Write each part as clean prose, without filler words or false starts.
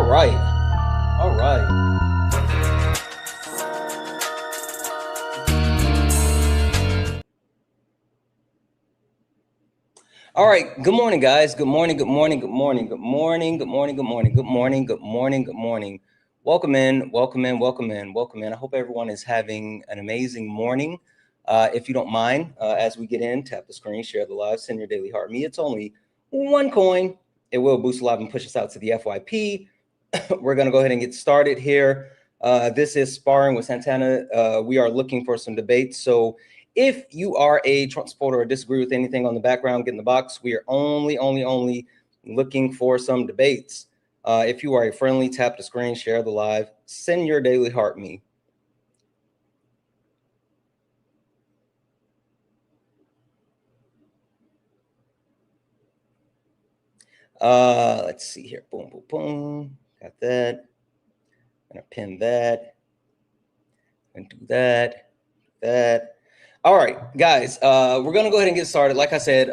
right. All right. All right. Good morning, guys. Good morning. Good morning. Good morning. Good morning. Good morning. Good morning. Good morning. Good morning. Good morning. Welcome in. Welcome in. Welcome in. Welcome in. I hope everyone is having an amazing morning. If you don't mind, as we get in, tap the screen, share the live, send your daily heart. Me, it's only one coin. It will boost live and push us out to the FYP. We're going to go ahead and get started here. This is Sparring with Santana. We are looking for some debates. So if you are a Trump supporter or disagree with anything on the background, get in the box. We are only looking for some debates. If you are a friendly, tap the screen, share the live, send your daily heart me. Let's see here. Boom, boom, boom. Got that. I'm gonna pin that. And do that. That. All right, guys, we're going to go ahead and get started. Like I said,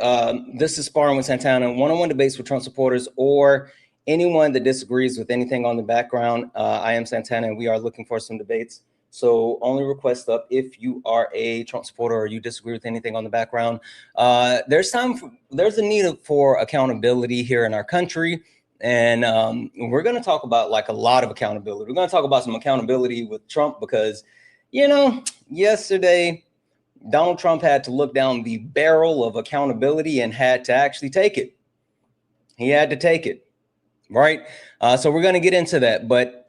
this is Sparring with Santana, one-on-one debates with Trump supporters or anyone that disagrees with anything on the background. I am Santana, and we are looking for some debates. So only request up if you are a Trump supporter or you disagree with anything on the background. There's a need for accountability here in our country. And we're going to talk about like a lot of accountability. We're going to talk about some accountability with Trump because, you know, yesterday, Donald Trump had to look down the barrel of accountability and had to actually take it. He had to take it, right? So we're going to get into that. But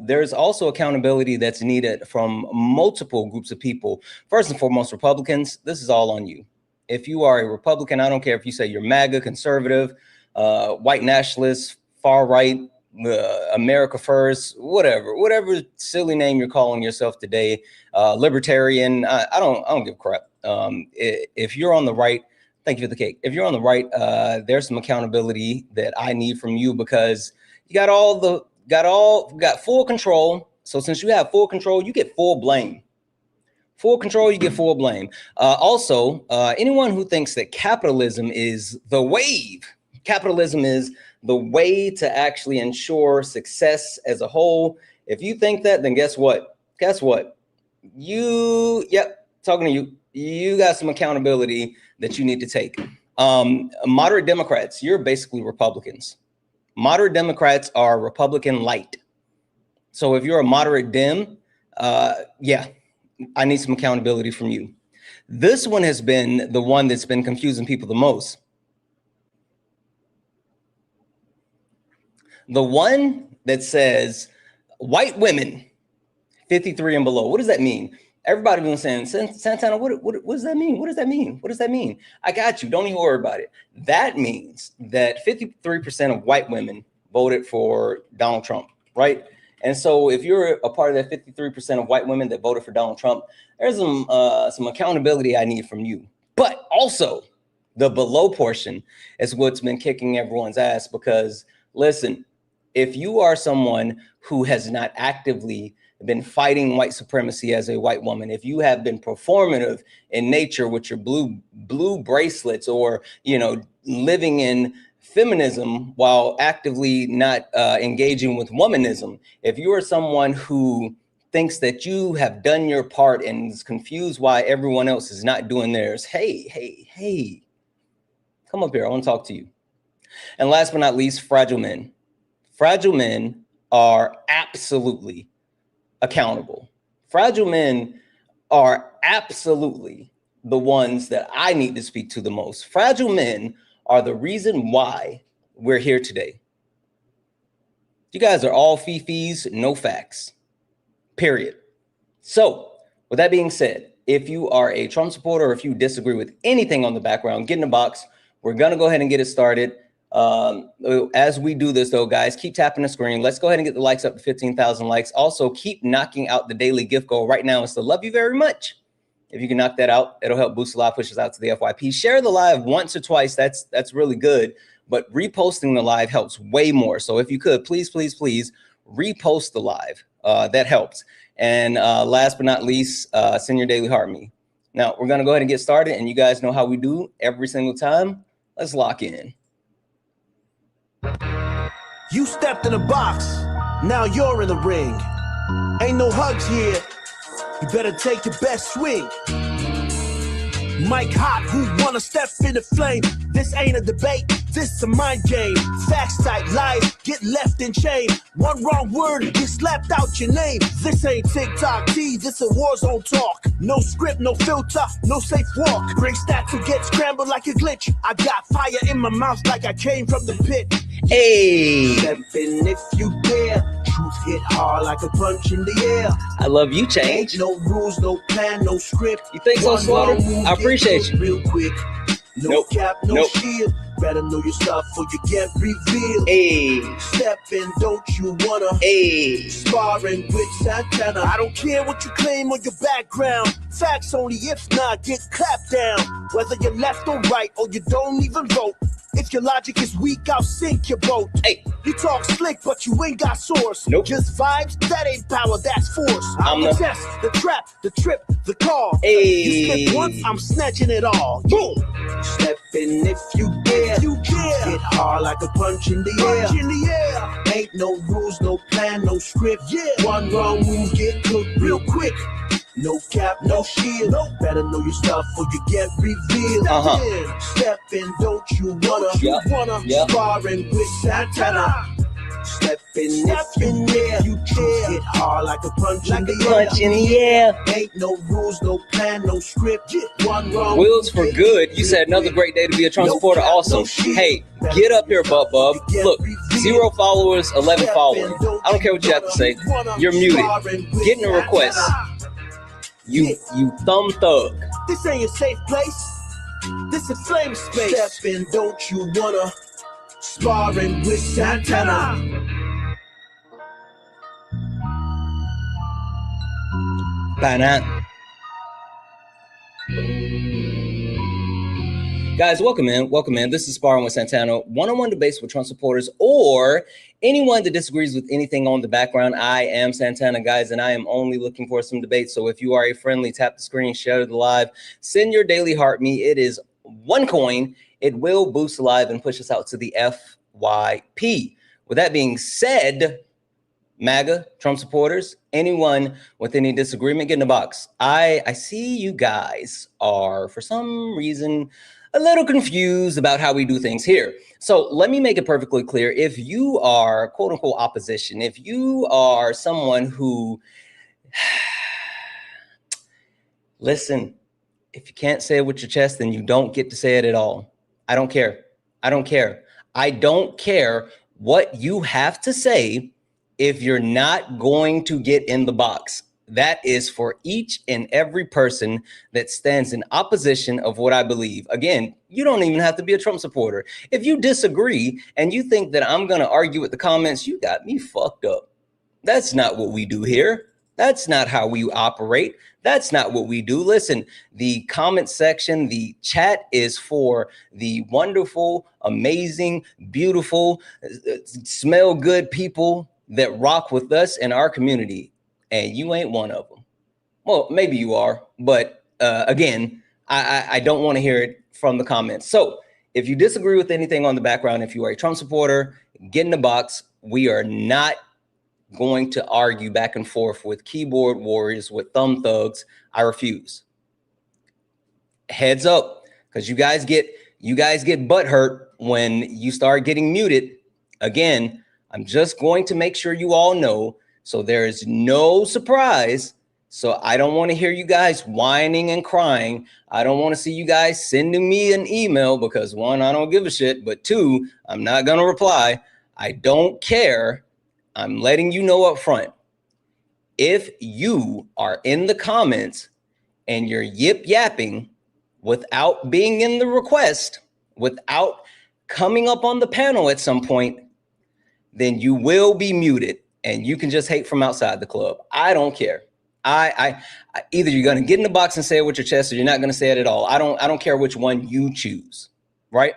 there's also accountability that's needed from multiple groups of people. First and foremost, Republicans. This is all on you. If you are a Republican, I don't care if you say you're MAGA, conservative, white nationalist, far right, America First, whatever silly name you're calling yourself today, libertarian. I don't give a crap. If you're on the right, thank you for the cake. If you're on the right, there's some accountability that I need from you because you got full control. So since you have full control, you get full blame. Full control, you get full blame. Also, anyone who thinks that capitalism is the wave, capitalism is the way to actually ensure success as a whole. If you think that, then guess what? Talking to you, you got some accountability that you need to take. Moderate Democrats, you're basically Republicans. Moderate Democrats are Republican light. So if you're a moderate Dem, yeah, I need some accountability from you. This one has been the one that's been confusing people the most. The one that says white women 53 and below. What does that mean? Everybody been saying, Santana, what does that mean? What does that mean? What does that mean? I got you. Don't even worry about it. That means that 53% of white women voted for Donald Trump, right? And so if you're a part of that 53% of white women that voted for Donald Trump, there's some accountability I need from you. But also the below portion is what's been kicking everyone's ass because, listen, if you are someone who has not actively been fighting white supremacy as a white woman, if you have been performative in nature with your blue bracelets or, you know, living in feminism while actively not engaging with womanism, if you are someone who thinks that you have done your part and is confused why everyone else is not doing theirs, hey, come up here. I want to talk to you. And last but not least, fragile men. Fragile men are absolutely accountable. Fragile men are absolutely the ones that I need to speak to the most. Fragile men are the reason why we're here today. You guys are all fifis, no facts, period. So with that being said, if you are a Trump supporter or if you disagree with anything on the background, get in the box. We're going to go ahead and get it started. As we do this though, guys, keep tapping the screen. Let's go ahead and get the likes up to 15,000 likes. Also keep knocking out the daily gift goal right now. It's to love you very much. If you can knock that out, it'll help boost the live, push us out to the FYP. Share the live once or twice. That's really good. But reposting the live helps way more. So if you could, please repost the live. That helps. And last but not least, send your daily heart me. Now we're going to go ahead and get started. And you guys know how we do every single time. Let's lock in. You stepped in a box. Now you're in the ring. Ain't no hugs here. You better take your best swing. Mike hot, who wanna step in the flame? This ain't a debate, this a mind game. Facts type lies, get left in chain. One wrong word, get slapped out your name. This ain't TikTok T, this a war zone talk. No script, no filter, no safe walk. Bring stats to get scrambled like a glitch. I got fire in my mouth like I came from the pit. Hey, Step in if you dare. Truth hit hard like a punch in the air. I love you, Change. Ain't no rules, no plan, no script. You think so, Slaughter? I appreciate you. Real quick. No cap, no shield. Better know your stuff or you get revealed. Hey, Step in, don't you wanna? hey, Sparring with Santana. I don't care what you claim on your background. Facts only, if not, get clapped down. Whether you're left or right or you don't even vote. If your logic is weak, I'll sink your boat. hey. You talk slick, but you ain't got source. Nope. Just vibes, that ain't power, that's force. I'm the test, the trap, the trip, the call. Hey. You slip once, I'm snatching it all. Boom. Step in if you dare. You dare. Hit hard like a punch in the air. Punch in the air. Ain't no rules, no plan, no script. Yeah. One wrong move, get cooked real quick. No cap, no shield. No. Better know your stuff or you get revealed. Step in, don't you wanna? Sparring with Santana. Step in, if you dare. You dare. Hit hard like a punch in the air. Ain't no rules, no plan, no script. One wrong. Wheels for good. You said another great day to be a Trump supporter. Awesome. Hey, get up here, Bub. Look, 0 followers, 11 followers. I don't care what you have to say. You're muted. Getting a request. You thumb thug. This ain't a safe place. This a flame space. Step in, don't you wanna? Sparring with Santana. Banana. Guys, welcome in. This is Sparring with Santana. One-on-one debates with Trump supporters or anyone that disagrees with anything on the background. I am Santana, guys, and I am only looking for some debates. So if you are a friendly, tap the screen, share the live, send your daily heart me. It is one coin. It will boost the live and push us out to the FYP. With that being said, MAGA, Trump supporters, anyone with any disagreement, get in the box. I see you guys are, for some reason, a little confused about how we do things here. So let me make it perfectly clear. If you are quote unquote opposition, if you are someone who, listen, if you can't say it with your chest, then you don't get to say it at all. I don't care. I don't care. I don't care what you have to say if you're not going to get in the box. That is for each and every person that stands in opposition of what I believe. Again, you don't even have to be a Trump supporter. If you disagree and you think that I'm going to argue with the comments, you got me fucked up. That's not what we do here. That's not how we operate. That's not what we do. Listen, the comment section, the chat is for the wonderful, amazing, beautiful, smell good people that rock with us in our community. And you ain't one of them. Well, maybe you are, but again, I don't want to hear it from the comments. So if you disagree with anything on the background, if you are a Trump supporter, get in the box. We are not going to argue back and forth with keyboard warriors, with thumb thugs. I refuse. Heads up, because you guys get butt hurt when you start getting muted. Again, I'm just going to make sure you all know, so there is no surprise. So I don't want to hear you guys whining and crying. I don't want to see you guys sending me an email because, one, I don't give a shit, but two, I'm not going to reply. I don't care. I'm letting you know up front. If you are in the comments and you're yip yapping without being in the request, without coming up on the panel at some point, then you will be muted and you can just hate from outside the club. I don't care. I either you're going to get in the box and say it with your chest or you're not going to say it at all. I don't care which one you choose, right?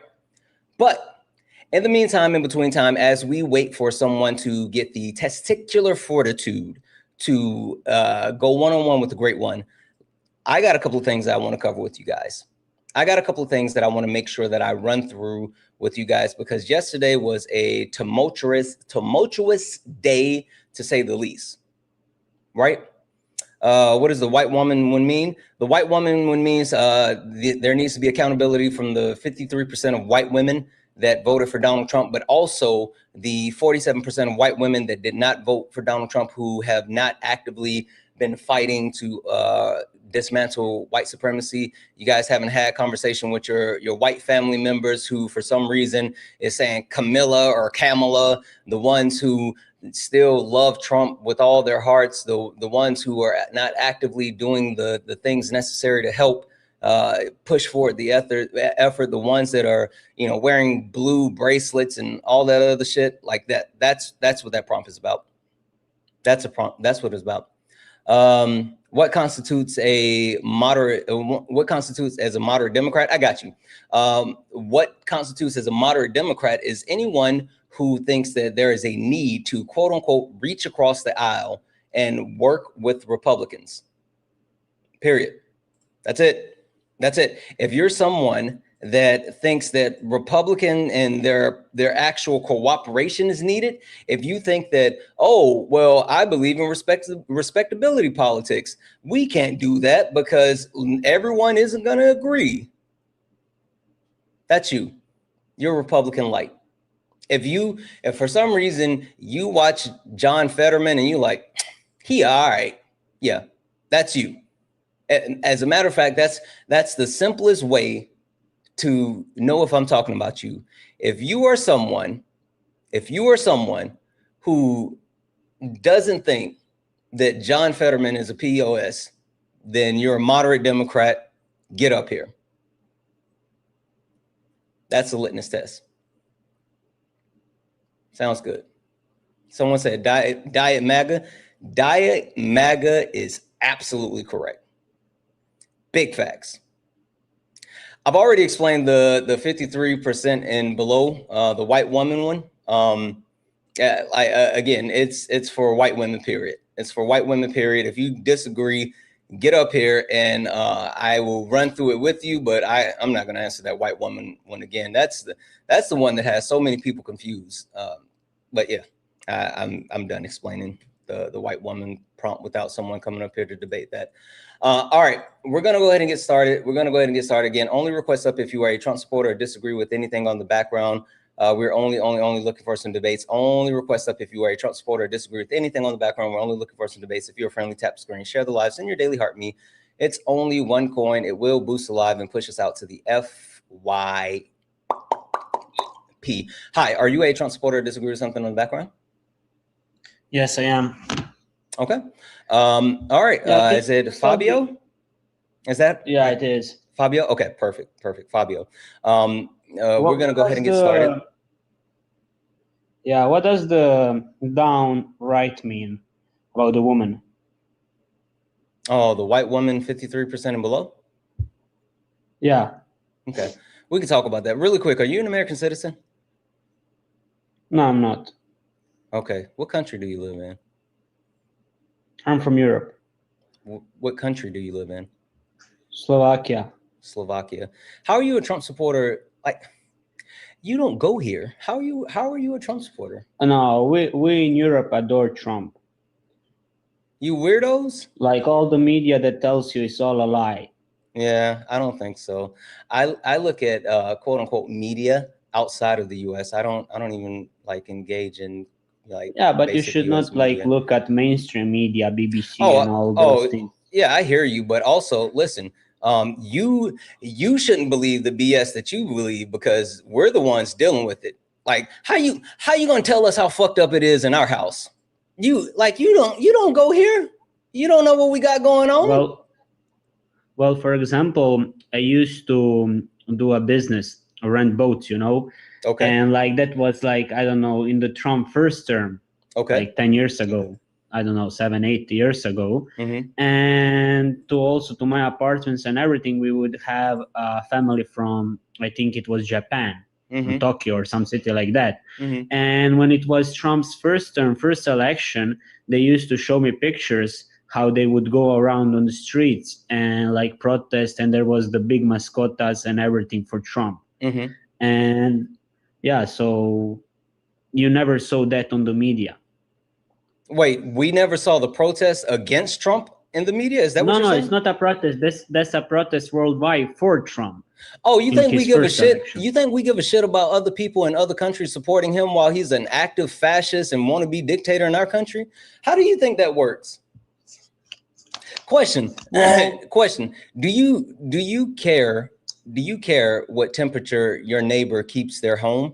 But in the meantime, in between time, as we wait for someone to get the testicular fortitude to go one-on-one with the great one, I got a couple of things I want to cover with you guys. I got a couple of things that I want to make sure that I run through with you guys, because yesterday was a tumultuous day, to say the least, right? What does the white woman one mean? The white woman one means there needs to be accountability from the 53% of white women that voted for Donald Trump, but also the 47% of white women that did not vote for Donald Trump, who have not actively been fighting to dismantle white supremacy. You guys haven't had conversation with your white family members who, for some reason, is saying Camilla or Kamala, the ones who still love Trump with all their hearts, the ones who are not actively doing the things necessary to help push forward the effort, the ones that are, you know, wearing blue bracelets and all that other shit like that. That's what that prompt is about. That's a prompt. That's what it's about. What constitutes a moderate? What constitutes as a moderate Democrat? I got you. What constitutes as a moderate Democrat is anyone who thinks that there is a need to, quote unquote, reach across the aisle and work with Republicans. Period. That's it. That's it. If you're someone that thinks that Republican and their actual cooperation is needed, if you think that, oh, well, I believe in respectability politics, we can't do that because everyone isn't going to agree. That's you. You're Republican light. If for some reason you watch John Fetterman and you like, he all right, yeah, that's you. As a matter of fact, that's the simplest way to know if I'm talking about you. If you are someone who doesn't think that John Fetterman is a POS, then you're a moderate Democrat. Get up here. That's a litmus test. Sounds good. Someone said diet MAGA. Diet MAGA is absolutely correct. Big facts. I've already explained the 53% and below, the white woman one. Again, it's for white women, period. It's for white women, period. If you disagree, get up here and I will run through it with you, but I'm not going to answer that white woman one again. That's the one that has so many people confused. But yeah, I'm done explaining the white woman prompt without someone coming up here to debate that. All right, we're going to go ahead and get started. Again. Only request up if you are a Trump supporter or disagree with anything on the background. We're only looking for some debates. Only request up if you are a Trump supporter or disagree with anything on the background. We're only looking for some debates. If you're a friendly, tap the screen, share the live, send your daily heart me. It's only one coin. It will boost the live and push us out to the FYP. Hi, are you a Trump supporter or disagree with something on the background? Yes, I am. Okay. All right. Is it Fabio? Is that? Yeah, it is. Fabio? Okay, perfect. Fabio. We're going to go ahead and get started. Yeah, what does the down right mean about the woman? Oh, the white woman, 53% and below? Yeah. Okay. We can talk about that really quick. Are you an American citizen? No, I'm not. Okay. What country do you live in? I'm from Europe. What country do you live in? Slovakia. How are you a Trump supporter? Like, you don't go here. How are you a Trump supporter? No, we in Europe adore Trump. You weirdos? Like all the media that tells you it's all a lie. Yeah, I don't think so. I look at quote unquote media outside of the US. I don't even like engage in like. Yeah, but you should US not like media. look at mainstream media, BBC and all those things. Yeah, I hear you, but also listen. You shouldn't believe the BS that you believe because we're the ones dealing with it. Like, how you gonna tell us how fucked up it is in our house? You don't go here. You don't know what we got going on. Well, for example, I used to do a business, rent boats, you know. Okay. And like that was like, I don't know, in the Trump first term. Okay. Like 10 years ago. I don't know, 7-8 years ago. Mm-hmm. And to my apartments and everything, we would have a family from, I think it was Japan, mm-hmm. Tokyo or some city like that. Mm-hmm. And when it was Trump's first term, first election, they used to show me pictures how they would go around on the streets and like protest, and there was the big mascotas and everything for Trump. Mm-hmm. And yeah, so you never saw that on the media. Wait, we never saw the protests against Trump in the media? Is that what you're saying? No, it's not a protest. That's a protest worldwide for Trump. Oh, you think we give a shit? Election. You think we give a shit about other people in other countries supporting him while he's an active fascist and wannabe dictator in our country? How do you think that works? Question. Well, question. Do you care what temperature your neighbor keeps their home?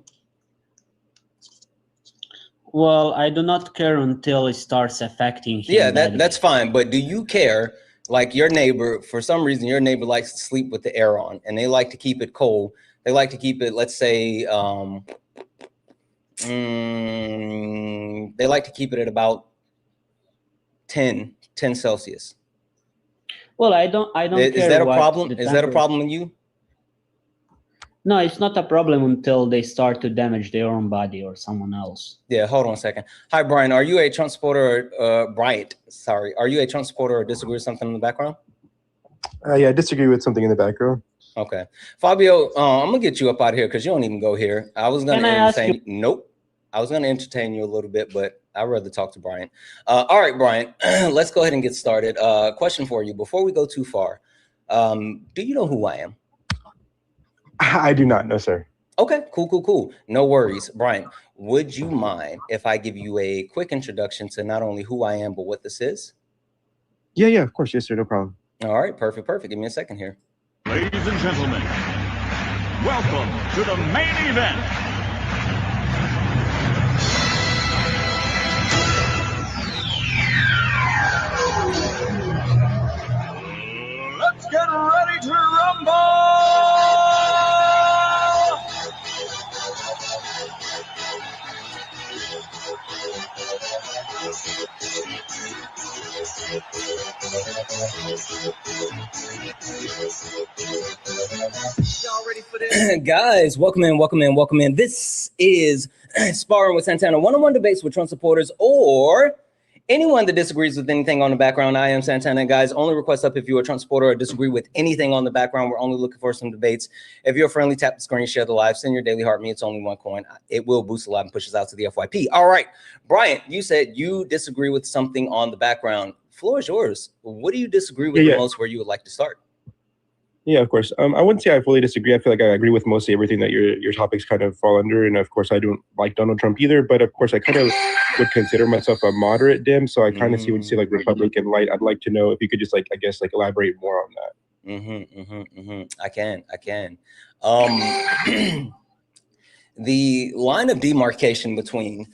Well, I do not care until it starts affecting him. Yeah, that's fine. But do you care, like your neighbor, for some reason, your neighbor likes to sleep with the air on and they like to keep it cold. They like to keep it, let's say, they like to keep it at about 10 Celsius. Well, I don't care. Is that a problem? Is that a problem with you? No, it's not a problem until they start to damage their own body or someone else. Yeah, hold on a second. Hi, Brian. Are you a Trump supporter? Bryant, sorry. Are you a Trump supporter or disagree with something in the background? Yeah, I disagree with something in the background. Okay. Fabio, I'm going to get you up out of here because you don't even go here. I was going to entertain you. Nope. I was going to entertain you a little bit, but I'd rather talk to Brian. All right, Brian, let's go ahead and get started. Question for you before we go too far. Do you know who I am? I do not know, sir. Okay, cool. No worries. Brian, would you mind if I give you a quick introduction to not only who I am, but what this is? Yeah, of course. Yes, sir. No problem. All right, perfect. Give me a second here. Ladies and gentlemen, welcome to the main event. Let's get ready to rumble! Y'all ready for this? Guys, welcome in. This is Sparring with Santana, one-on-one debates with Trump supporters or anyone that disagrees with anything on the background. I am Santana. Guys, only request up if you're a Trump supporter or disagree with anything on the background. We're only looking for some debates. If you're friendly, tap the screen, share the live, send your daily heart. Me, it's only one coin. It will boost the live and push us out to the FYP. All right, Brian, you said you disagree with something on the background. Floor is yours. What do you disagree with the most where you would like to start? Yeah, of course. I wouldn't say I fully disagree. I feel like I agree with mostly everything that your topics kind of fall under. And of course, I don't like Donald Trump either. But of course, I kind of would consider myself a moderate Dem. So I kind of see when you say like Republican light, I'd like to know if you could just elaborate more on that. I can. The line of demarcation between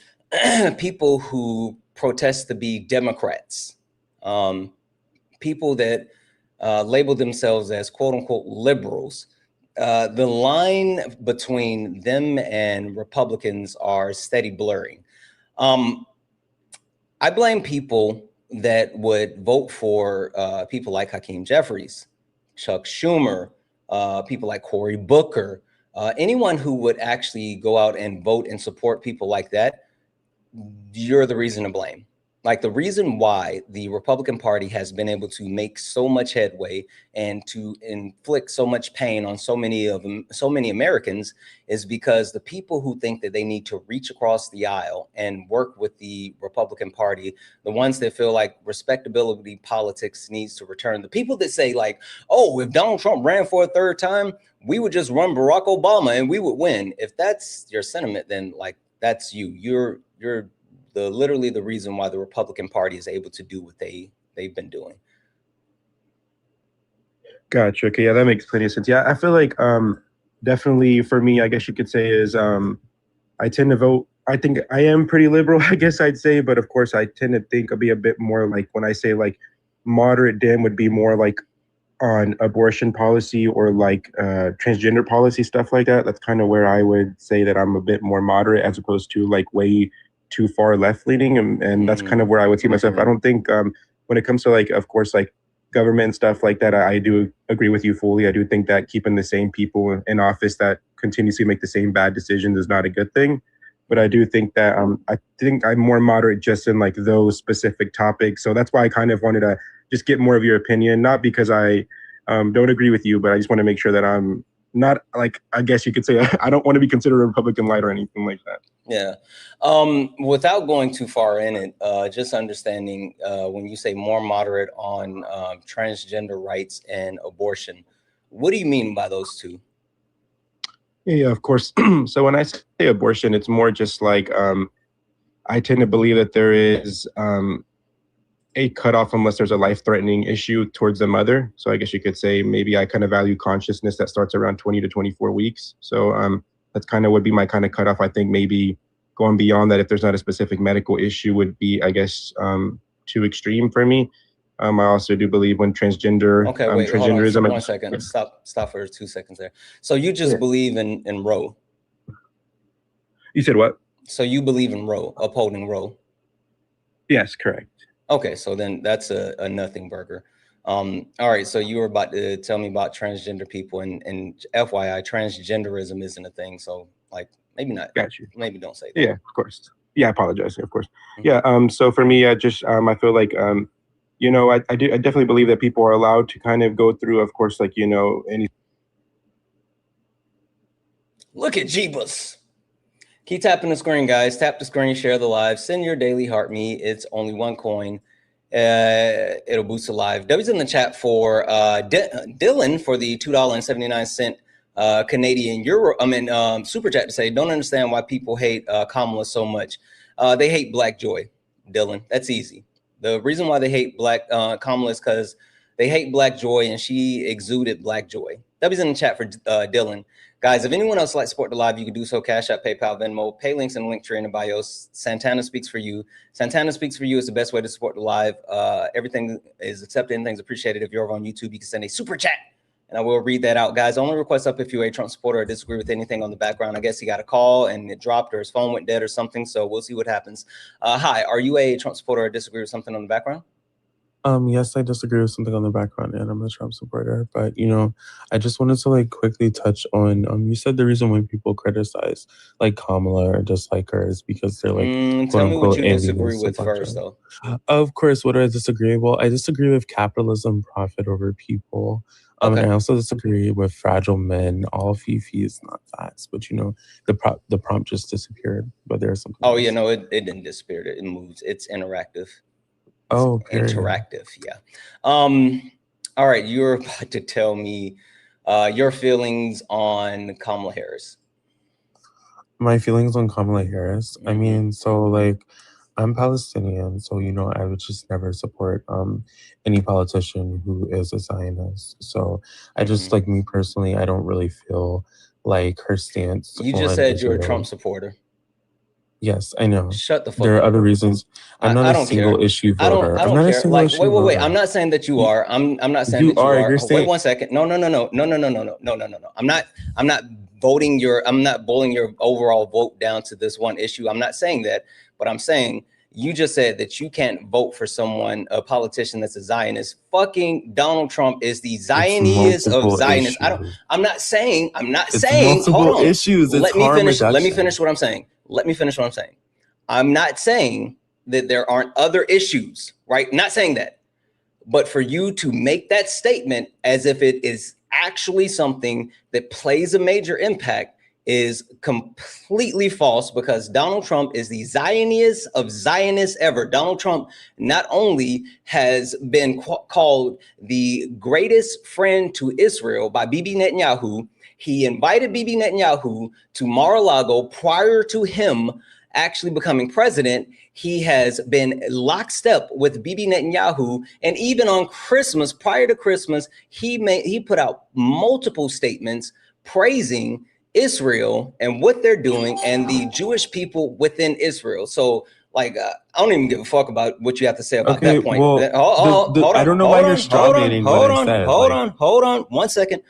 people who protest to be Democrats, people that label themselves as quote unquote liberals, the line between them and Republicans are steady blurring. I blame people that would vote for people like Hakeem Jeffries, Chuck Schumer, people like Cory Booker, anyone who would actually go out and vote and support people like that. You're the reason to blame. Like the reason why the Republican Party has been able to make so much headway and to inflict so much pain on so many Americans is because the people who think that they need to reach across the aisle and work with the Republican Party, the ones that feel like respectability politics needs to return, the people that say like, oh, if Donald Trump ran for a third time, we would just run Barack Obama and we would win. If that's your sentiment, then like that's you. You're literally the reason why the Republican Party is able to do what they've been doing. Gotcha. Okay, yeah, that makes plenty of sense. Yeah, I feel like definitely for me, I guess you could say is I tend to vote. I think I am pretty liberal, I guess I'd say, but of course I tend to think I'll be a bit more like when I say like moderate Dem would be more like on abortion policy or like transgender policy, stuff like that. That's kind of where I would say that I'm a bit more moderate as opposed to like way too far left leaning, and that's kind of where I would see myself. I don't think when it comes to like, of course, like government and stuff like that, I do agree with you fully. I do think that keeping the same people in office that continuously make the same bad decisions is not a good thing. but I do think that I think I'm more moderate just in like those specific topics. So that's why I kind of wanted to just get more of your opinion, not because I don't agree with you, but I just want to make sure that I'm not like, I guess you could say, I don't want to be considered a Republican light or anything like that. Yeah. Without going too far in it, just understanding when you say more moderate on transgender rights and abortion, what do you mean by those two? Yeah, of course. So when I say abortion, it's more just like I tend to believe that there is a cutoff unless there's a life-threatening issue towards the mother. So I guess you could say maybe I kind of value consciousness that starts around 20 to 24 weeks. So that's kind of would be my kind of cutoff. I think maybe going beyond that, if there's not a specific medical issue, would be, I guess, too extreme for me. I also do believe when transgender, okay, wait, transgenderism. Hold on 1 second. Stop for 2 seconds there. So you just believe in Roe? You said what? So you believe in Roe, upholding Roe? Yes, correct. Okay, so then that's a nothing burger. All right, so you were about to tell me about transgender people, and FYI, transgenderism isn't a thing. So like, maybe not. Got you. Maybe don't say that. Yeah, of course. Yeah, I apologize. Of course. Yeah. So for me, I just I feel like you know, I definitely believe that people are allowed to kind of go through, of course, like, you know, any. Look at Jeebus. Keep tapping the screen, guys. Tap the screen, share the live, send your daily heart me. It's only 1 coin. It'll boost the live. W's in the chat for Dylan for the $2.79 Canadian euro. Super chat to say, don't understand why people hate Kamala so much. They hate Black joy, Dylan. That's easy. The reason why they hate Kamala is because they hate Black joy, and she exuded Black joy. W's in the chat for Dylan. Guys, if anyone else would like to support the live, you can do so. Cash App, PayPal, Venmo, pay links in the link tree in the bios. Santana speaks for you. Santana speaks for you is the best way to support the live. Everything is accepted and things appreciated. If you're over on YouTube, you can send a super chat and I will read that out. Guys, only request up if you're a Trump supporter or disagree with anything on the background. I guess he got a call and it dropped or his phone went dead or something. So we'll see what happens. Hi, are you a Trump supporter or disagree with something on the background? Yes, I disagree with something on the background, and I'm a Trump supporter. But you know, I just wanted to like quickly touch on. You said the reason why people criticize like Kamala or dislike her is because they're like tell me what you disagree with first, though. Of course, what do I disagree? Well, I disagree with capitalism, profit over people. And I also disagree with fragile men. All Fifi is not facts, but you know, the prompt just disappeared. But there's something. Oh yeah, no, it didn't disappear. It moves. It's interactive. Oh, interactive. Yeah. All right. You're about to tell me your feelings on Kamala Harris. My feelings on Kamala Harris. I mean, so like, I'm Palestinian, so you know, I would just never support any politician who is a Zionist. So I just like me personally, I don't really feel like her stance. You just said you're a Trump supporter. Yes, I know. Shut the fuck up. There are other reasons. I'm not a single issue voter. I'm not a single issue voter. Wait. I'm not saying that you are. I'm not saying that you are. Wait 1 second. No. I'm not voting I'm not boiling your overall vote down to this one issue. I'm not saying that, but I'm saying you just said that you can't vote for someone, a politician that's a Zionist. Fucking Donald Trump is the Zionist of Zionists. I'm not saying. Hold on. Issues. Let me finish what I'm saying. I'm not saying that there aren't other issues, right? Not saying that. But for you to make that statement as if it is actually something that plays a major impact is completely false, because Donald Trump is the Zionist of Zionists ever. Donald Trump not only has been called the greatest friend to Israel by Bibi Netanyahu, he invited Bibi Netanyahu to Mar-a-Lago prior to him actually becoming president. He has been lockstep with Bibi Netanyahu, and even on Christmas, prior to Christmas, he put out multiple statements praising Israel and what they're doing and the Jewish people within Israel. So like, I don't even give a fuck about what you have to say about that point. Well, hold on. I don't know why you're strawmanning what I said. Hold on 1 second.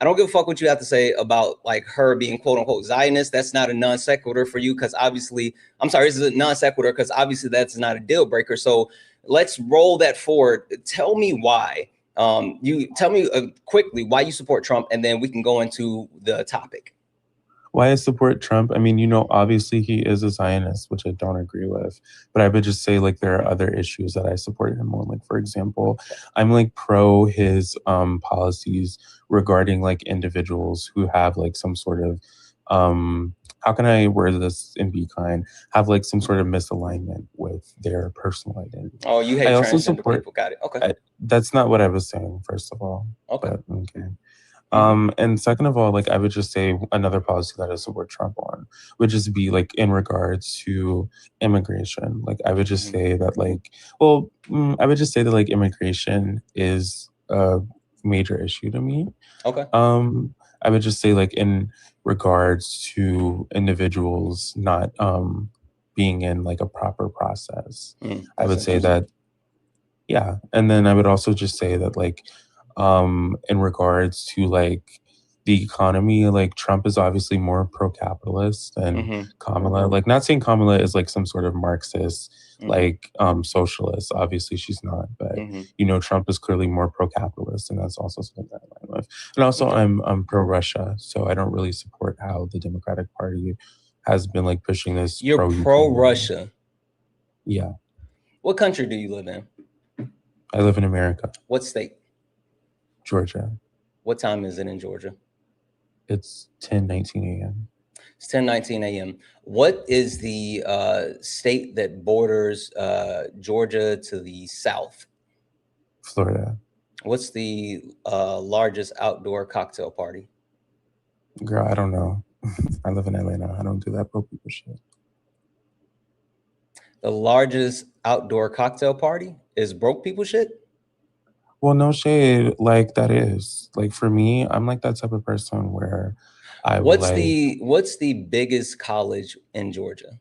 I don't give a fuck what you have to say about like her being quote unquote Zionist. That's not a non sequitur for you, because obviously, I'm sorry, this is a non sequitur because obviously that's not a deal breaker. So let's roll that forward. Tell me why. You tell me quickly why you support Trump, and then we can go into the topic. Why I support Trump? I mean, obviously he is a Zionist, which I don't agree with. But I would just say like there are other issues that I support him on. Like, for example, I'm like pro his policies regarding like individuals who have like some sort of how can I word this and be kind? Have like some sort of misalignment with their personal identity. Oh, you hate I also transgender support. people. Got it. Okay. That's not what I was saying. First of all, Okay. but okay. And second of all, like I would just say another policy that I support Trump on would just be like in regards to immigration. Like I would just say that like, well, I would just say that like immigration is a major issue to me. Okay. I would just say like in regards to individuals not being in like a proper process. I would say that, yeah. And then I would also just say that like in regards to like the economy, like Trump is obviously more pro-capitalist than Kamala. Like not saying Kamala is like some sort of Marxist, like socialist. Obviously she's not, but Trump is clearly more pro-capitalist, and that's also something that I align with. And also I'm pro-Russia, so I don't really support how the Democratic Party has been like pushing this. You're pro-Russia. Yeah. What country do you live in? I live in America. What state? Georgia. What time is it in Georgia? It's 10:19 a.m. It's 10:19 a.m. What is the state that borders Georgia to the south? Florida. What's the largest outdoor cocktail party? Girl, I don't know. I live in Atlanta. I don't do that pro people shit. The largest outdoor cocktail party is broke people shit? Well, no shade. Like that is like for me, I'm like that type of person where what's the biggest college in Georgia?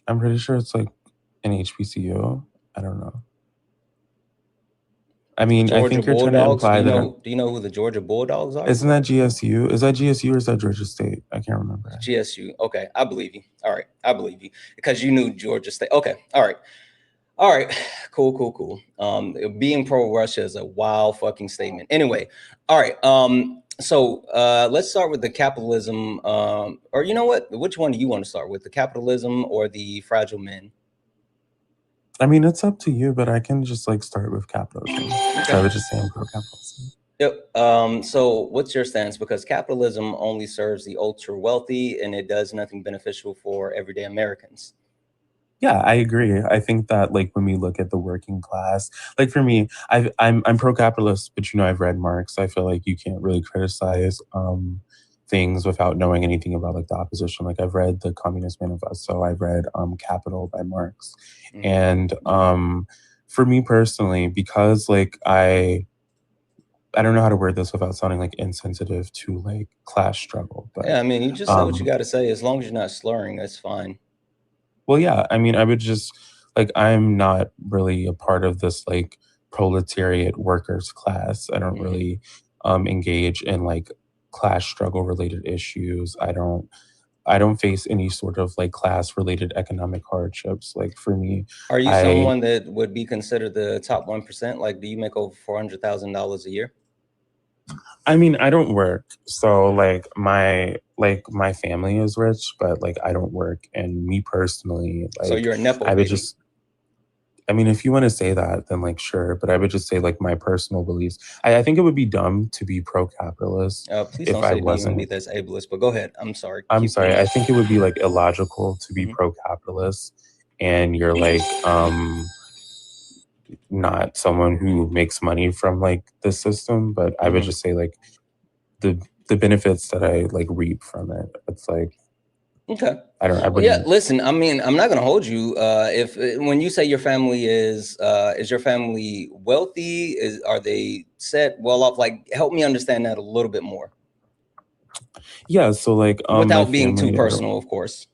I'm pretty sure it's like an HBCU. I don't know. I mean, I think you're trying to imply that. Do you know who the Georgia Bulldogs are? Isn't that GSU? Is that GSU or is that Georgia State? I can't remember. GSU. Okay, I believe you. All right, I believe you because you knew Georgia State. Okay, all right, cool. Being pro-Russia is a wild fucking statement. Anyway, all right. So let's start with the capitalism. Or you know what? Which one do you want to start with? The capitalism or the fragile men? I mean, it's up to you, but I can just like start with capitalism. Okay. So I would just say I'm pro-capitalism. Yep. So what's your stance? Because capitalism only serves the ultra wealthy and it does nothing beneficial for everyday Americans. Yeah, I agree. I think that like when we look at the working class, like for me, I'm pro-capitalist, but I've read Marx. I feel like you can't really criticize things without knowing anything about like the opposition. Like I've read the Communist Manifesto, I've read Capital by Marx. And for me personally, because like I don't know how to word this without sounding like insensitive to like class struggle. But yeah, I mean, you just say what you got to say. As long as you're not slurring, that's fine. Well, yeah, I mean, I would just like I'm not really a part of this like proletariat workers class. I don't really engage in like class struggle related issues. I don't face any sort of like class related economic hardships. Like for me, are you someone that would be considered the top 1%? Like, do you make over $400,000 a year? I mean, I don't work, so like my family is rich, but like I don't work, and me personally, like so you're a nepo I would baby. just. I mean, if you want to say that, then like sure, but I would just say like my personal beliefs. I think it would be dumb to be pro-capitalist please don't say be that's ableist. But go ahead. I'm sorry. I'm sorry. I think it would be like illogical to be pro-capitalist and you're like not someone who makes money from like the system. But I would just say like the benefits that I like reap from it. It's like. Okay. Yeah, listen, I mean, I'm not going to hold you. When you say your family is your family wealthy? Are they set well off? Like, help me understand that a little bit more. Yeah. So like, without being too personal, of course.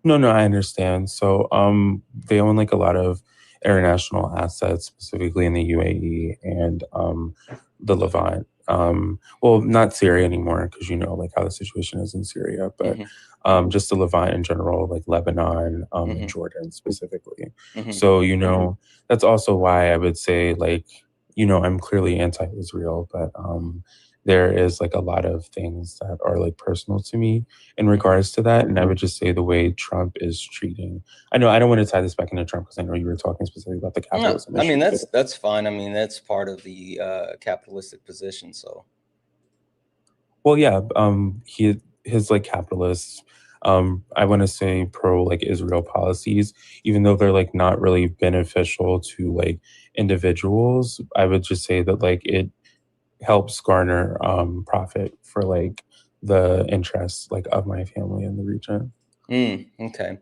No, I understand. So, they own like a lot of international assets, specifically in the UAE and the Levant. Well, not Syria anymore, because like how the situation is in Syria, but just the Levant in general, like Lebanon, and Jordan specifically. So, that's also why I would say like, I'm clearly anti-Israel, but there is like a lot of things that are like personal to me in regards to that. And I would just say the way Trump is treating. I know I don't want to tie this back into Trump because I know you were talking specifically about the No, capitalism I mean issue. that's fine. I mean that's part of the capitalistic position. So Well, yeah, his like capitalist, I want to say pro like Israel policies, even though they're like not really beneficial to like individuals. I would just say that like it helps garner profit for like the interests like of my family in the region. okay.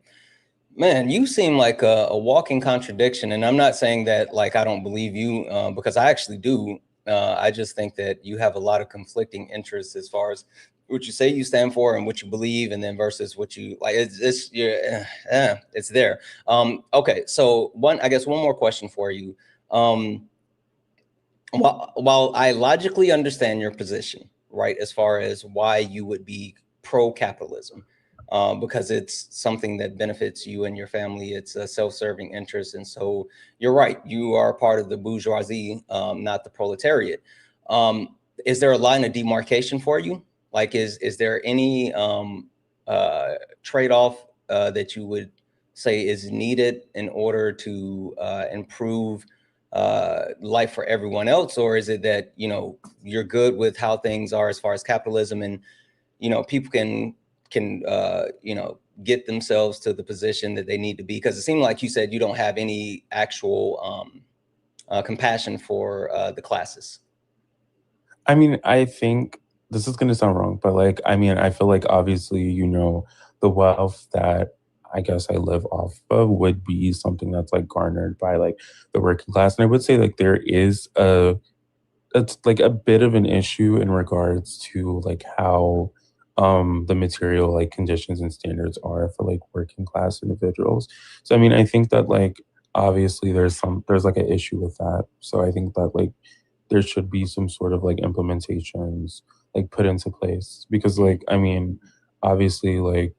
Man, you seem like a walking contradiction, and I'm not saying that like I don't believe you, because I actually do. I just think that you have a lot of conflicting interests as far as what you say you stand for and what you believe, and then versus what you like. It's it's there. Okay, so I guess one more question for you. While I logically understand your position, right, as far as why you would be pro-capitalism, because it's something that benefits you and your family. It's a self-serving interest, and so you're right. You are part of the bourgeoisie, not the proletariat. Is there a line of demarcation for you? Like, is there any trade-off that you would say is needed in order to improve life for everyone else, or is it that you're good with how things are as far as capitalism, and people can get themselves to the position that they need to be? Because it seemed like you said you don't have any actual compassion for the classes. I mean, I think this is going to sound wrong, but like, I mean, I feel like obviously, the wealth that I guess I live off of would be something that's like garnered by like the working class. And I would say like there is it's like a bit of an issue in regards to like how the material like conditions and standards are for like working class individuals. So I mean, I think that like obviously there's like an issue with that. So I think that like there should be some sort of like implementations like put into place because like I mean obviously like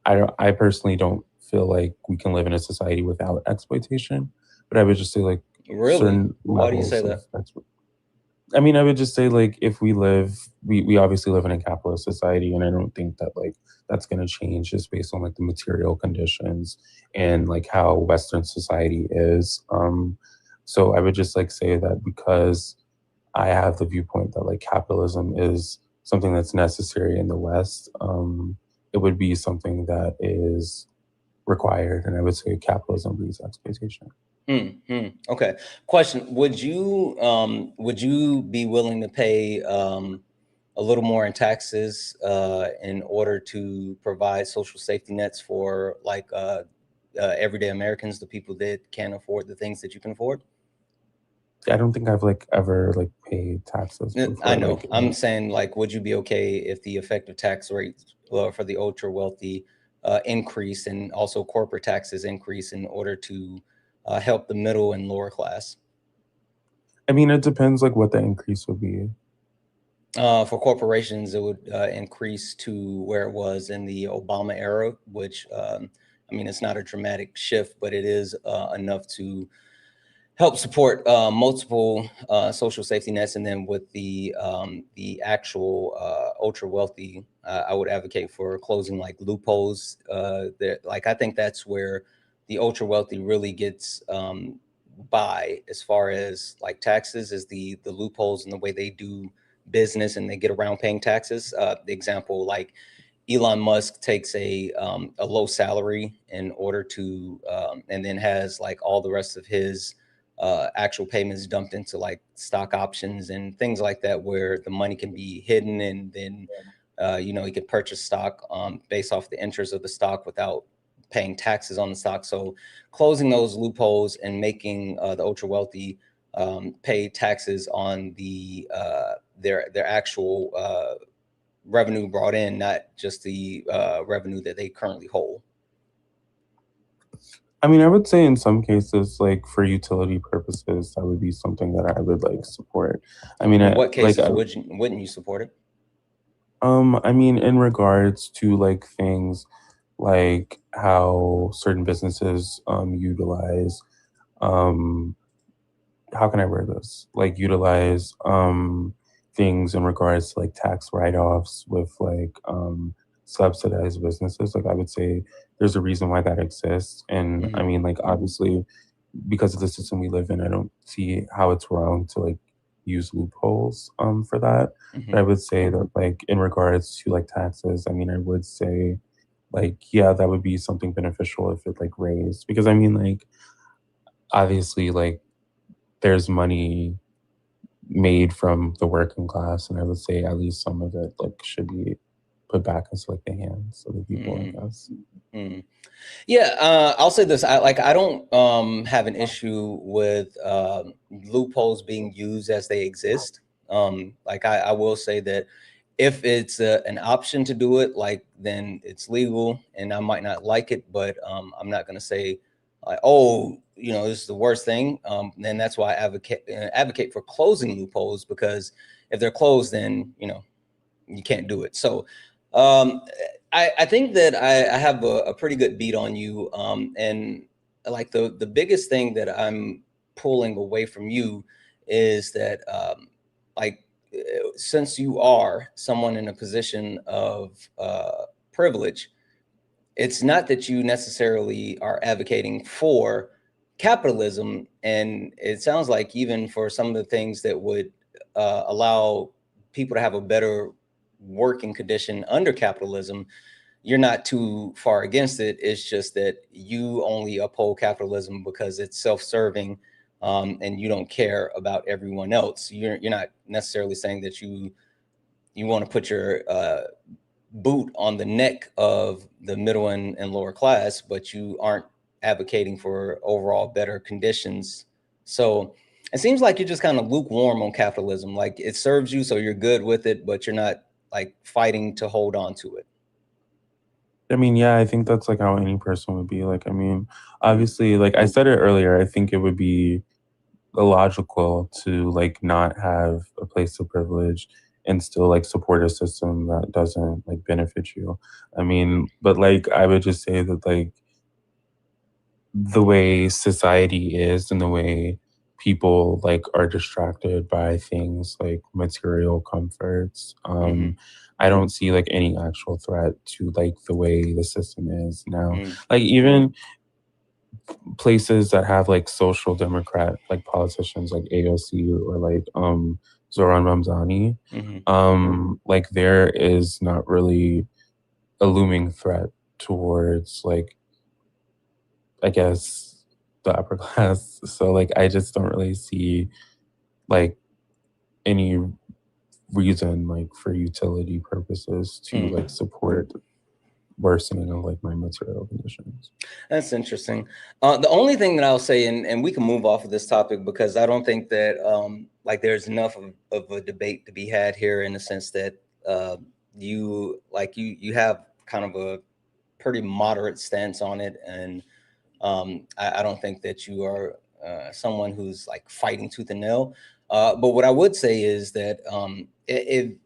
I personally don't feel like we can live in a society without exploitation, but I would just say like Really? certain Why do you say levels of that? I mean, I would just say like if we obviously live in a capitalist society, and I don't think that like that's going to change just based on like the material conditions and like how Western society is. So I would just like say that because I have the viewpoint that like capitalism is something that's necessary in the West, it would be something that is required, and I would say capitalism breeds exploitation. Okay. Question: would you be willing to pay a little more in taxes in order to provide social safety nets for like everyday Americans, the people that can't afford the things that you can afford? I don't think I've like ever like paid taxes I before. know. Like, I'm saying, like, would you be okay if the effective tax rate for the ultra wealthy increase, and also corporate taxes increase in order to help the middle and lower class? I mean, it depends like what the increase would be. For corporations, it would increase to where it was in the Obama era, which I mean, it's not a dramatic shift, but it is enough to help support multiple social safety nets. And then with the actual ultra wealthy, I would advocate for closing like loopholes. That, like, I think that's where the ultra wealthy really gets by as far as like taxes, is the loopholes in the way they do business and they get around paying taxes. The example, like Elon Musk takes a low salary in order to and then has like all the rest of his actual payments dumped into like stock options and things like that, where the money can be hidden, and then he could purchase stock based off the interest of the stock without paying taxes on the stock. So closing those loopholes and making the ultra wealthy pay taxes on their actual revenue brought in, not just the revenue that they currently hold. I mean, I would say in some cases, like for utility purposes, that would be something that I would like support. I mean, In what cases wouldn't you support it? I mean, in regards to like things like how certain businesses utilize how can I word this? Like utilize things in regards to like tax write-offs with like subsidized businesses. Like I would say there's a reason why that exists. And I mean, like obviously because of the system we live in, I don't see how it's wrong to like use loopholes for that. But I would say that like in regards to like taxes, I mean, I would say like, yeah, that would be something beneficial if it like raised. Because I mean, like obviously like there's money made from the working class, and I would say at least some of it like should be put back into like the hands of the people, I guess. Yeah, I'll say this. I don't have an issue with loopholes being used as they exist. Like I will say that if it's an option to do it, like then it's legal, and I might not like it, but I'm not going to say like, oh, you know, this is the worst thing. And that's why I advocate for closing loopholes, because if they're closed, then you know you can't do it. So I think that I have a pretty good beat on you. And like the biggest thing that I'm pulling away from you is that like since you are someone in a position of privilege, it's not that you necessarily are advocating for capitalism. And it sounds like even for some of the things that would allow people to have a better working condition under capitalism, you're not too far against it. It's just that you only uphold capitalism because it's self-serving, and you don't care about everyone else. You're not necessarily saying that you want to put your boot on the neck of the middle and lower class, but you aren't advocating for overall better conditions. So it seems like you're just kind of lukewarm on capitalism. Like it serves you, so you're good with it, but you're not like fighting to hold on to it. I mean, yeah, I think that's like how any person would be. Like, I mean, obviously, like I said it earlier, I think it would be illogical to like not have a place of privilege and still like support a system that doesn't like benefit you. I mean, but like I would just say that like the way society is and the way people like are distracted by things like material comforts, I don't see like any actual threat to like the way the system is now. Like even places that have like social democrat like politicians like AOC or like Zoran Ramzani, like there is not really a looming threat towards like, I guess, the upper class. So like I just don't really see like any reason like for utility purposes to like support worsening of like my material conditions. That's interesting. The only thing that I'll say, and we can move off of this topic because I don't think that like there's enough of a debate to be had here, in the sense that you have kind of a pretty moderate stance on it, and I don't think that you are someone who's like fighting tooth and nail. But what I would say is that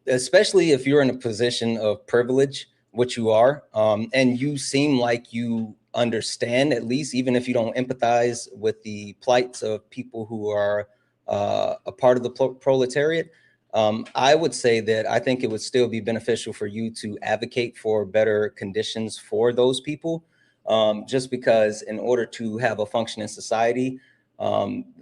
especially if you're in a position of privilege, which you are, and you seem like you understand, at least, even if you don't empathize with the plights of people who are a part of the proletariat, I would say that I think it would still be beneficial for you to advocate for better conditions for those people, just because in order to have a functioning society,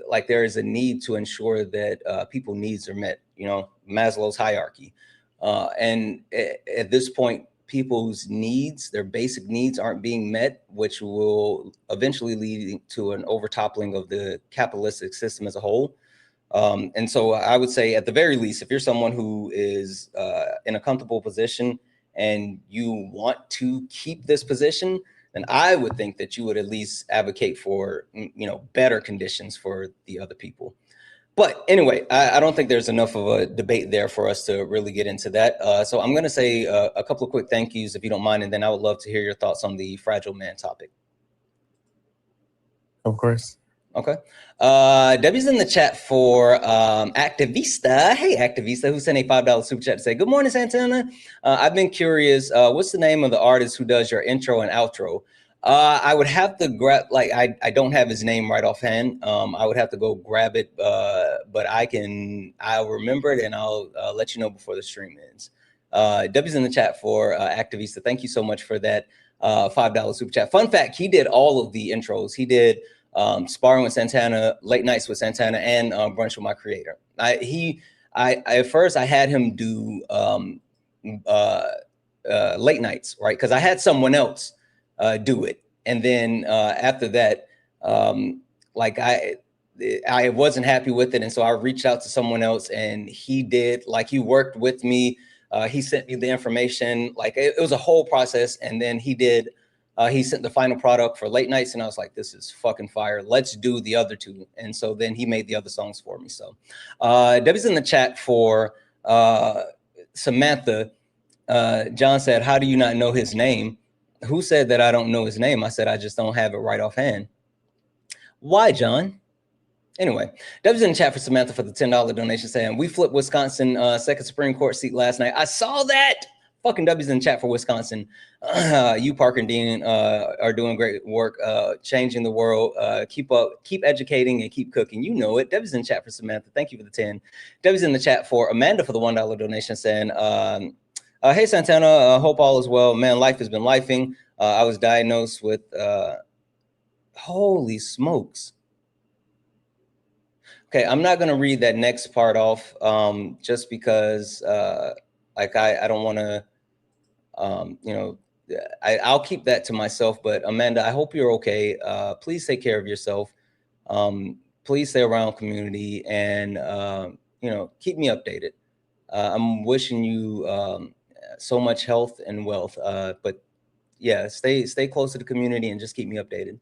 like there is a need to ensure that people's needs are met, you know, Maslow's hierarchy. And at this point, people's needs, their basic needs, aren't being met, which will eventually lead to an overtoppling of the capitalistic system as a whole. And so I would say, at the very least, if you're someone who is in a comfortable position and you want to keep this position, then I would think that you would at least advocate for, you know, better conditions for the other people. But anyway, I don't think there's enough of a debate there for us to really get into that. So I'm going to say a couple of quick thank yous, if you don't mind, and then I would love to hear your thoughts on the fragile man topic. Of course. Okay. Debbie's in the chat for Activista. Hey, Activista, who sent a $5 super chat to say, good morning, Santana. I've been curious, what's the name of the artist who does your intro and outro? I would have to grab, like, I don't have his name right offhand. I would have to go grab it, but I'll remember it and I'll let you know before the stream ends. W's in the chat for Activista. Thank you so much for that $5 super chat. Fun fact, he did all of the intros. He did Sparring with Santana, Late Nights with Santana, and Brunch with My Creator. At first I had him do late nights, right? Because I had someone else do it, and then after that, like I wasn't happy with it, and so I reached out to someone else, and he did, like, he worked with me. He sent me the information, like it was a whole process, and then he did. He sent the final product for Late Nights, and I was like, this is fucking fire. Let's do the other two. And so then he made the other songs for me. So Debbie's in the chat for Samantha. John said, how do you not know his name? Who said that I don't know his name? I said, I just don't have it right offhand. Why, John? Anyway, Debbie's in the chat for Samantha for the $10 donation, saying, we flipped Wisconsin second Supreme Court seat last night. I saw that. Fucking W's in the chat for Wisconsin. You, Parker and Dean, are doing great work, changing the world. Keep educating and keep cooking. You know it. W's in the chat for Samantha. Thank you for the 10. W's in the chat for Amanda for the $1 donation, saying, hey, Santana, hope all is well. Man, life has been lifing. I was diagnosed with, holy smokes. Okay, I'm not going to read that next part off just because, like, I don't want to, you know, I'll keep that to myself. But Amanda, I hope you're okay. Please take care of yourself. Please stay around community and, you know, keep me updated. I'm wishing you so much health and wealth. But yeah, stay close to the community and just keep me updated.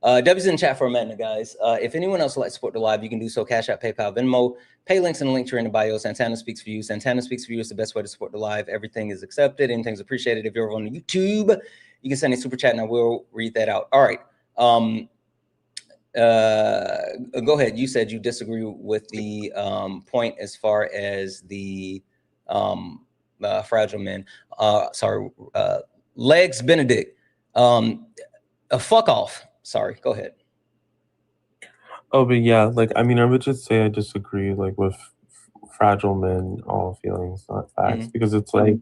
W's in the chat for Amanda, guys. If anyone else would like to support the live, you can do so. Cash App, PayPal, Venmo. Pay links in the link tree in the bio. Santana Speaks for You. Santana Speaks for You is the best way to support the live. Everything is accepted. Anything's appreciated. If you're over on YouTube, you can send a super chat and I will read that out. All right. Go ahead. You said you disagree with the point as far as the fragile men. Legs Benedict. Fuck off. Sorry, go ahead. Oh, but yeah, like, I mean, I would just say I disagree, like, with fragile men, all feelings, not facts, because it's like,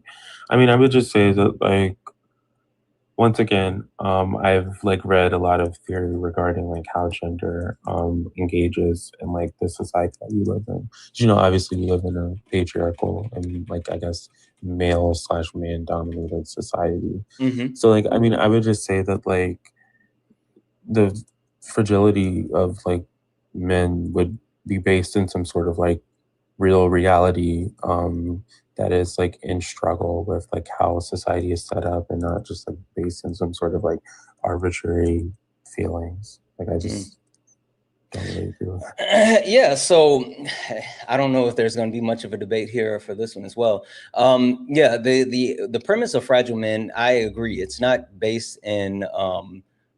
I mean, I would just say that, like, once again, I've, like, read a lot of theory regarding, like, how gender engages in, like, the society that we live in. You know, obviously we live in a patriarchal and, like, I guess, male/man dominated society. So, like, I mean, I would just say that, like, the fragility of, like, men would be based in some sort of, like, real reality that is, like, in struggle with, like, how society is set up and not just, like, based in some sort of, like, arbitrary feelings. Like, I just don't really agree with that. Yeah, so I don't know if there's going to be much of a debate here for this one as well. Yeah, the premise of fragile men, I agree. It's not based in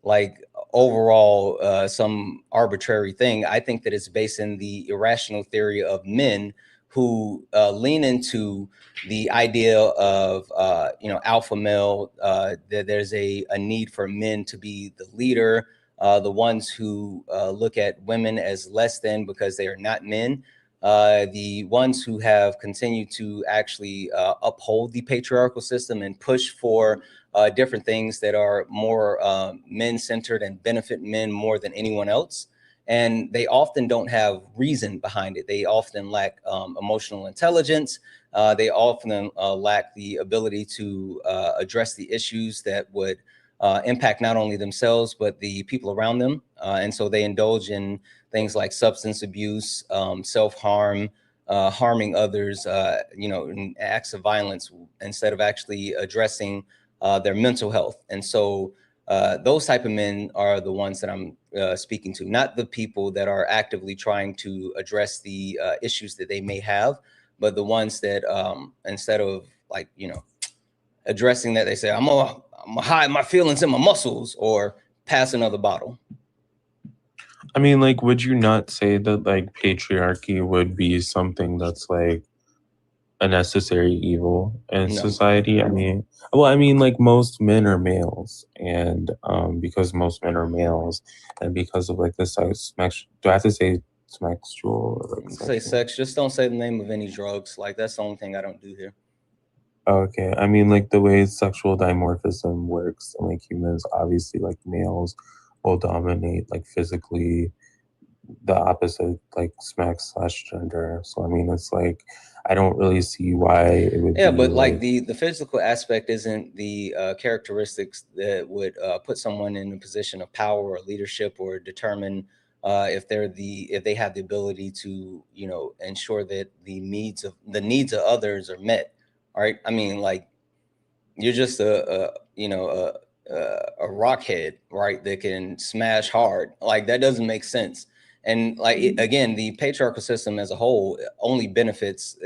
like overall some arbitrary thing. I think that it's based in the irrational theory of men who lean into the idea of you know, alpha male, that there's a need for men to be the leader, the ones who look at women as less than because they are not men, the ones who have continued to actually uphold the patriarchal system and push for different things that are more men-centered and benefit men more than anyone else. And they often don't have reason behind it. They often lack emotional intelligence. They often lack the ability to address the issues that would impact not only themselves, but the people around them. And so they indulge in things like substance abuse, self-harm, harming others, you know, in acts of violence instead of actually addressing their mental health. And so those type of men are the ones that I'm speaking to, not the people that are actively trying to address the issues that they may have, but the ones that instead of, like, you know, addressing that, they say, I'm gonna hide my feelings in my muscles or pass another bottle. I mean, like, would you not say that, like, patriarchy would be something that's, like, a necessary evil in society? I mean, well, I mean, like, most men are males, and because most men are males, and because of, like, the sex, do I have to say sexual or like Say sexual. sex. Just don't say the name of any drugs. Like that's the only thing I don't do here. Okay, I mean, like the way sexual dimorphism works, and like humans, obviously, like males will dominate like physically the opposite, like /gender. So I mean, it's like I don't really see why it would Yeah, be but like the physical aspect isn't the characteristics that would put someone in a position of power or leadership or determine if they have the ability to ensure that the needs of others are met. All right, I mean like you're just a rockhead, right? That can smash hard. Like that doesn't make sense. And like again, the patriarchal system as a whole only benefits.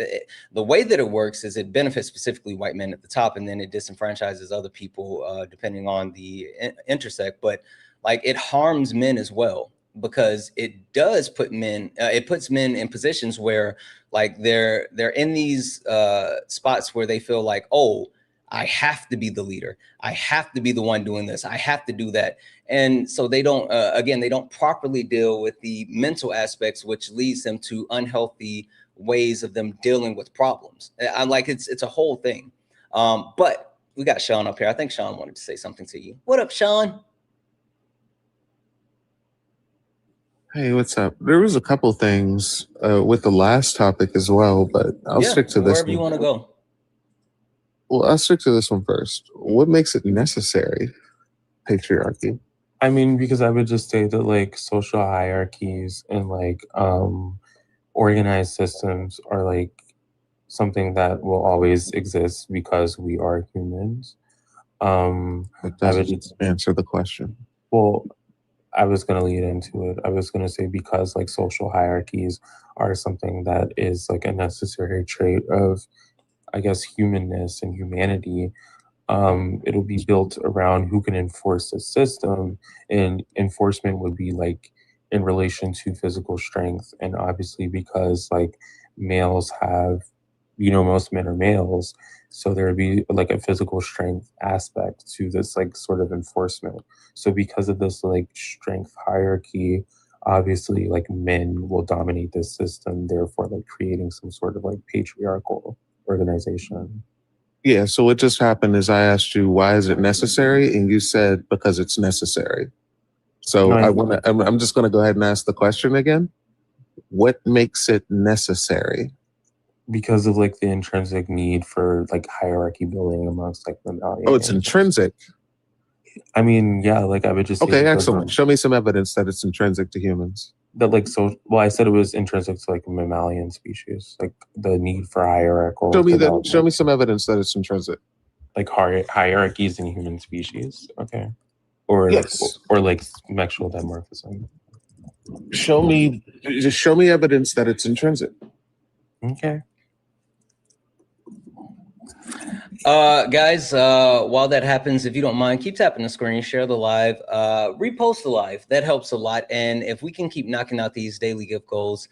The way that it works is it benefits specifically white men at the top, and then it disenfranchises other people depending on the intersect. But like it harms men as well because it does put men. It puts men in positions where like they're in these spots where they feel like, oh, I have to be the leader. I have to be the one doing this. I have to do that. And so they don't, again, they don't properly deal with the mental aspects, which leads them to unhealthy ways of them dealing with problems. I'm like, it's a whole thing. But we got Sean up here. I think Sean wanted to say something to you. What up, Sean? Hey, what's up? There was a couple things with the last topic as well, but I'll stick to this wherever you one. want to go. Well, I'll stick to this one first. What makes it necessary, patriarchy? I mean, because I would just say that like social hierarchies and like organized systems are like something that will always exist because we are humans. That doesn't answer the question. Well, I was going to lead into it. I was going to say because like social hierarchies are something that is like a necessary trait of, I guess, humanness and humanity. It'll be built around who can enforce the system, and enforcement would be like in relation to physical strength. And obviously, because like males have, most men are males, so there would be like a physical strength aspect to this like sort of enforcement. So because of this like strength hierarchy, obviously like men will dominate this system, therefore like creating some sort of like patriarchal organization. Yeah, so what just happened is I asked you, why is it necessary? And you said, because it's necessary. So No, I'm just going to go ahead and ask the question again. What makes it necessary? because of like the intrinsic need for like hierarchy building amongst like mammalian. Oh, it's intrinsic. I mean, yeah, like I would just say Okay, excellent. Show me some evidence that it's intrinsic to humans. That like well, I said it was intrinsic to like mammalian species, like the need for hierarchical. Show me some evidence that it's intrinsic. Like hierarchies in human species, okay, or yes, or like sexual dimorphism. Show me evidence that it's intrinsic. Okay. Guys, while that happens, if you don't mind, keep tapping the screen, share the live, repost the live. That helps a lot. And if we can keep knocking out these daily gift goals,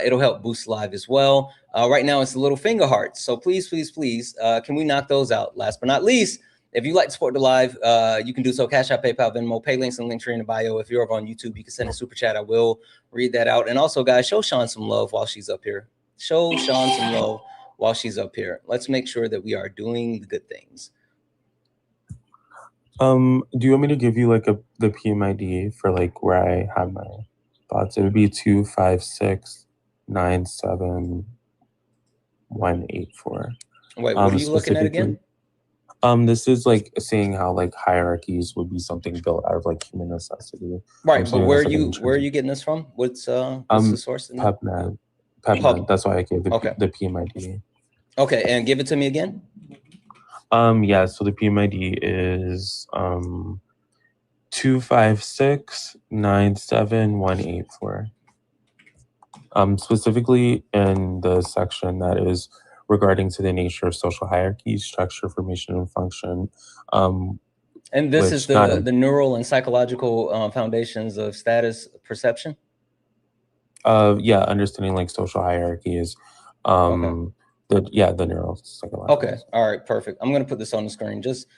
it'll help boost live as well. Right now, it's the little finger hearts. So please, please, please, can we knock those out? Last but not least, if you'd like to support the live, you can do so. Cash App, PayPal, Venmo, pay links and Linktree in the bio. If you're over on YouTube, you can send a super chat. I will read that out. And also, guys, show Sean some love while she's up here. Show Sean some love while she's up here. Let's make sure that we are doing the good things. Do you want me to give you like the PMID for like where I have my thoughts? It would be 25697184184. Wait, what are you looking at again? This is like saying how like hierarchies would be something built out of like human necessity. Right, but where are you getting this from? What's the source? PubMed. That's why I gave the PMID. Okay, and give it to me again. Yeah, so the PMID is 256971884. Specifically in the section that is regarding to the nature of social hierarchy, structure, formation, and function. And this is the neural and psychological foundations of status perception? Yeah, understanding like social hierarchies. The neural psychological. Okay, all right, perfect. I'm gonna put this on the screen. Just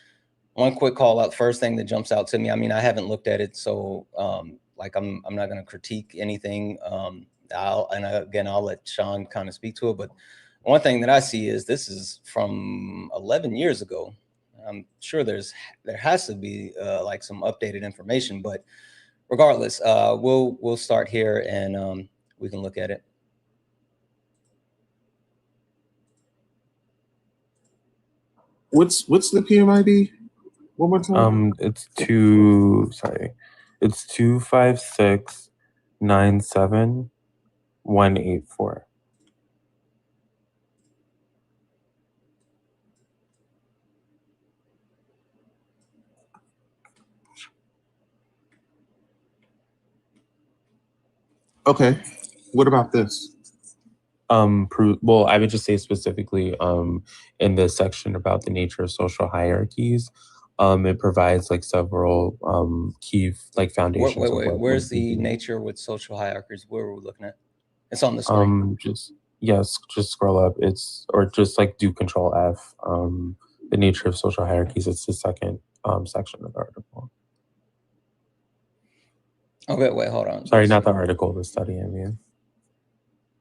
one quick call out. First thing that jumps out to me, I mean, I haven't looked at it, so like I'm not gonna critique anything I'll let Sean kind of speak to it. But one thing that I see is this is from 11 years ago. I'm sure there has to be like some updated information, but regardless, we'll start here and we can look at it. What's the PMID? One more time. It's 256-97184. Okay. What about this? Well, I would just say specifically in the section about the nature of social hierarchies, it provides like several key like foundations. Wait. Where's the nature with social hierarchies? Where are we looking at? It's on the screen. Just scroll up. Or just like do Control F. The nature of social hierarchies. It's the second section of the article. Okay, wait, hold on. Sorry, not the article, the study, I mean.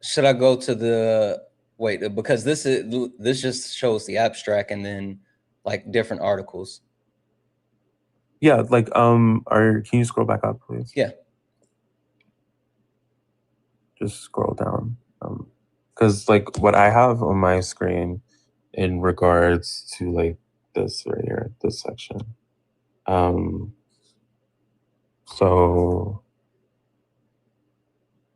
Should I go to the because this just shows the abstract and then like different articles. Yeah, like can you scroll back up, please? Yeah. Just scroll down. Because like what I have on my screen in regards to like this right here, this section. So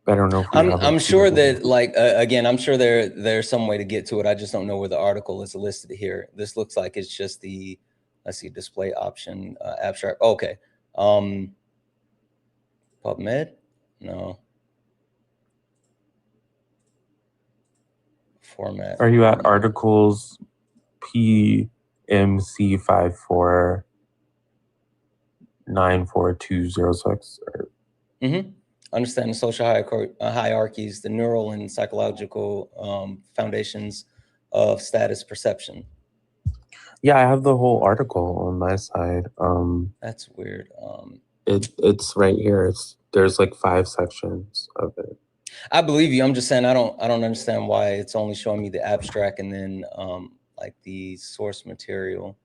I don't know if I'm sure that like again, I'm sure there's some way to get to it. I just don't know where the article is listed here. This looks like it's just the, let's see, display option, abstract. Okay. PubMed? No. Format. Are you at articles PMC54-94206? Mm-hmm. Understanding social hierarchies, the neural and psychological foundations of status perception. Yeah, I have the whole article on my side. That's weird. It's right here. There's like 5 sections of it. I believe you. I'm just saying I don't understand why it's only showing me the abstract and then like the source material.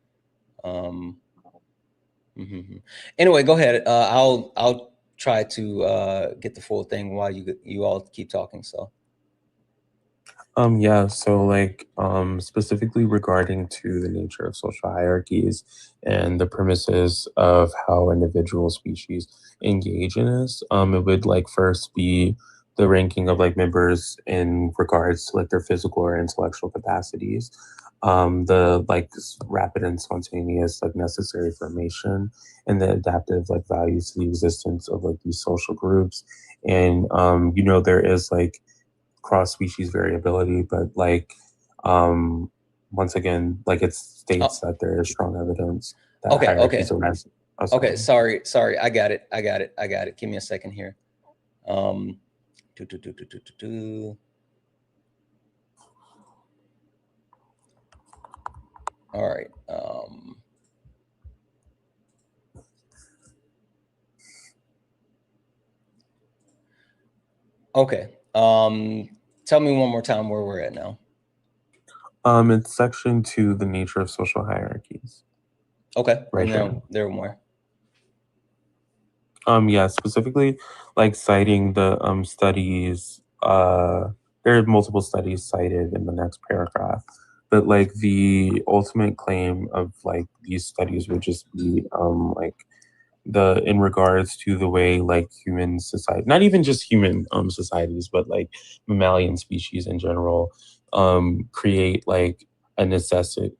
Anyway, go ahead. I'll try to get the full thing while you all keep talking. So yeah, so like specifically regarding to the nature of social hierarchies and the premises of how individual species engage in this, it would like first be the ranking of like members in regards to like their physical or intellectual capacities, the like rapid and spontaneous like necessary formation, and the adaptive like values to the existence of like these social groups. And there is like cross-species variability, but like once again, like it states that there is strong evidence that hierarchies are massive. Okay, sorry, I got it. Give me a second here. All right. Okay. Tell me one more time where we're at now. It's section 2, the nature of social hierarchies. Okay. Right and there more. Yeah, specifically like citing the studies. There are multiple studies cited in the next paragraph, but like the ultimate claim of like these studies would just be like in regards to the way like human society, not even just human societies, but like mammalian species in general, create like a necessary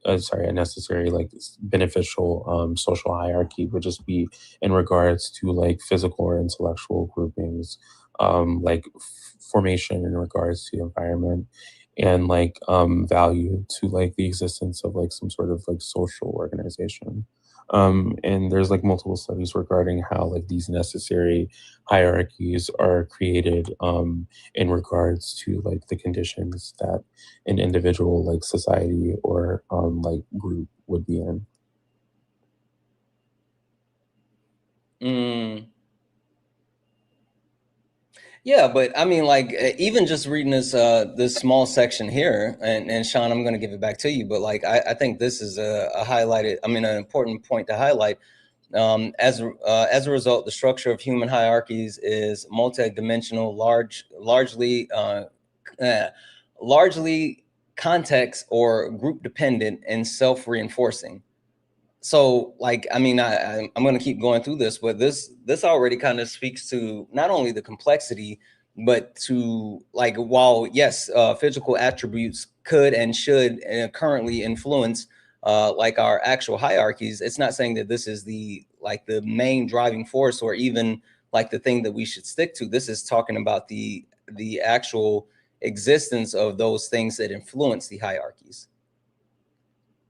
like beneficial social hierarchy would just be in regards to like physical or intellectual groupings, like formation in regards to the environment, and like value to like the existence of like some sort of like social organization. And there's like multiple studies regarding how like these necessary hierarchies are created in regards to like the conditions that an individual like society or like group would be in. Yeah, but I mean, like, even just reading this small section here, and Sean, I'm going to give it back to you. But like, I think this is a highlighted, I mean, an important point to highlight. As a result, the structure of human hierarchies is multidimensional, largely context or group dependent and self-reinforcing. So, like, I mean, I'm going to keep going through this, but this already kind of speaks to not only the complexity, but to, like, while yes, physical attributes could and should currently influence like our actual hierarchies, it's not saying that this is the main driving force or even like the thing that we should stick to. This is talking about the actual existence of those things that influence the hierarchies.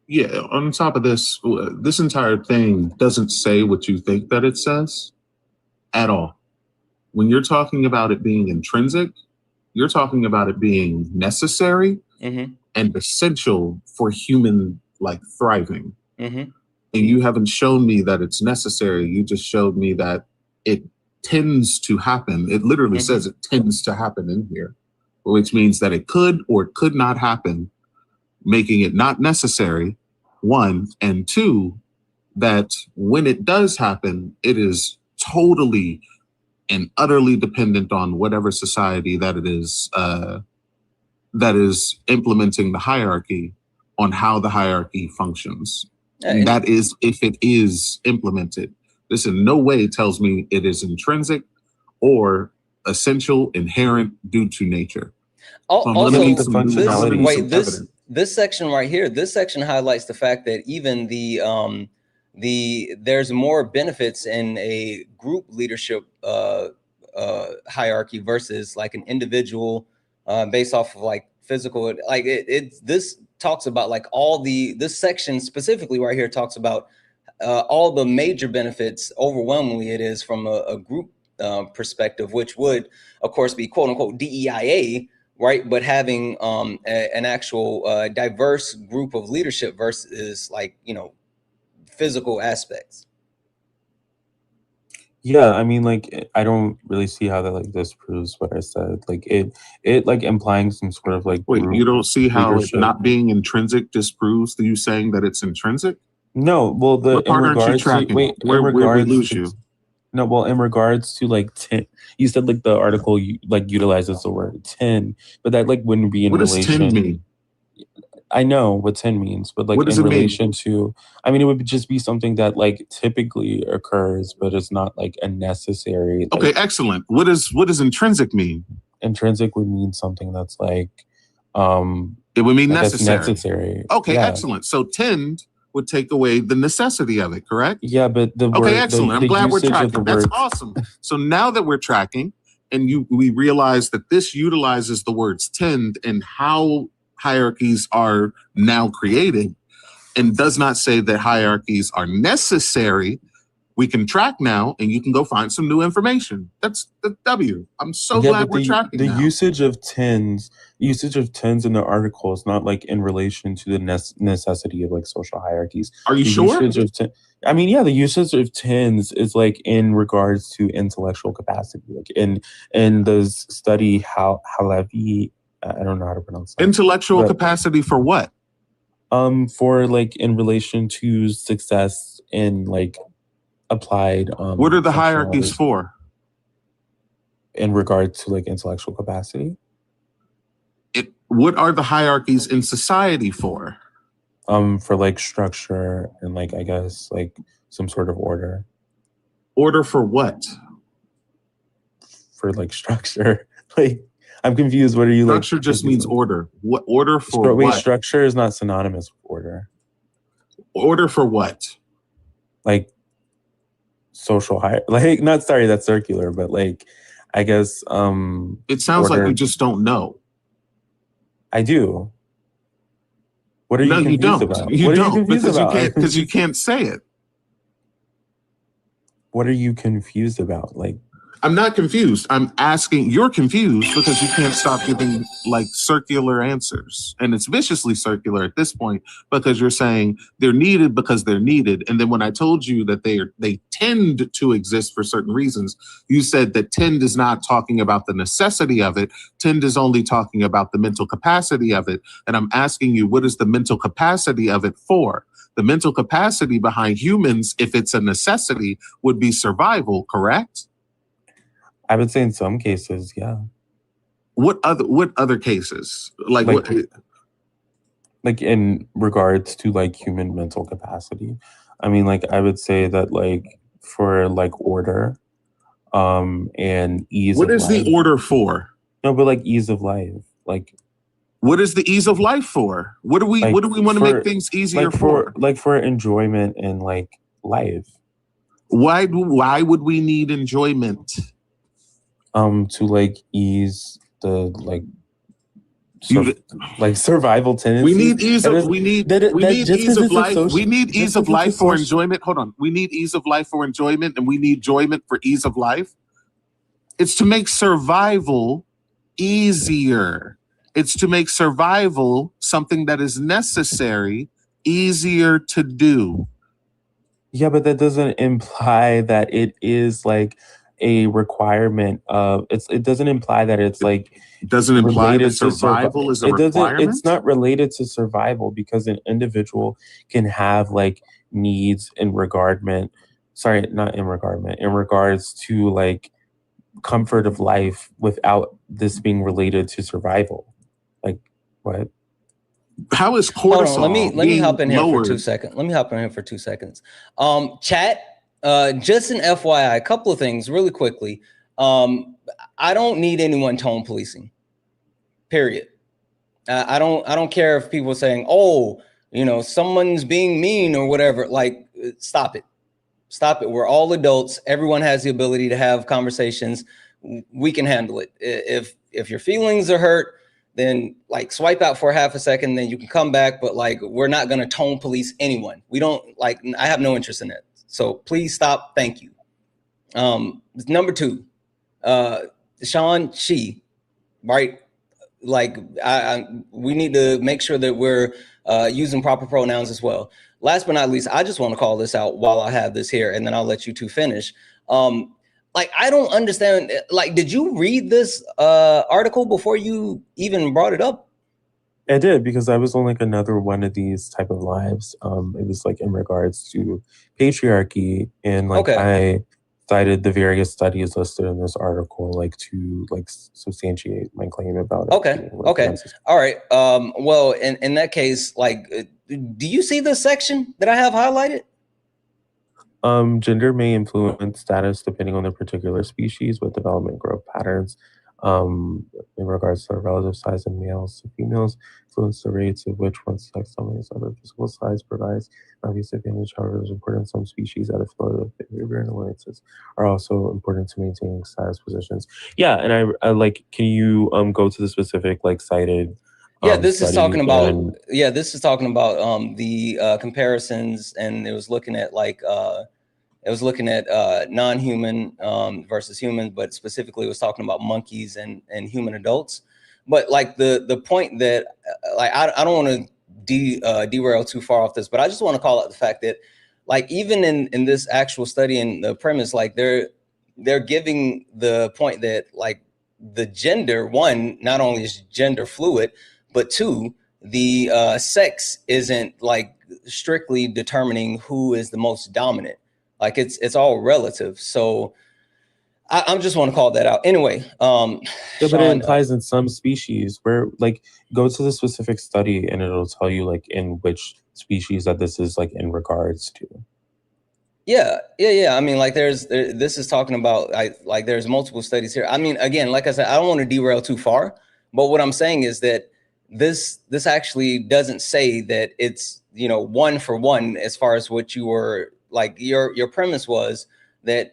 Yeah, on top of this, this entire thing doesn't say what you think that it says at all. When you're talking about it being intrinsic, you're talking about it being necessary and essential for human like thriving. And you haven't shown me that it's necessary. You just showed me that it tends to happen. It literally says it tends to happen in here, which means that it could or could not happen, making it not necessary, one, and two, that when it does happen, it is totally and utterly dependent on whatever society that it is that is implementing the hierarchy, on how the hierarchy functions. And that is if it is implemented. This in no way tells me it is intrinsic or essential, inherent, due to nature. Also, this section right here, this section highlights the fact that even there's more benefits in a group leadership hierarchy versus like an individual based off of like physical. Like this talks about like this section specifically right here talks about all the major benefits. Overwhelmingly, it is from a group perspective, which would of course be quote unquote DEIA. Right, but having an actual diverse group of leadership versus like physical aspects. Yeah, I mean, like, I don't really see how that like disproves what I said. Like it like implying some sort of like. Wait, you don't see how it not being intrinsic disproves you saying that it's intrinsic? No, well, what part aren't you tracking? Where we lose you? No, well, in regards to like 10, you said like the article like utilizes the word 10, but that like wouldn't be in relation. What does 10 mean? I know what 10 means, but like in relation to, I mean, it would just be something that like typically occurs, but it's not like a necessary. Okay, like, excellent. What does intrinsic mean? Intrinsic would mean something that's like, it would mean necessary. Okay, yeah. Excellent. So tend would take away the necessity of it, correct? Yeah, but the word, okay, excellent. I'm glad we're tracking. That's awesome. So now that we're tracking, and we realize that this utilizes the words tend and how hierarchies are now created, and does not say that hierarchies are necessary, we can track now, and you can go find some new information. That's the W. I'm so glad we're tracking the now. usage of tens in the article is not like in relation to the necessity of like social hierarchies. Are you sure? I mean, yeah, the usage of tens is like in regards to intellectual capacity. Like in the study, Halevi, I don't know how to pronounce that. Intellectual capacity for what? For like in relation to success in like applied. What are the hierarchies for? In regard to like intellectual capacity? What are the hierarchies in society for? For like structure and like, I guess, like some sort of order. Order for what? For like structure. Like, I'm confused. What are you structure like? Structure just means order. What order for what? Structure is not synonymous with order. Order for what? Like social like that's circular, but like I guess it sounds like you just don't know. I do. What are you confused about? You don't because you can't say it. What are you confused about? Like I'm not confused. I'm asking, you're confused because you can't stop giving like circular answers. And it's viciously circular at this point because you're saying they're needed because they're needed. And then when I told you that they tend to exist for certain reasons, you said that tend is not talking about the necessity of it. Tend is only talking about the mental capacity of it. And I'm asking you, what is the mental capacity of it for? The mental capacity behind humans, if it's a necessity, would be survival, correct? I would say in some cases, yeah. What other cases? Like what? Like in regards to like human mental capacity. I mean, like I would say that like for like order, and ease. What of is life. the order for? No, but like ease of life. Like what is the ease of life for? What do we like, want to make things easier like for? Like for enjoyment in like life. Why would we need enjoyment? To like ease the like like survival tendencies. We need ease of we need ease of life. We need ease of life for enjoyment. Hold on. We need ease of life for enjoyment, and we need enjoyment for ease of life. It's to make survival easier. It's to make survival something that is necessary, easier to do. Yeah, but that doesn't imply that it is like a requirement of it doesn't imply that it's like doesn't imply that survival is a requirement. It's not related to survival because an individual can have like needs in regards to like comfort of life without this being related to survival. Like what? How is cortisol? Let me hop in here for 2 seconds. Chat, just an FYI, a couple of things really quickly. I don't need anyone tone policing. Period. I don't care if people are saying, "Oh, you know, someone's being mean or whatever." Like, stop it. Stop it. We're all adults. Everyone has the ability to have conversations. We can handle it. If your feelings are hurt, then like swipe out for half a second, then you can come back. But like, we're not going to tone police anyone. We don't like, I have no interest in that. So please stop. Thank you. Number two, Sean, she, right? Like we need to make sure that we're using proper pronouns as well. Last but not least, I just want to call this out while I have this here, and then I'll let you two finish. Like, I don't understand. Like, did you read this article before you even brought it up? I did, because I was on like another one of these type of lives. It was like in regards to patriarchy, and like I cited the various studies listed in this article, like to like substantiate my claim about it. Okay. All right. Well, in that case, like, do you see this section that I have highlighted? Gender may influence status depending on the particular species, with development growth patterns in regards to relative size in males to females, influence the rates of which one sex dominates other. Physical size provides an obvious advantage, however, it is important in some species that affiliative behavior and alliances are also important to maintaining status positions. Yeah, and I like, can you go to the specific like cited? This is talking about the comparisons, and it was looking at like non-human versus human, but specifically it was talking about monkeys and human adults. But like the point that like I don't want to derail too far off this, but I just want to call out the fact that like even in this actual study and the premise, like they're giving the point that like the gender, one, not only is gender fluid, but two, the sex isn't like strictly determining who is the most dominant. Like it's all relative. So I just want to call that out. Anyway, but it implies in some species where like go to the specific study and it'll tell you like in which species that this is like in regards to. Yeah. I mean, like this is talking about like there's multiple studies here. I mean, again, like I said, I don't want to derail too far, but what I'm saying is that this actually doesn't say that it's, you know, one for one as far as what you were like your premise was that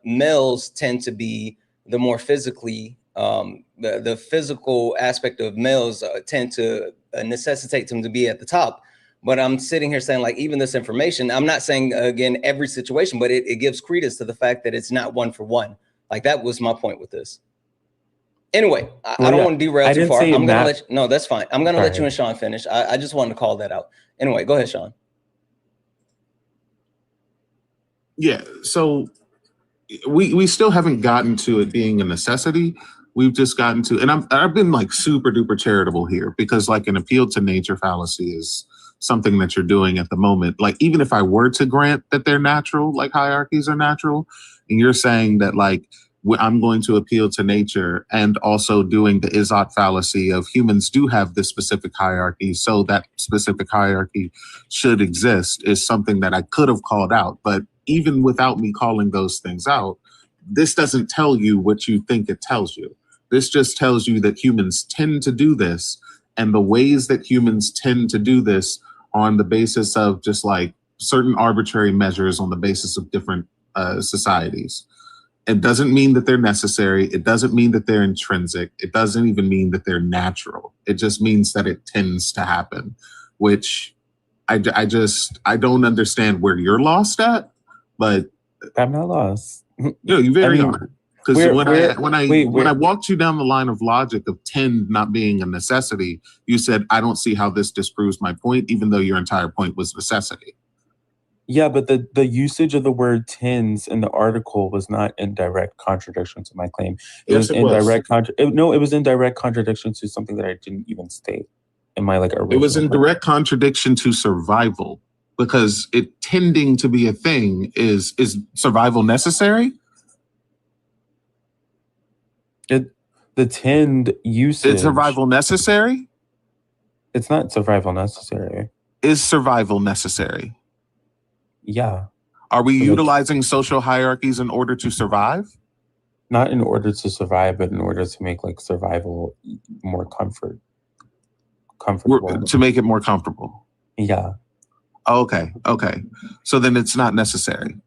males tend to be the more physically the physical aspect of males tend to necessitate them to be at the top. But I'm sitting here saying like even this information, I'm not saying again every situation, but it gives credence to the fact that it's not one for one. Like that was my point with this. Anyway, I Well, don't yeah, want to derail I too didn't far. say I'm gonna Matt- let you, no, that's fine. I'm gonna let you Sorry. and Sean finish. I just wanted to call that out. Anyway, go ahead, Sean. Yeah, so we still haven't gotten to it being a necessity. We've just gotten to, and I've been like super duper charitable here because like an appeal to nature fallacy is something that you're doing at the moment. Like even if I were to grant that they're natural, like hierarchies are natural, and you're saying that like I'm going to appeal to nature and also doing the Izzat fallacy of humans do have this specific hierarchy, so that specific hierarchy should exist is something that I could have called out. But even without me calling those things out, this doesn't tell you what you think it tells you. This just tells you that humans tend to do this, and the ways that humans tend to do this are on the basis of just like certain arbitrary measures on the basis of different societies. It doesn't mean that they're necessary. It doesn't mean that they're intrinsic. It doesn't even mean that they're natural. It just means that it tends to happen, which I don't understand where you're lost at, but I'm not lost. no, you very are. Because when I wait. walked you down the line of logic of tend not being a necessity, you said, I don't see how this disproves my point, even though your entire point was necessity. Yeah, but the usage of the word tends in the article was not in direct contradiction to my claim. It was in direct it was in direct contradiction to something that I didn't even state in my like original. It was in direct contradiction to survival, because it tending to be a thing is survival necessary? The tend usage. Is survival necessary? It's not survival necessary. Is survival necessary? Yeah. Are we utilizing social hierarchies in order to survive? Not in order to survive, but in order to make like survival more comfortable. To make it more comfortable. Yeah. Okay. So then it's not necessary.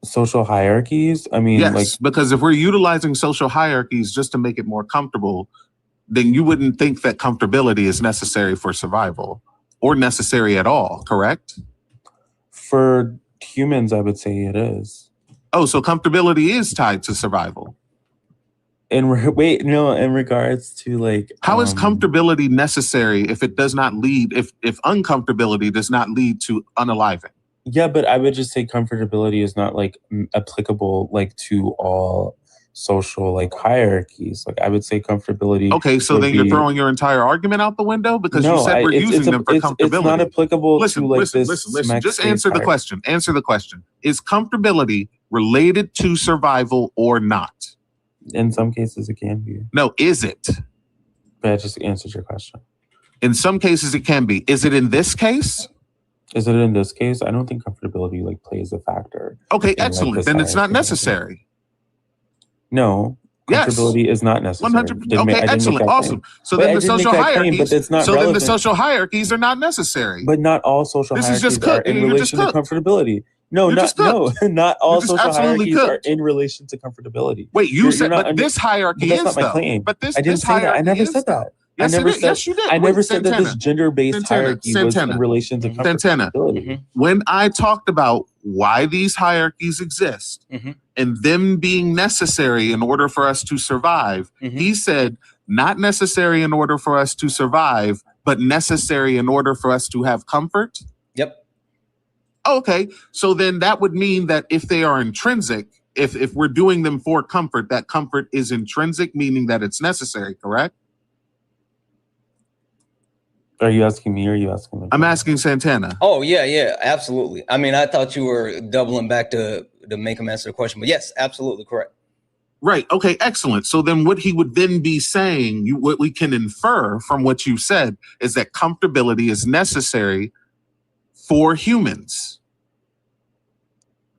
Social hierarchies? I mean, yes, like, because if we're utilizing social hierarchies just to make it more comfortable, then you wouldn't think that comfortability is necessary for survival or necessary at all, correct? For humans, I would say it is. Oh, so comfortability is tied to survival. In regards to like, how is comfortability necessary if it does not lead, if uncomfortability does not lead to unaliving? Yeah, but I would just say comfortability is not like applicable like to all social like hierarchies. Like I would say comfortability. Okay, so then you're throwing your entire argument out the window because you said we're using them for comfortability. It's not applicable to like this. Listen. Just answer the question. Answer the question. Is comfortability related to survival or not? In some cases, it can be. No, is it? But I just answered your question. In some cases, it can be. Is it in this case? Is it in this case? I don't think comfortability like plays a factor. Okay, excellent. Like, then it's not necessary. No. Comfortability is not necessary. 100%. Okay, excellent. Awesome. So then the social hierarchies, then the social hierarchies are not necessary. But not all social hierarchies are in relation to comfortability. No, not all social hierarchies are in relation to comfortability. Wait, you said, but this hierarchy is, that's not my claim. But this, I didn't say that. I never said that. Yes, you did. I never said that this gender-based hierarchy was in relation to comfortability. When I talked about why these hierarchies exist and them being necessary in order for us to survive, he said, not necessary in order for us to survive, but necessary in order for us to have comfort. Yep. Okay, so then that would mean that if they are intrinsic, if we're doing them for comfort, that comfort is intrinsic, meaning that it's necessary, correct? Are you asking me or are you asking me? I'm asking Santana. Oh, yeah, absolutely. I mean, I thought you were doubling back to make him answer the question, but yes, absolutely correct. Right. Okay, excellent. So then what he would then be saying, what we can infer from what you said is that comfortability is necessary for humans.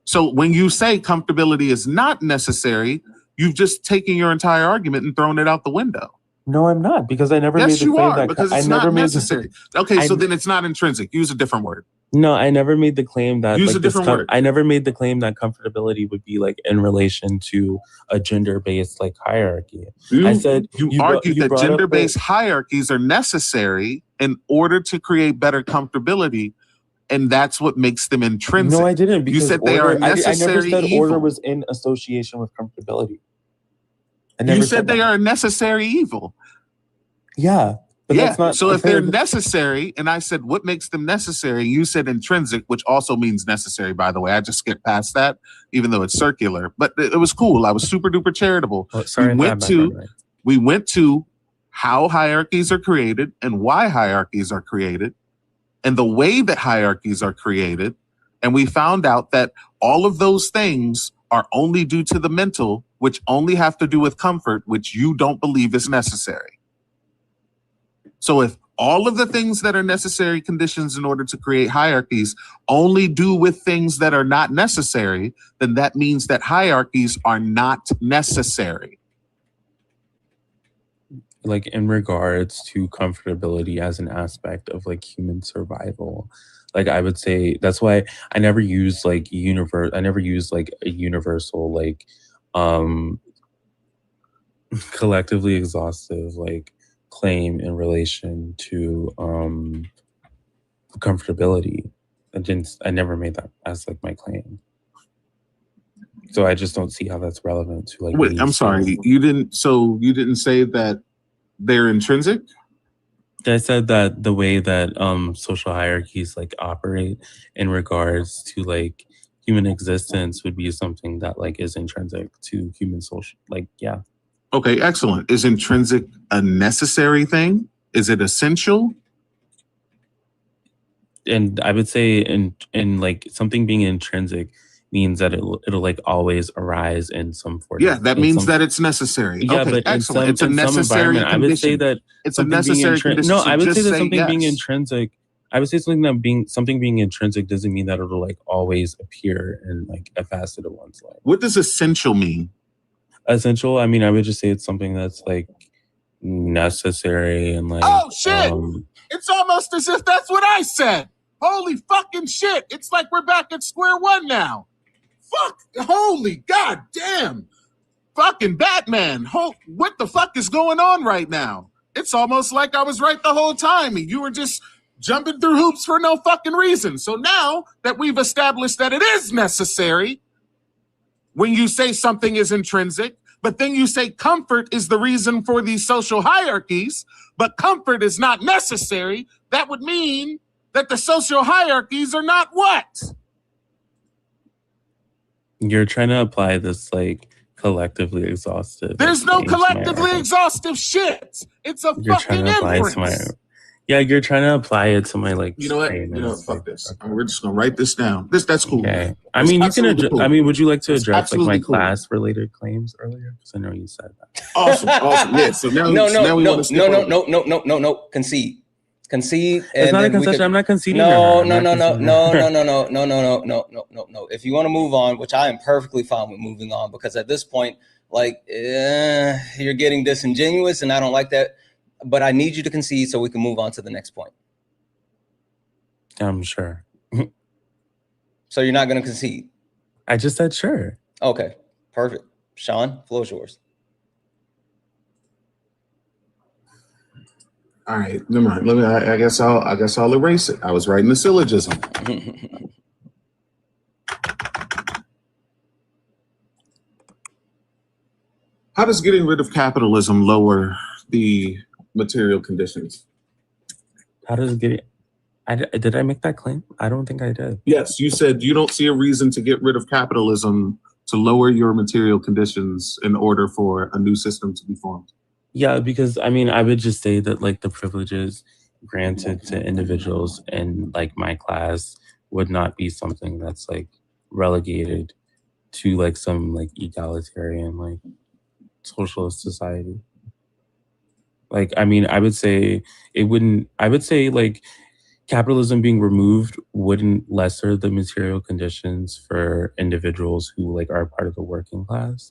So when you say comfortability is not necessary, you've just taken your entire argument and thrown it out the window. No, I'm not, because I never made the claim that because it's not necessary. Okay, so then it's not intrinsic. Use a different word. No, I never made the claim that use a different word. I never made the claim that comfortability would be like in relation to a gender-based like hierarchy. I said you argued that gender-based hierarchies are necessary in order to create better comfortability, and that's what makes them intrinsic. No, I didn't. Because you said they are necessary I never said evil. order was in association with comfortability. You said they are a necessary evil. Yeah. But yeah. That's not, so if they're necessary, and I said what makes them necessary, you said intrinsic, which also means necessary, by the way. I just skipped past that, even though it's circular. But it was cool. I was super duper charitable. Oh, sorry, we went to how hierarchies are created and why hierarchies are created and the way that hierarchies are created. And we found out that all of those things are only due to the mental, which only have to do with comfort, which you don't believe is necessary. So if all of the things that are necessary conditions in order to create hierarchies only do with things that are not necessary, then that means that hierarchies are not necessary. Like in regards to comfortability as an aspect of like human survival, like I would say that's why I never use like a universal like collectively exhaustive like claim in relation to comfortability. I never made that as like my claim. So I just don't see how that's relevant to like. Wait, I'm sorry. You didn't say that they're intrinsic? I said that the way that social hierarchies like operate in regards to like human existence would be something that like is intrinsic to human social, like, yeah. Okay, excellent. Is intrinsic a necessary thing? Is it essential? And I would say in like something being intrinsic means that it'll like always arise in some form. Yeah, that means that it's necessary. Yeah, okay, but excellent. It's a necessary condition. I would say that it's a necessary condition. No, I would say that something yes. being intrinsic. I would say something being intrinsic doesn't mean that it'll like always appear in like a facet of one's life. What does essential mean? Essential, I mean, I would just say it's something that's like necessary and like. Oh shit! It's almost as if that's what I said. Holy fucking shit! It's like we're back at square one now. Fuck! Holy goddamn! Fucking Batman! What the fuck is going on right now? It's almost like I was right the whole time, and you were just jumping through hoops for no fucking reason. So now that we've established that it is necessary, when you say something is intrinsic, but then you say comfort is the reason for these social hierarchies, but comfort is not necessary, that would mean that the social hierarchies are not what? You're trying to apply this like collectively exhaustive. There's no collectively exhaustive shit. It's a fucking inference. You're trying to apply it to my like. You know what? Fuck this. Okay. We're just gonna write this down. That's cool. Okay. I mean, you can. Cool. I mean, would you like to address like my class-related claims earlier? Because I know you said that. Awesome. Yeah. So now, no. Concede. It's not a concession. I'm not conceding. No. If you want to move on, which I am perfectly fine with moving on, because at this point, like, you're getting disingenuous, and I don't like that. But I need you to concede so we can move on to the next point. I'm sure. So you're not going to concede? I just said sure. Okay, perfect. Sean, floor is yours. All right, never mind. I guess I'll erase it. I was writing the syllogism. How does getting rid of capitalism lower the material conditions? How does it get? Did I make that claim? I don't think I did. Yes, you said you don't see a reason to get rid of capitalism to lower your material conditions in order for a new system to be formed. Yeah, because I mean, I would just say that like the privileges granted to individuals in like my class would not be something that's like relegated to like some like egalitarian like socialist society. Like, I mean, I would say it wouldn't, I would say like capitalism being removed wouldn't lesser the material conditions for individuals who like are part of the working class.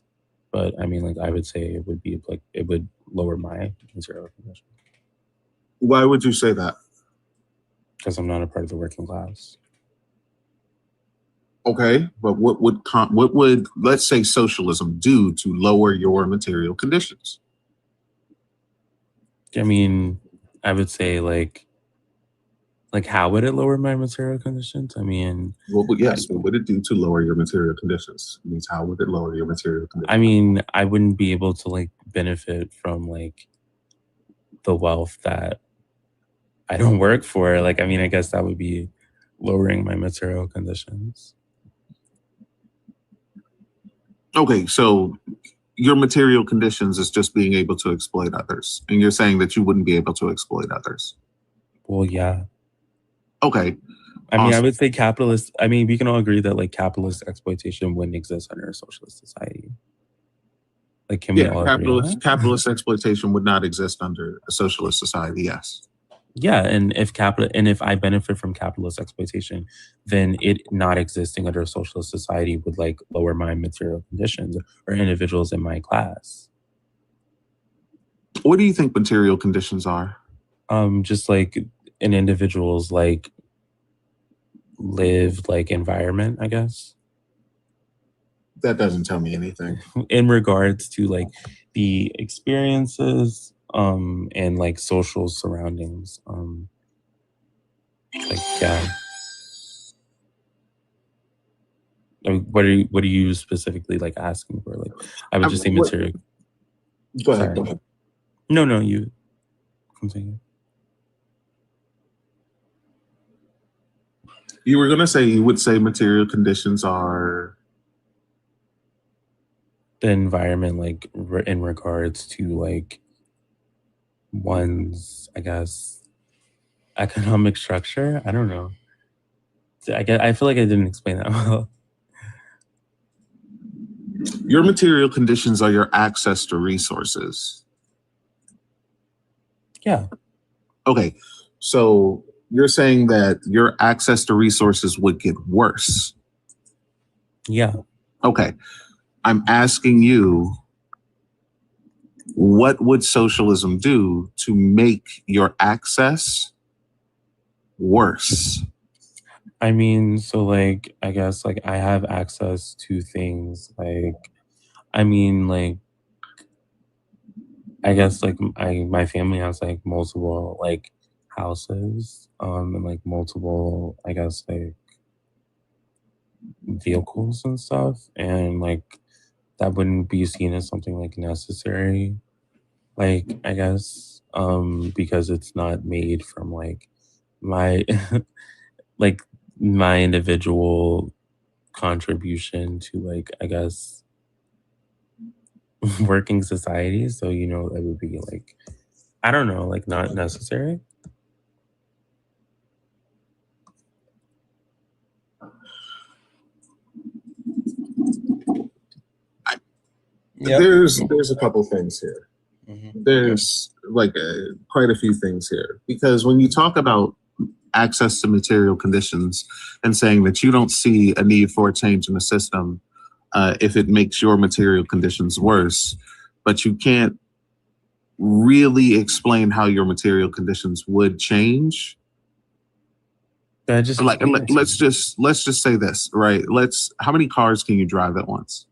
But I mean, like, I would say it would be like, it would lower my material conditions. Why would you say that? Because I'm not a part of the working class. Okay, but what would let's say socialism do to lower your material conditions? I mean, I would say like Like, how would it lower my material conditions? I mean, Well, but yes, what would it do to lower your material conditions? It means how would it lower your material conditions? I mean, I wouldn't be able to like benefit from like the wealth that I don't work for. Like, I mean, I guess that would be lowering my material conditions. Okay, so your material conditions is just being able to exploit others, and you're saying that you wouldn't be able to exploit others. Well, yeah. Okay. I mean, I Awesome. would say capitalist. I mean, we can all agree that like capitalist exploitation wouldn't exist under a socialist society. Like, can we all agree on that? Capitalist exploitation would not exist under a socialist society. Yes. Yeah, and if I benefit from capitalist exploitation, then it not existing under a socialist society would like lower my material conditions or individuals in my class. What do you think material conditions are? Just like an individual's like lived like environment, I guess. That doesn't tell me anything. In regards to like the experiences and like social surroundings. Like yeah. What are you specifically like asking for? Like I would just say material. Go ahead. Go ahead. No, you continue. You were gonna say you would say material conditions are the environment, like in regards to like one's, I guess, economic structure. I don't know. I feel like I didn't explain that well. Your material conditions are your access to resources. Yeah. Okay. So you're saying that your access to resources would get worse. Yeah. Okay. I'm asking you, what would socialism do to make your access worse? I mean, so like, I guess like I have access to things like, I mean, like, I guess like my family has like multiple like houses, and like multiple, I guess like vehicles and stuff, and like that wouldn't be seen as something like necessary, like I guess, because it's not made from like my like my individual contribution to like I guess working society. So you know it would be like I don't know, like not necessary. Yep. There's a couple things here. Mm-hmm. There's like quite a few things here, because when you talk about access to material conditions and saying that you don't see a need for a change in the system if it makes your material conditions worse, but you can't really explain how your material conditions would change. Just like let's just say this, right? How many cars can you drive at once?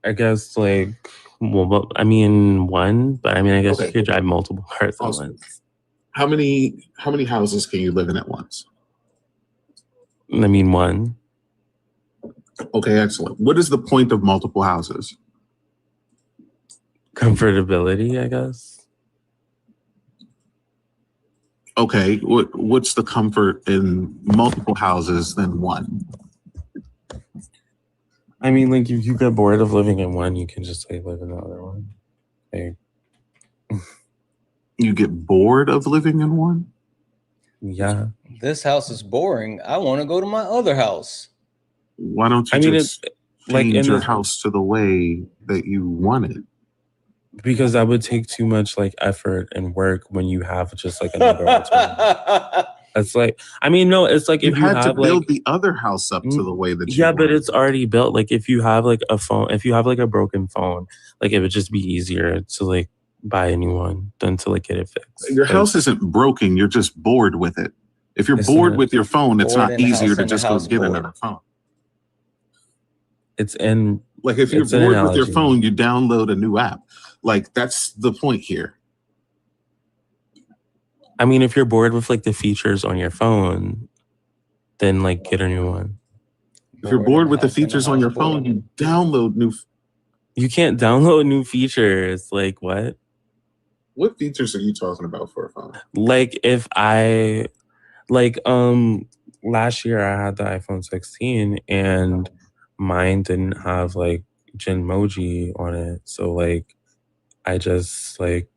I guess like, well, I mean one, but I mean I guess Okay. you could drive multiple cars at Awesome. once. How many houses can you live in at once? I mean one. Okay, excellent. What is the point of multiple houses? Comfortability, I guess. Okay, what's the comfort in multiple houses than one? I mean, like if you get bored of living in one, you can just like live in the other one. Like, you get bored of living in one? Yeah. This house is boring. I want to go to my other house. Why don't you just change your house to the way that you want it? Because that would take too much like effort and work when you have just like another alternative. It's like, I mean, no, it's like if you have to build like the other house up to the way that you but it's already built. Like if you have like a phone, if you have like a broken phone, like it would just be easier to like buy a new one than to like get it fixed. Your house isn't broken, you're just bored with it. If you're bored with your phone, it's not easier to just go get another phone. It's in like if you're bored with your phone, you download a new app. Like that's the point here. I mean, if you're bored with like the features on your phone, then like get a new one. If you're bored with the features on your phone, you download new. You can't download new features. Like what? What features are you talking about for a phone? Like if I like last year I had the iPhone 16 and mine didn't have like Genmoji on it. So like I just like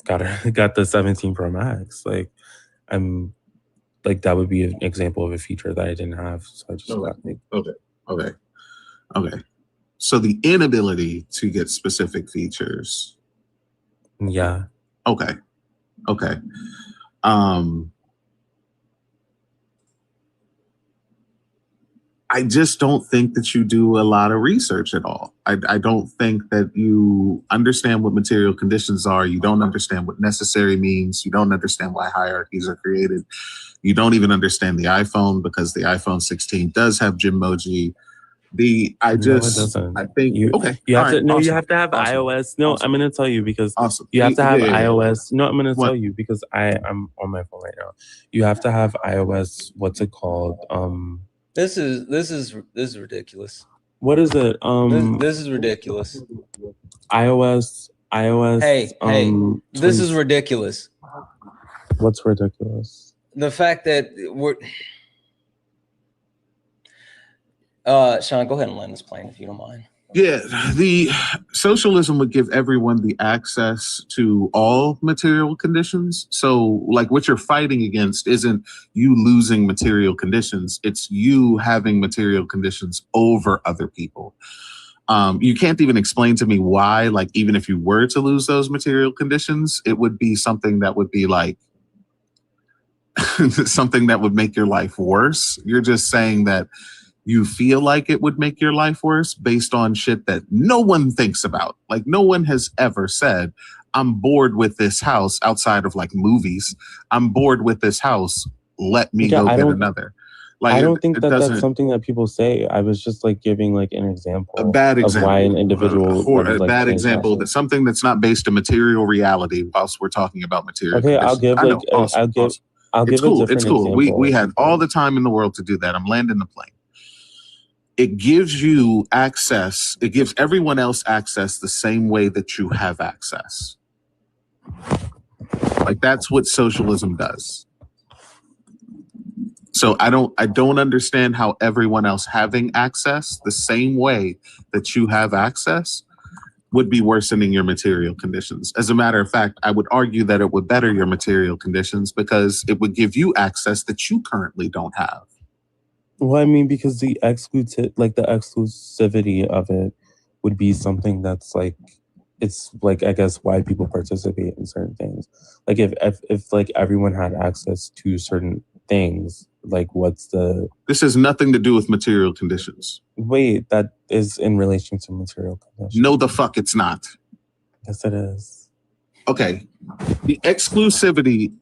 got the 17 Pro Max. Like I'm like that would be an example of a feature that I didn't have. So I just got like Okay. So the inability to get specific features. yeah. Okay. I just don't think that you do a lot of research at all. I don't think that you understand what material conditions are. You don't understand what necessary means. You don't understand why hierarchies are created. You don't even understand the iPhone because the iPhone 16 does have Gymmoji. I think you have to you have to have iOS. No, I'm gonna tell you because you have to have iOS. No, I'm gonna tell you because I'm on my phone right now. You have to have iOS. What's it called? This is ridiculous. What is it? This is ridiculous. iOS. Hey, this is ridiculous. What's ridiculous? The fact that we're Sean, go ahead and land this plane if you don't mind. Yeah, the socialism would give everyone the access to all material conditions. So like what you're fighting against isn't you losing material conditions. It's you having material conditions over other people. You can't even explain to me why, like, even if you were to lose those material conditions, it would be something that would be like something that would make your life worse. You're just saying that you feel like it would make your life worse based on shit that no one thinks about. Like no one has ever said, I'm bored with this house outside of like movies. I'm bored with this house. Let me go get another. Like, I don't think that's something that people say. I was just like giving like an example. A bad example. Of why an individual a bad example that something that's not based in material reality whilst we're talking about material. Okay, conditions. I'll give cool. a different It's cool. example. We had all the time in the world to do that. I'm landing the plane. It gives you access. It gives everyone else access the same way that you have access. Like that's what socialism does. So I don't understand how everyone else having access the same way that you have access would be worsening your material conditions. As a matter of fact, I would argue that it would better your material conditions because it would give you access that you currently don't have. Well, I mean, because the exclusivity of it would be something that's like, it's like, I guess, why people participate in certain things. Like if like everyone had access to certain things, like This has nothing to do with material conditions. Wait, that is in relation to material conditions. No, the fuck it's not. Yes, it is. Okay. The exclusivity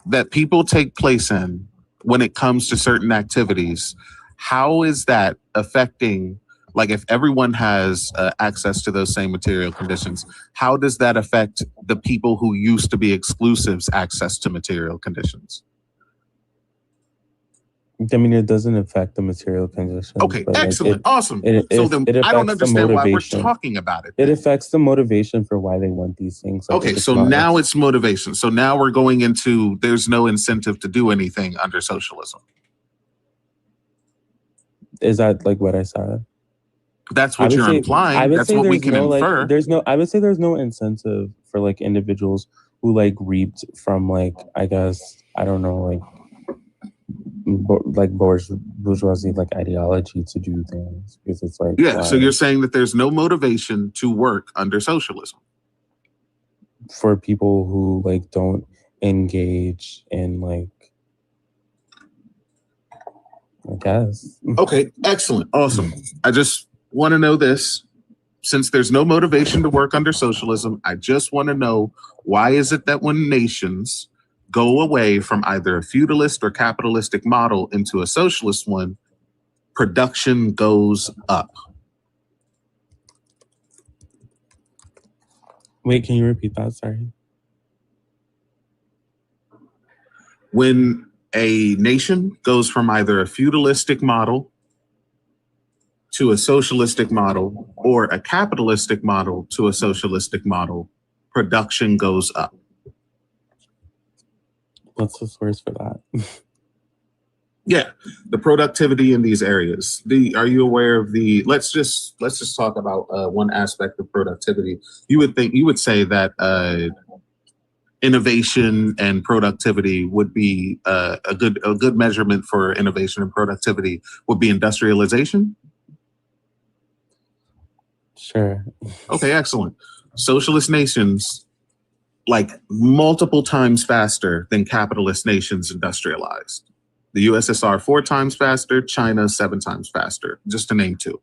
that people take place in when it comes to certain activities, how is that affecting, like if everyone has access to those same material conditions, how does that affect the people who used to be exclusives access to material conditions? I mean, it doesn't affect the material conditions. Okay, excellent, awesome. So then I don't understand why we're talking about it. It affects the motivation for why they want these things. Like okay, so now it's motivation. So now we're going into there's no incentive to do anything under socialism. Is that like what I said? That's what you're implying. That's what we can infer. I would say there's no incentive for like individuals who like reaped from like, I guess, I don't know, like bourgeoisie like ideology to do things because it's like so you're saying that there's no motivation to work under socialism for people who like don't engage in like, I guess. Okay, excellent, awesome. I just want to know this. Since there's no motivation to work under socialism, I just want to know, why is it that when nations go away from either a feudalist or capitalistic model into a socialist one, production goes up? Wait, can you repeat that? Sorry. When a nation goes from either a feudalistic model to a socialistic model or a capitalistic model to a socialistic model, production goes up. What's the source for that? Yeah, the productivity in these areas. Are you aware of the? Let's just talk about one aspect of productivity. You would say that innovation and productivity would be a good measurement for innovation and productivity would be industrialization. Sure. Okay, excellent. Socialist nations, like multiple times faster than capitalist nations, industrialized. The USSR 4 times faster, China 7 times faster, just to name 2.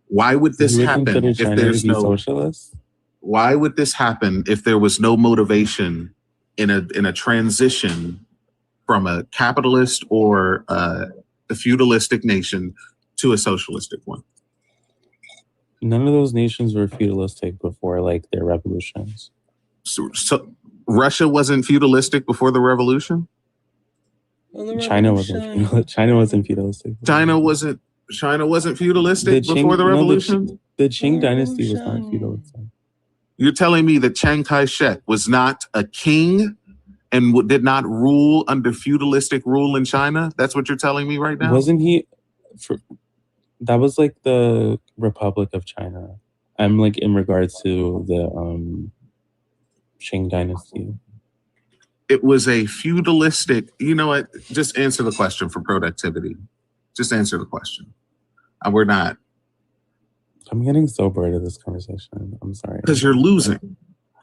Why would this happen if there's no socialist? Why would this happen if there was no motivation in a transition from a capitalist or a feudalistic nation to a socialistic one? None of those nations were feudalistic before like their revolutions. So Russia wasn't feudalistic before the revolution? China wasn't feudalistic. China wasn't feudalistic before the revolution? The Qing dynasty was not feudalistic. You're telling me that Chiang Kai-shek was not a king and did not rule under feudalistic rule in China? That's what you're telling me right now? Wasn't he? That was like the Republic of China. I'm like in regards to the Qing dynasty. It was a feudalistic, you know what? Just answer the question for productivity. Just answer the question. We're not. I'm getting so bored of this conversation. I'm sorry. Because you're losing.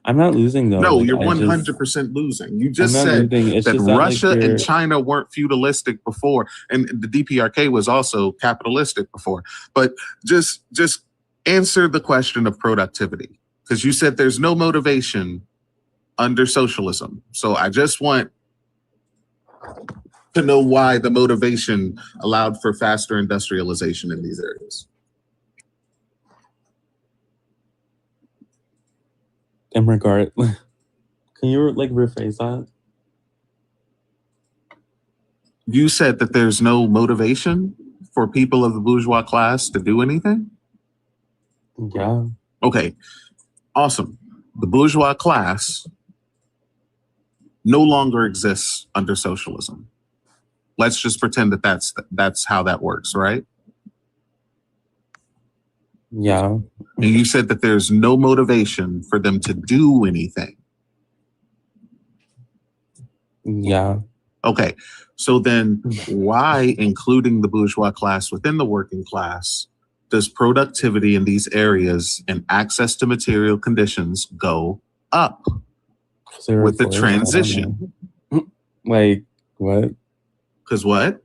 I'm not losing though. No, like, you're 100% losing. You just said that Russia and China weren't feudalistic before, and the DPRK was also capitalistic before. But just answer the question of productivity, because you said there's no motivation under socialism. So I just want to know why the motivation allowed for faster industrialization in these areas. In regard, can you like rephrase that? You said that there's no motivation for people of the bourgeois class to do anything? Yeah. Okay, awesome. The bourgeois class no longer exists under socialism. Let's just pretend that that's how that works, right? Yeah. And you said that there's no motivation for them to do anything. Yeah. Okay, so then why, including the bourgeois class within the working class, does productivity in these areas and access to material conditions go up with the transition? Like, what? Because what?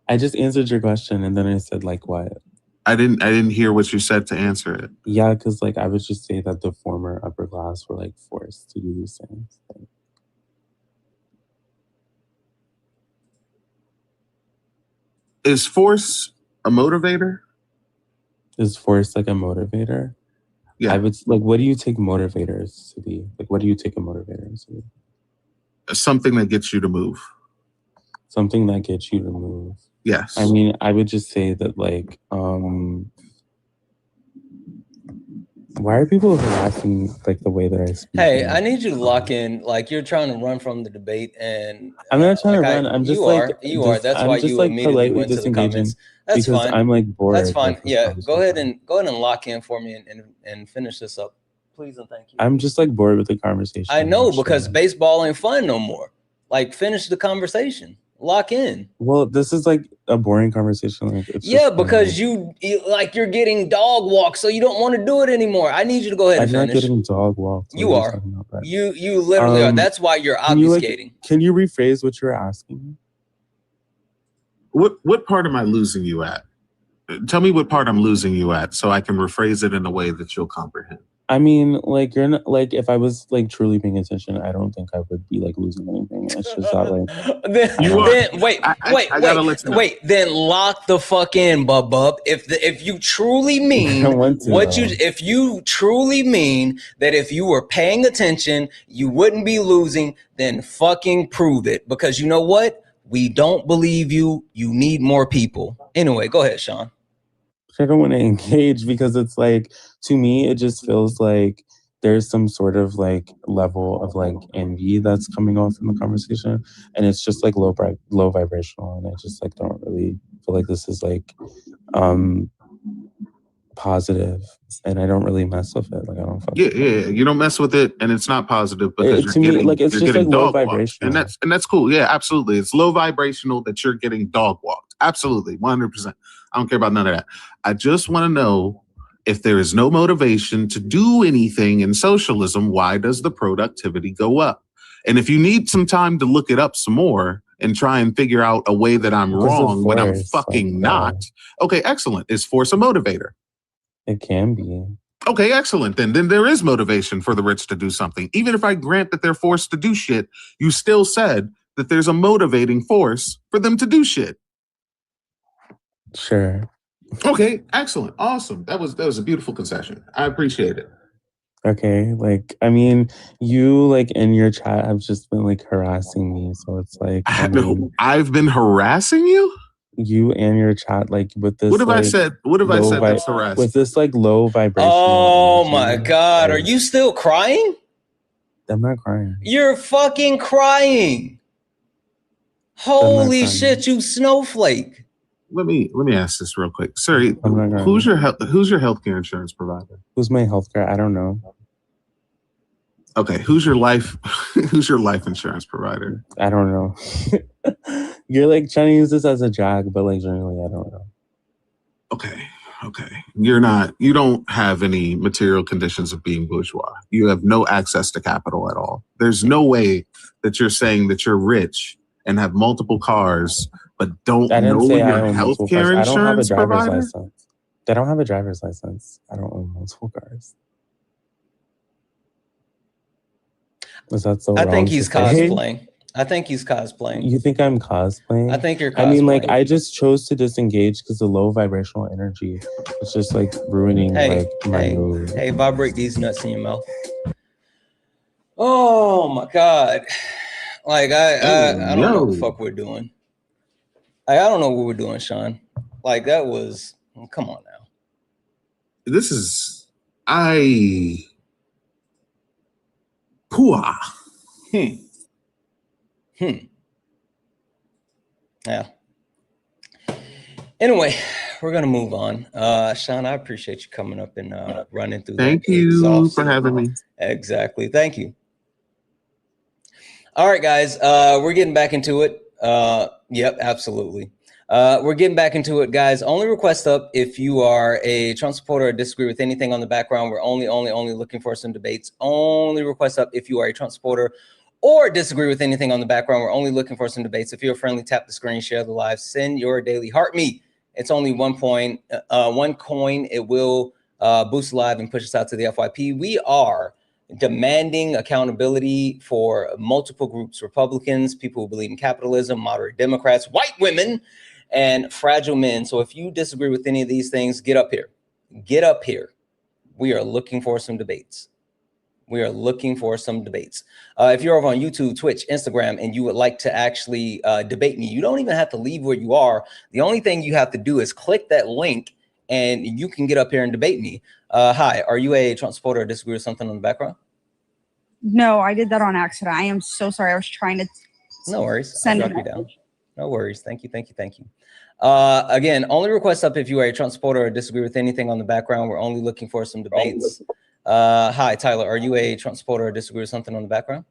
I just answered your question and then I said, like, what? I didn't hear what you said to answer it. Yeah, because like I would just say that the former upper class were like forced to do these things. Is force a motivator? Is force like a motivator? Yeah. I would like, what do you take motivators to be? Like, what do you take a motivator to be? Something that gets you to move. Something that gets you to move. Yes. I mean, I would just say that like, why are people harassing like the way that I speak? Hey, I need you to lock in. Like you're trying to run from the debate, and I'm not trying to run. I'm just like you are. That's why you immediately went to the comments. That's because fine. I'm like bored. That's fine. Yeah, go ahead and lock in for me and finish this up, please and thank you. I'm just like bored with the conversation. I know, because baseball ain't fun no more. Like finish the conversation. Lock in. Well, this is like a boring conversation. Like, it's because you're getting dog walked, so you don't want to do it anymore. I need you to go ahead and finish. I'm not getting dog walked. You are. You literally are. That's why you're obfuscating. Can you rephrase what you're asking? What part am I losing you at? Tell me what part I'm losing you at so I can rephrase it in a way that you'll comprehend. I mean, like you're not like if I was like truly paying attention, I don't think I would be like losing anything. It's just that like then lock the fuck in, bub. If you truly mean if you truly mean that if you were paying attention, you wouldn't be losing, then fucking prove it. Because you know what? We don't believe you. You need more people. Anyway, go ahead, Sean. I don't want to engage because it's like, to me, it just feels like there's some sort of like level of like envy that's coming off in the conversation. And it's just like low vibrational. And I just like don't really feel like this is like positive. And I don't really mess with it. Like I don't yeah, you don't mess with it, and it's not positive because to me, like it's just like low vibrational. And that's cool. Yeah, absolutely. It's low vibrational that you're getting dog walked. Absolutely, 100%. I don't care about none of that. I just want to know if there is no motivation to do anything in socialism, why does the productivity go up? And if you need some time to look it up some more and try and figure out a way that I'm wrong when I'm fucking not, okay, excellent. Is force a motivator? It can be. Okay, excellent. Then there is motivation for the rich to do something. Even if I grant that they're forced to do shit, you still said that there's a motivating force for them to do shit. Sure. Okay, excellent. Awesome. That was a beautiful concession. I appreciate it. Okay, like, I mean, you, like, in your chat have just been, like, harassing me, so it's like... I've been harassing you? You and your chat, like, with this... What have I said? What have I said that's harassing? With this, like, low vibration. Oh, my God. Are you still crying? I'm not crying. You're fucking crying. Holy shit, you snowflake. Let me ask this real quick. Sorry, who's your healthcare insurance provider? Who's my healthcare? I don't know. Okay, who's your life insurance provider? I don't know. You're like trying to use this as a jag, but like generally I don't know. Okay. You don't have any material conditions of being bourgeois. You have no access to capital at all. There's no way that you're saying that you're rich and have multiple cars, but don't know your healthcare insurance provider? I don't have a driver's license. I don't own multiple cars. Is that so wrong? I think he's cosplaying. You think I'm cosplaying? I think you're cosplaying. I mean, like, I just chose to disengage because the low vibrational energy is just like ruining my mood. Hey, vibrate these nuts in your mouth. Oh my God. Like I don't know what the fuck we're doing. I don't know what we're doing, Sean. Like that was, come on now. This is Yeah. Anyway, we're gonna move on. Sean, I appreciate you coming up and running through. Thank you for having me. Exactly. Thank you. All right, guys. We're getting back into it. Yep, absolutely. We're getting back into it, guys. Only request up if you are a Trump supporter or disagree with anything on the background. We're only looking for some debates. Only request up if you are a Trump supporter or disagree with anything on the background. We're only looking for some debates. If you're friendly, tap the screen, share the live, send your daily heart me. It's only one coin. It will boost live and push us out to the FYP. We are demanding accountability for multiple groups: Republicans, people who believe in capitalism, moderate Democrats, white women, and fragile men. So if you disagree with any of these things, get up here. Get up here. We are looking for some debates. If you're over on YouTube, Twitch, Instagram, and you would like to actually debate me, you don't even have to leave where you are. The only thing you have to do is click that link and you can get up here and debate me. Hi, are you a Trump supporter or disagree with something on the background? No, I did that on accident. I am so sorry. I was trying to No worries. send I'll drop you down. No worries. Thank you. Again, only request up if you are a Trump supporter or disagree with anything on the background. We're only looking for some debates. Hi, Tyler. Are you a Trump supporter or disagree with something on the background?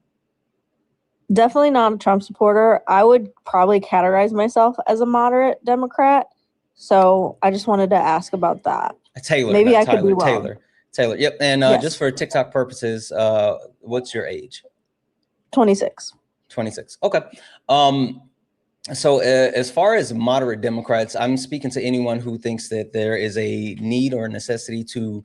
Definitely not a Trump supporter. I would probably categorize myself as a moderate Democrat. So I just wanted to ask about that. Taylor. Maybe I could be wrong. Taylor. Yep. And yes. Just for TikTok purposes, what's your age? 26. 26. Okay. So as far as moderate Democrats, I'm speaking to anyone who thinks that there is a need or a necessity to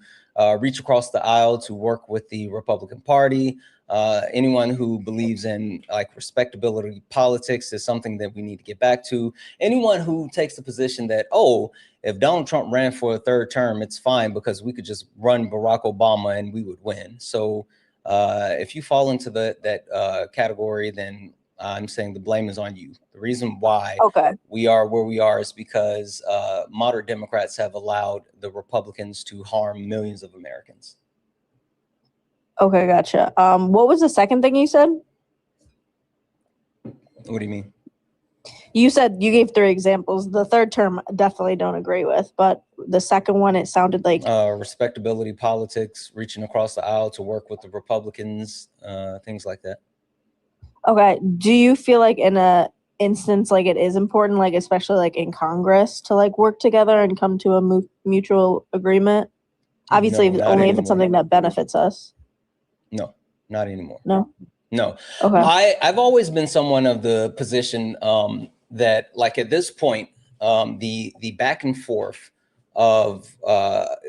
reach across the aisle to work with the Republican Party. Anyone who believes in like respectability politics is something that we need to get back to. Anyone who takes the position that, oh, if Donald Trump ran for a third term, it's fine because we could just run Barack Obama and we would win. So if you fall into that category, then I'm saying the blame is on you. The reason why we are where we are is because moderate Democrats have allowed the Republicans to harm millions of Americans. Okay, gotcha. What was the second thing you said? What do you mean? You said you gave 3 examples. The third term, definitely don't agree with, but the second one, it sounded like respectability politics, reaching across the aisle to work with the Republicans, things like that. Okay. Do you feel like in a instance like it is important, like especially like in Congress, to like work together and come to a mutual agreement? Obviously, No, only if it's something that benefits us. No, not anymore. No. No. Okay. I've always been someone of the position that like at this point, the back and forth of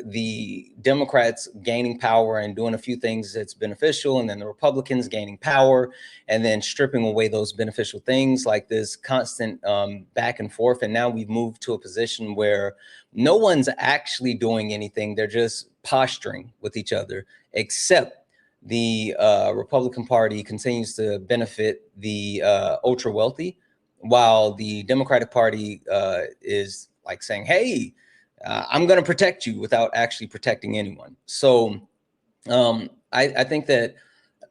the Democrats gaining power and doing a few things that's beneficial, and then the Republicans gaining power and then stripping away those beneficial things, like this constant back and forth. And now we've moved to a position where no one's actually doing anything. They're just posturing with each other, except the Republican Party continues to benefit the ultra wealthy, while the Democratic Party is like saying, hey, I'm going to protect you without actually protecting anyone. So I think that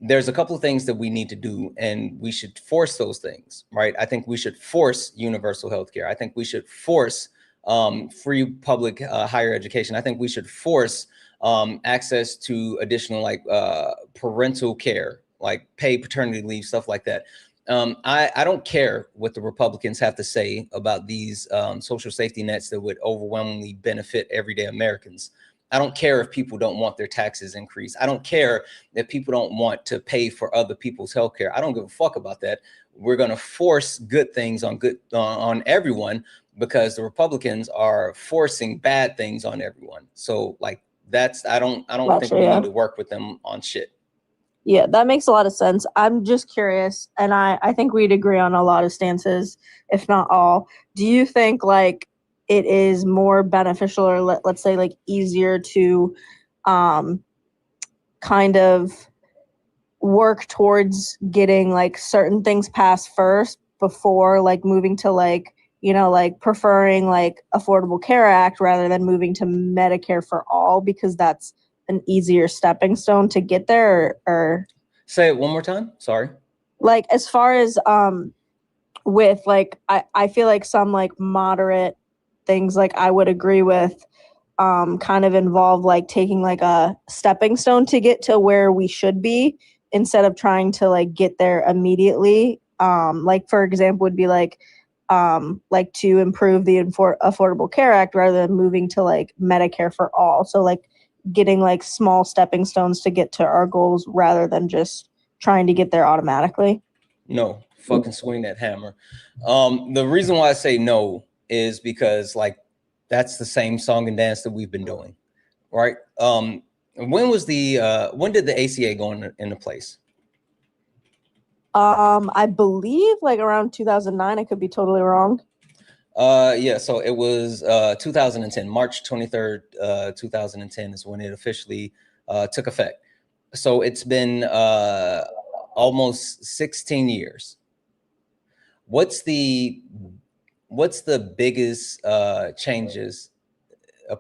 there's a couple of things that we need to do, and we should force those things, right? I think we should force universal health care. I think we should force free public higher education. I think we should force access to additional like parental care, like paid paternity leave, stuff like that. I don't care what the Republicans have to say about these social safety nets that would overwhelmingly benefit everyday Americans. I don't care if people don't want their taxes increased. I don't care if people don't want to pay for other people's health care. I don't give a fuck about that. We're going to force good things on everyone, because the Republicans are forcing bad things on everyone. So like I don't think we need to work with them on shit. Yeah, that makes a lot of sense. I'm just curious, and I think we'd agree on a lot of stances, if not all. Do you think like it is more beneficial, or let's say like easier to kind of work towards getting like certain things passed first before like moving to like, you know, like preferring like Affordable Care Act rather than moving to Medicare for all, because that's an easier stepping stone to get there? Or say it one more time. Sorry. Like as far as with like I feel like some like moderate things like I would agree with kind of involve like taking like a stepping stone to get to where we should be, instead of trying to like get there immediately. Like for example would be like to improve the Affordable Care Act rather than moving to like Medicare for all. So like getting like small stepping stones to get to our goals rather than just trying to get there automatically. No, fucking swing that hammer. The reason why I say no is because like that's the same song and dance that we've been doing, right? When did the ACA go into place? I believe like around 2009. I could be totally wrong. Yeah, so it was 2010, March 23rd, 2010 is when it officially took effect. So it's been almost 16 years. What's the biggest changes,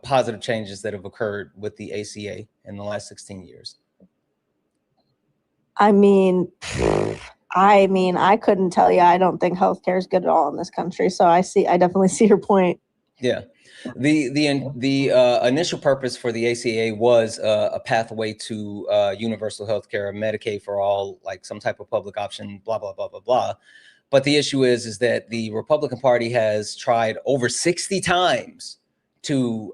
positive changes that have occurred with the ACA in the last 16 years? I mean, I couldn't tell you. I don't think healthcare is good at all in this country. So I definitely see your point. Yeah. The initial purpose for the ACA was a pathway to universal healthcare, Medicaid for all, like some type of public option, blah, blah, blah, blah, blah. But the issue is that the Republican Party has tried over 60 times to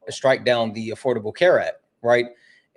strike down the Affordable Care Act, right?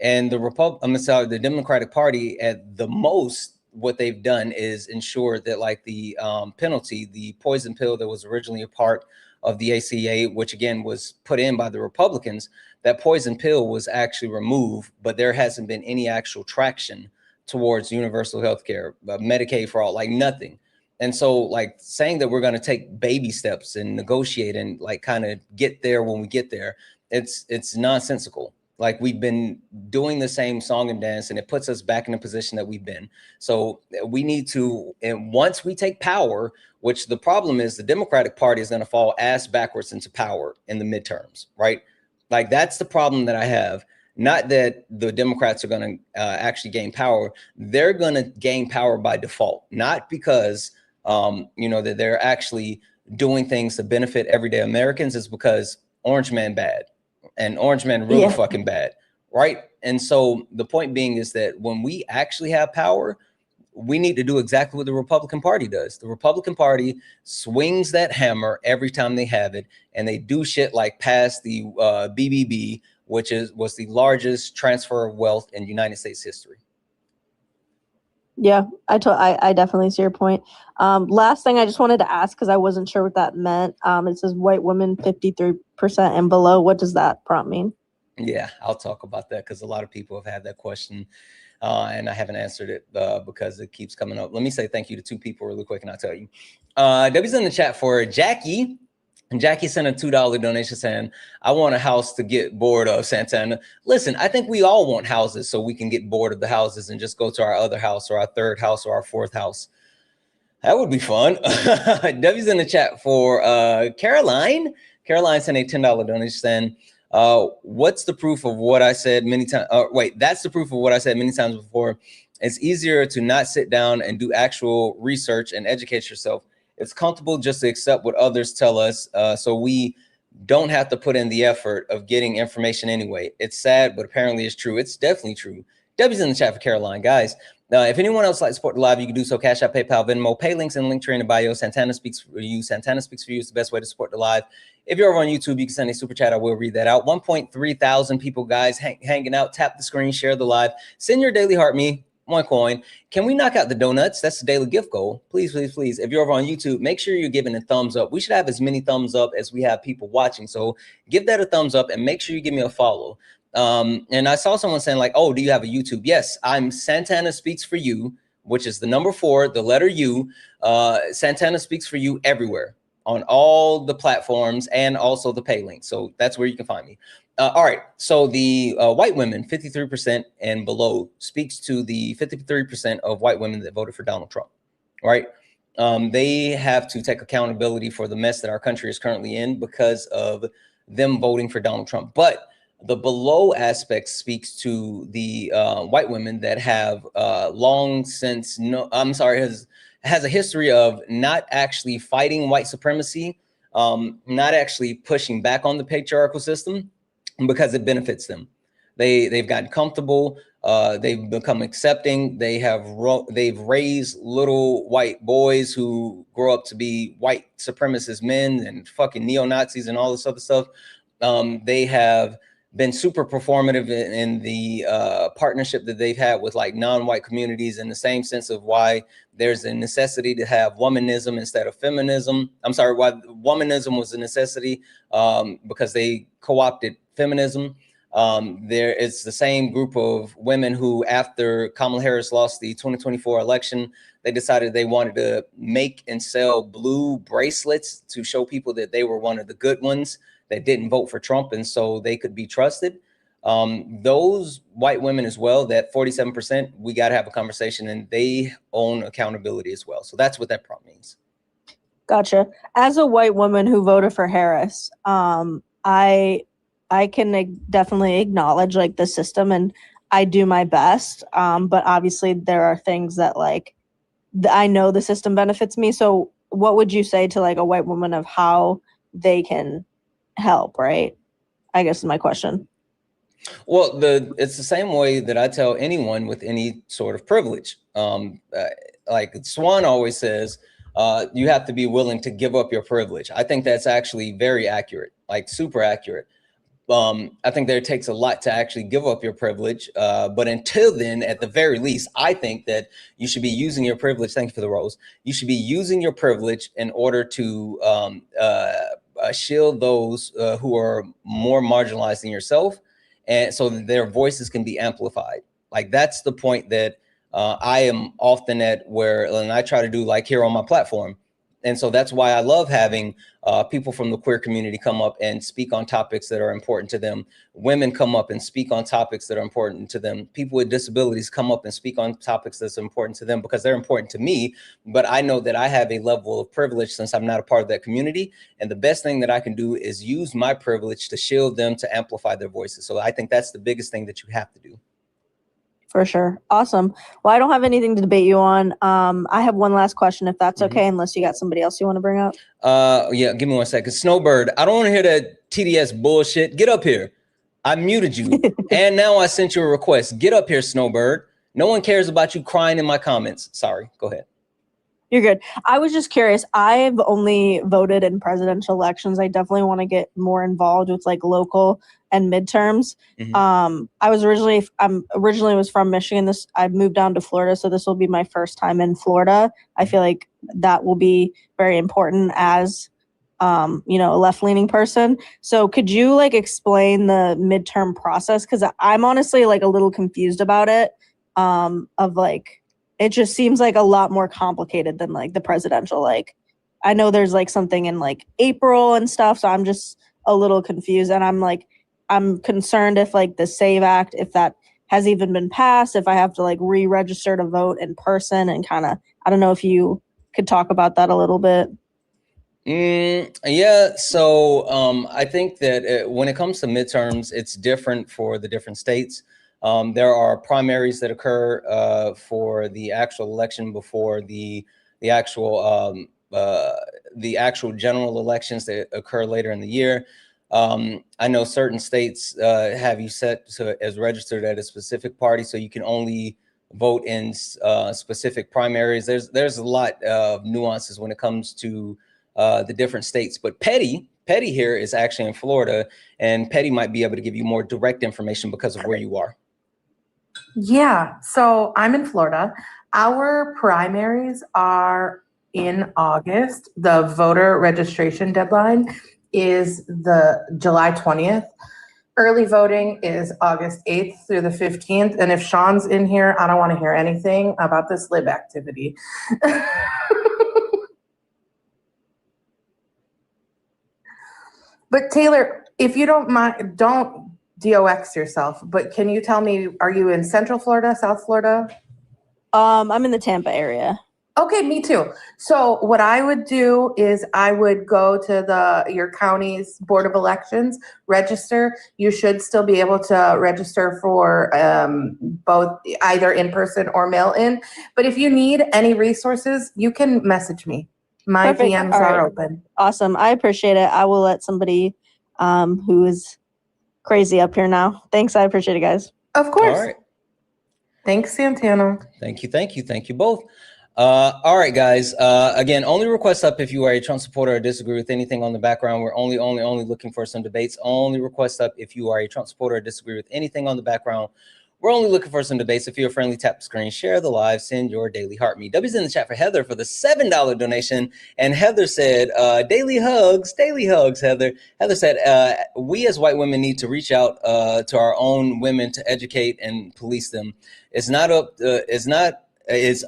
And the Democratic Party at the most what they've done is ensure that like the penalty, the poison pill that was originally a part of the ACA, which again was put in by the Republicans, that poison pill was actually removed, but there hasn't been any actual traction towards universal health care, Medicaid for all, like nothing. And so like saying that we're going to take baby steps and negotiate and like kind of get there when we get there, it's nonsensical. Like we've been doing the same song and dance, and it puts us back in the position that we've been. So we need to, and once we take power, which the problem is the Democratic Party is going to fall ass backwards into power in the midterms, right? Like that's the problem that I have. Not that the Democrats are going to actually gain power. They're going to gain power by default, not because, that they're actually doing things to benefit everyday Americans. It's because Orange Man bad. And Orange Man really fucking bad, right? And so the point being is that when we actually have power, we need to do exactly what the Republican Party does. The Republican Party swings that hammer every time they have it, and they do shit like pass the BBB, which was the largest transfer of wealth in United States history. Yeah, I definitely see your point. Last thing I just wanted to ask, because I wasn't sure what that meant. It says white women 53% and below. What does that prompt mean? Yeah, I'll talk about that because a lot of people have had that question, and I haven't answered it because it keeps coming up. Let me say thank you to 2 people really quick, and I'll tell you. W's in the chat for Jackie. And Jackie sent a $2 donation saying, I want a house to get bored of, Santana. Listen, I think we all want houses so we can get bored of the houses and just go to our other house or our 3rd house or our 4th house. That would be fun. W's in the chat for Caroline. Caroline sent a $10 donation saying, what's the proof of what I said many times? That's the proof of what I said many times before. It's easier to not sit down and do actual research and educate yourself. It's comfortable just to accept what others tell us, so we don't have to put in the effort of getting information anyway. It's sad, but apparently it's true. It's definitely true. Debbie's in the chat for Caroline. Guys, if anyone else likes to support the live, you can do so. Cash App, PayPal, Venmo, pay links in the link tree in the bio. Santana speaks for you. Santana speaks for you. It's the best way to support the live. If you're over on YouTube, you can send a super chat. I will read that out. 1.3 thousand people, guys, hanging out. Tap the screen, share the live. Send your daily heart me. 1 coin. Can we knock out the donuts? That's the daily gift goal. Please, please, please. If you're over on YouTube, make sure you're giving a thumbs up. We should have as many thumbs up as we have people watching. So give that a thumbs up and make sure you give me a follow. And I saw someone saying like, oh, do you have a YouTube? Yes, I'm Santana Speaks for You, which is the number 4, the letter U. Santana Speaks for You everywhere on all the platforms and also the pay link. So that's where you can find me. All right. So the white women, 53% and below, speaks to the 53% of white women that voted for Donald Trump. Right. They have to take accountability for the mess that our country is currently in because of them voting for Donald Trump. But the below aspect speaks to the white women that have long since has a history of not actually fighting white supremacy, not actually pushing back on the patriarchal system because it benefits them. They've gotten comfortable. They've become accepting. They've raised little white boys who grow up to be white supremacist men and fucking neo-Nazis and all this other stuff. They have been super performative in the partnership that they've had with like non-white communities, in the same sense of why there's a necessity to have womanism instead of feminism. I'm sorry, why womanism was a necessity because they co-opted feminism. There is the same group of women who, after Kamala Harris lost the 2024 election, they decided they wanted to make and sell blue bracelets to show people that they were one of the good ones that didn't vote for Trump, and so they could be trusted. Those white women as well, that 47%, we got to have a conversation, and they own accountability as well. So that's what that prompt means. Gotcha. As a white woman who voted for Harris, I can definitely acknowledge like the system, and I do my best. But obviously there are things that like I know the system benefits me. So what would you say to like a white woman of how they can help, right? I guess is my question. Well, it's the same way that I tell anyone with any sort of privilege. Like Swan always says, you have to be willing to give up your privilege. I think that's actually very accurate, like super accurate. I think that it takes a lot to actually give up your privilege. But until then, at the very least, I think that you should be using your privilege. Thank you for the rose. You should be using your privilege in order to shield those who are more marginalized than yourself, and so that their voices can be amplified. Like, that's the point that I am often at, where, and I try to do, like, here on my platform. And so that's why I love having people from the queer community come up and speak on topics that are important to them. Women come up and speak on topics that are important to them. People with disabilities come up and speak on topics that's important to them, because they're important to me. But I know that I have a level of privilege since I'm not a part of that community. And the best thing that I can do is use my privilege to shield them, to amplify their voices. So I think that's the biggest thing that you have to do. For sure. Awesome. Well, I don't have anything to debate you on. I have one last question, if that's okay, unless you got somebody else you want to bring up. Yeah, give me 1 second. Snowbird, I don't want to hear that TDS bullshit. Get up here. I muted you. And now I sent you a request. Get up here, Snowbird. No one cares about you crying in my comments. Sorry. Go ahead. You're good. I was just curious. I've only voted in presidential elections. I definitely want to get more involved with like local and midterms. I was originally was from Michigan. I moved down to Florida, so this will be my first time in Florida. I feel like that will be very important as a left-leaning person. So could you like explain the midterm process? Because I'm honestly like a little confused about it. Of like, it just seems like a lot more complicated than like the presidential. Like, I know there's like something in like April and stuff, so I'm just a little confused. And I'm concerned if like the SAVE Act, if that has even been passed, if I have to like re-register to vote in person, and kind of, I don't know if you could talk about that a little bit. Yeah, so I think that when it comes to midterms, it's different for the different states. There are primaries that occur for the actual election before the actual general elections that occur later in the year. I know certain states have you set as registered at a specific party, so you can only vote in specific primaries. There's a lot of nuances when it comes to the different states, but Petty here is actually in Florida, and Petty might be able to give you more direct information because of where you are. Yeah, so I'm in Florida. Our primaries are in August. The voter registration deadline is the July 20th. Early voting is August 8th through the 15th. And if Sean's in here, I don't want to hear anything about this lib activity. But Taylor, if you don't mind, don't DOX yourself, but can you tell me, are you in Central Florida, South Florida? I'm in the Tampa area. Okay, me too. So what I would do is I would go to your county's Board of Elections, register. You should still be able to register for both either in person or mail in. But if you need any resources, you can message me. My Perfect. DMs All right. are open. Awesome. I appreciate it. I will let somebody who is crazy up here now. Thanks. I appreciate it, guys. Of course. All right. Thanks, Santana. Thank you both. All right, guys. Again, only request up if you are a Trump supporter or disagree with anything on the background. We're only looking for some debates. Only request up if you are a Trump supporter or disagree with anything on the background. We're only looking for some debates. If you're friendly, tap the screen, share the live, send your daily heart me. W's in the chat for Heather for the $7 donation. And Heather said, daily hugs, Heather. Heather said, we as white women need to reach out to our own women to educate and police them. It's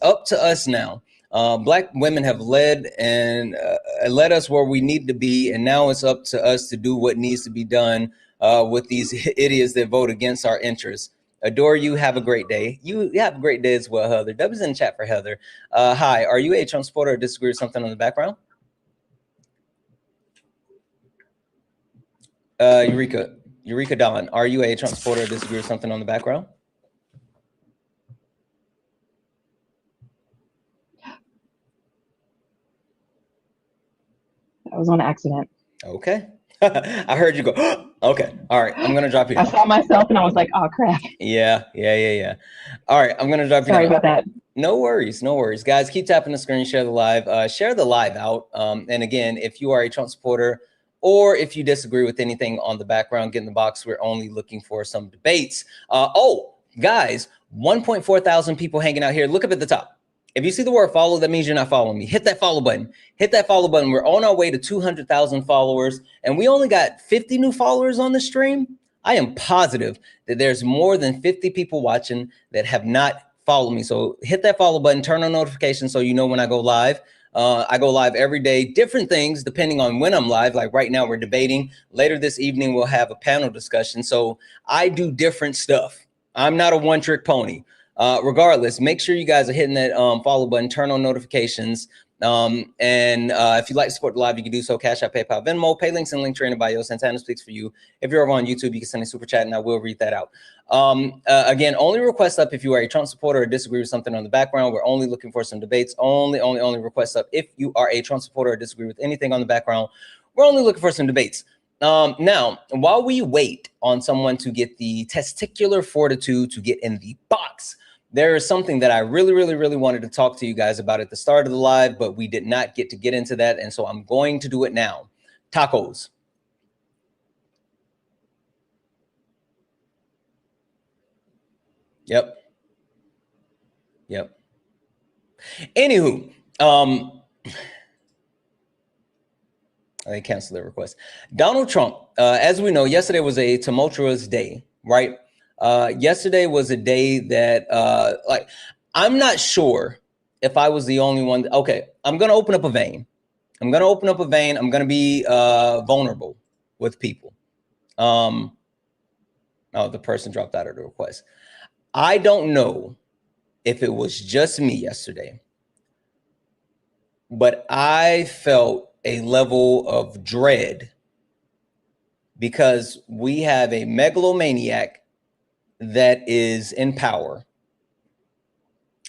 up to us now. Black women have led us where we need to be, and now it's up to us to do what needs to be done with these idiots that vote against our interests. Adore you. Have a great day. You have a great day as well, Heather. W's in the chat for Heather. Hi, are you a Trump supporter or disagree with something on the background? Eureka Dawn, are you a Trump supporter or disagree with something on the background? That was on accident. Okay. I heard you go, okay. All right. I'm going to drop you down. I saw myself and I was like, oh, crap. Yeah. All right. I'm going to drop you down. Sorry about that. No worries. Guys, keep tapping the screen, share the live out. And again, if you are a Trump supporter or if you disagree with anything on the background, get in the box. We're only looking for some debates. Oh, guys, 1.4 thousand people hanging out here. Look up at the top. If you see the word follow, that means you're not following me. Hit that follow button. Hit that follow button. We're on our way to 200,000 followers, and we only got 50 new followers on the stream. I am positive that there's more than 50 people watching that have not followed me. So hit that follow button, turn on notifications so you know when I go live. I go live every day, different things depending on when I'm live. Like right now we're debating. Later this evening, we'll have a panel discussion. So I do different stuff. I'm not a one-trick pony. Regardless, make sure you guys are hitting that follow button, turn on notifications. If you'd like to support the live, you can do so. Cash App, PayPal, Venmo, pay links and link tree in the bio. Santana speaks for you. If you're over on YouTube, you can send a super chat and I will read that out. Again, only request up if you are a Trump supporter or disagree with something on the background. We're only looking for some debates. Only request up if you are a Trump supporter or disagree with anything on the background. We're only looking for some debates. Now, while we wait on someone to get the testicular fortitude to get in the box, there is something that I really wanted to talk to you guys about at the start of the live, but we did not get into that. And so I'm going to do it now. Tacos. Yep. Anywho, they canceled their request. Donald Trump, as we know, yesterday was a tumultuous day, right? Yesterday was a day that, I'm not sure if I was the only one. Okay, I'm going to open up a vein. I'm going to be vulnerable with people. Oh, the person dropped out of the request. I don't know if it was just me yesterday, but I felt a level of dread because we have a megalomaniac that is in power.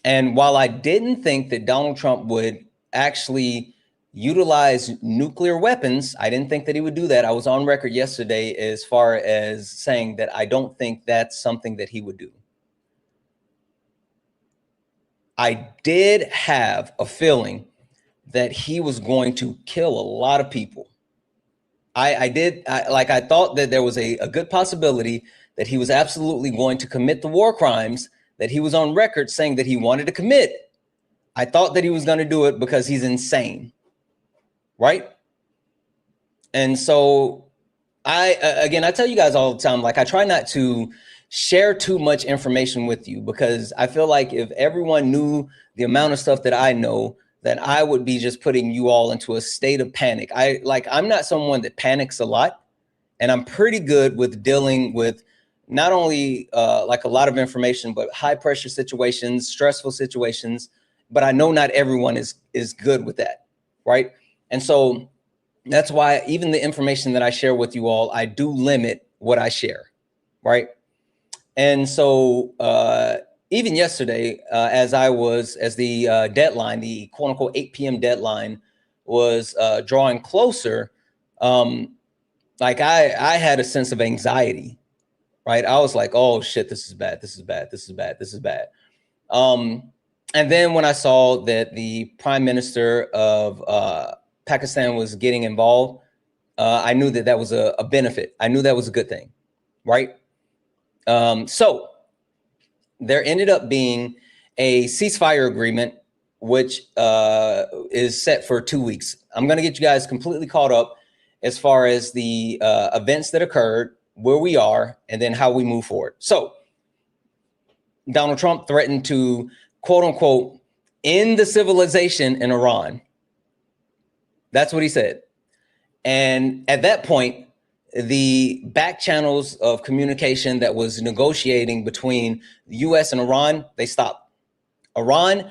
And while I didn't think that Donald Trump would actually utilize nuclear weapons, I didn't think that he would do that. I was on record yesterday as far as saying that I don't think that's something that he would do. I did have a feeling that he was going to kill a lot of people. I thought that there was a good possibility that he was absolutely going to commit the war crimes that he was on record saying that he wanted to commit. I thought that he was going to do it because he's insane, right? And so I tell you guys all the time, like I try not to share too much information with you because I feel like if everyone knew the amount of stuff that I know, then I would be just putting you all into a state of panic. I'm not someone that panics a lot, and I'm pretty good with dealing with not only like a lot of information, but high pressure situations, stressful situations. But I know not everyone is good with that, right? And so that's why even the information that I share with you all, I do limit what I share, right? And so even yesterday, as the deadline, the quote unquote 8 p.m. deadline was drawing closer, like I had a sense of anxiety, right? I was like, oh shit, this is bad. And then when I saw that the Prime Minister of Pakistan was getting involved, I knew that was a benefit. I knew that was a good thing, right? So there ended up being a ceasefire agreement, which is set for 2 weeks. I'm going to get you guys completely caught up as far as the events that occurred, where we are, and then how we move forward. So Donald Trump threatened to, quote unquote, end the civilization in Iran. That's what he said. And at that point, the back channels of communication that was negotiating between the US and Iran, they stopped. Iran